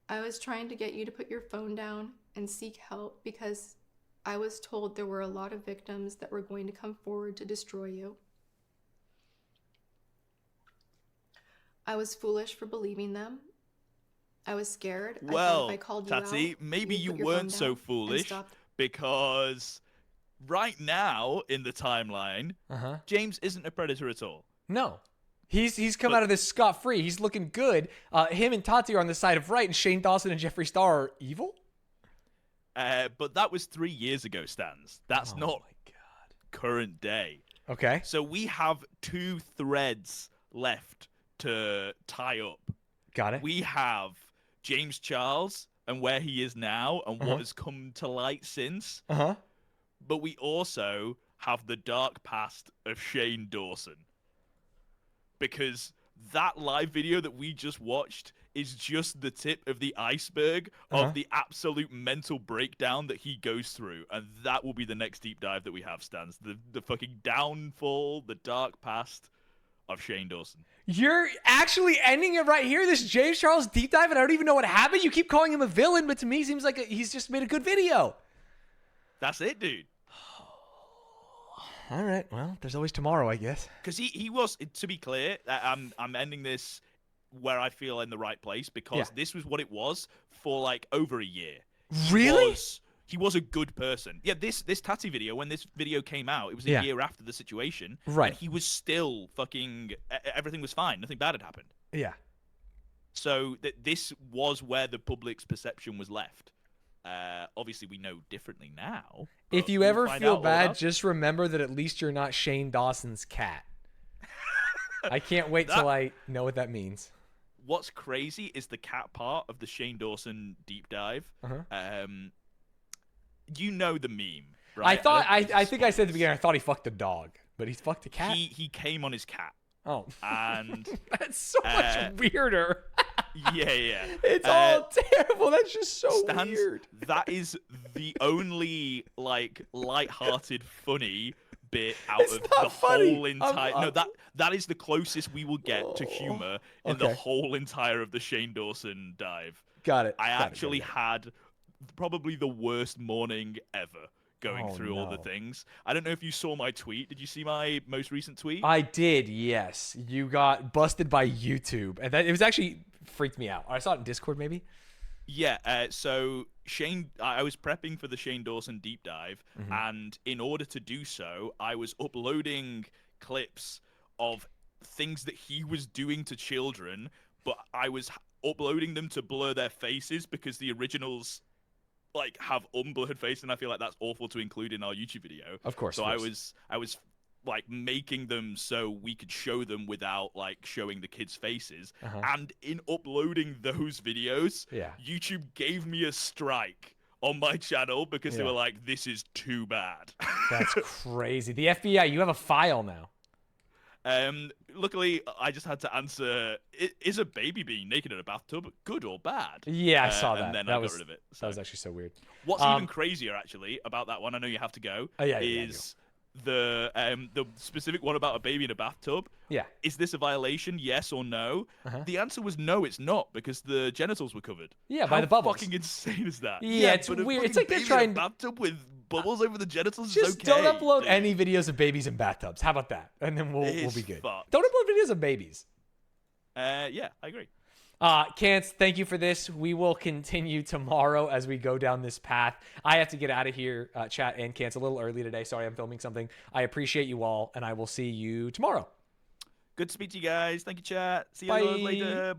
Speaker 7: I was trying to get you to put your phone down and seek help because I was told there were a lot of victims that were going to come forward to destroy you. I was foolish for believing them. I was scared. I thought
Speaker 2: Well,
Speaker 7: if I called you
Speaker 2: Tati,
Speaker 7: out,
Speaker 2: maybe
Speaker 7: you'd
Speaker 2: you
Speaker 7: put your phone
Speaker 2: weren't so
Speaker 7: down and
Speaker 2: foolish
Speaker 7: stop.
Speaker 2: because right now in the timeline,
Speaker 1: Uh-huh.
Speaker 2: James isn't a predator at all.
Speaker 1: No. He's come
Speaker 2: But-
Speaker 1: out of this scot-free. He's looking good. Him and Tati are on the side of right, and Shane Dawson and Jeffree Star are evil?
Speaker 2: But that was 3 years ago, Stanz. That's
Speaker 1: Oh
Speaker 2: not
Speaker 1: my God.
Speaker 2: current day.
Speaker 1: Okay.
Speaker 2: So we have 2 threads left to tie up.
Speaker 1: Got it.
Speaker 2: We have James Charles and where he is now and what has come to light since.
Speaker 1: Uh-huh.
Speaker 2: But we also have the dark past of Shane Dawson. Because that live video that we just watched is just the tip of the iceberg of the absolute mental breakdown that he goes through. And that will be the next deep dive that we have, Stanz. The fucking downfall, the dark past of Shane Dawson.
Speaker 1: You're actually ending it right here, this James Charles deep dive, and I don't even know what happened. You keep calling him a villain, but to me, he seems like he's just made a good video.
Speaker 2: That's it, dude.
Speaker 1: All right, well, there's always tomorrow, I guess.
Speaker 2: Because he was, to be clear, I'm ending this where I feel in the right place, because this was what it was for like over a year.
Speaker 1: Really?
Speaker 2: He was a good person. Yeah, this Tati video, when this video came out, it was a year after the situation.
Speaker 1: Right.
Speaker 2: And he was still fucking, everything was fine. Nothing bad had happened.
Speaker 1: Yeah.
Speaker 2: So this was where the public's perception was left. Obviously, we know differently now.
Speaker 1: If you ever feel bad, just remember that at least you're not Shane Dawson's cat. I can't wait till I know what that means.
Speaker 2: What's crazy is the cat part of the Shane Dawson deep dive. You know the meme, right?
Speaker 1: I think I said at the beginning, I thought he fucked a dog, but he's fucked a cat.
Speaker 2: He came on his cat.
Speaker 1: Oh,
Speaker 2: and
Speaker 1: that's so much weirder.
Speaker 2: Yeah.
Speaker 1: It's all terrible. That's just so
Speaker 2: Stanz,
Speaker 1: weird.
Speaker 2: That is the only like light-hearted, funny bit out of the whole entire. No, that is the closest we will get to humor in the whole entire of the Shane Dawson dive.
Speaker 1: Got it.
Speaker 2: I actually had probably the worst morning ever going through all the things. I don't know if you saw my tweet. Did you see my most recent tweet?
Speaker 1: I did, yes. You got busted by YouTube. And it was actually freaked me out. I saw it in Discord, maybe?
Speaker 2: Yeah, so Shane, I was prepping for the Shane Dawson deep dive, and in order to do so, I was uploading clips of things that he was doing to children, but I was uploading them to blur their faces because the originals like have unblurred face, and I feel like that's awful to include in our YouTube video.
Speaker 1: Of course.
Speaker 2: So I was like making them so we could show them without like showing the kids' faces. And in uploading those videos, YouTube gave me a strike on my channel because they were like, "This is too bad."
Speaker 1: That's crazy. The FBI, you have a file now.
Speaker 2: Luckily, I just had to answer: is a baby being naked in a bathtub good or bad?
Speaker 1: Yeah, I saw that.
Speaker 2: And then
Speaker 1: that
Speaker 2: I
Speaker 1: was,
Speaker 2: got rid of it. So.
Speaker 1: That was actually so weird.
Speaker 2: What's even crazier, actually, about that one, I know you have to go, is the specific one about a baby in a bathtub.
Speaker 1: Yeah.
Speaker 2: Is this a violation, yes or no? The answer was no, it's not, because the genitals were covered.
Speaker 1: Yeah, by the bubbles.
Speaker 2: How fucking insane is that?
Speaker 1: Yeah, it's weird. It's like they're trying
Speaker 2: to... bathtub with bubbles over the genitals
Speaker 1: just
Speaker 2: is okay.
Speaker 1: Don't upload any videos of babies in bathtubs. How about that? And then we'll be good.
Speaker 2: Fucked.
Speaker 1: Don't upload videos of babies.
Speaker 2: Yeah, I agree.
Speaker 1: Kance, thank you for this. We will continue tomorrow as we go down this path. I have to get out of here, chat and Kance, a little early today. Sorry, I'm filming something. I appreciate you all, and I will see you tomorrow.
Speaker 2: Good to speak to you guys. Thank you, chat. See you
Speaker 1: Bye.
Speaker 2: later.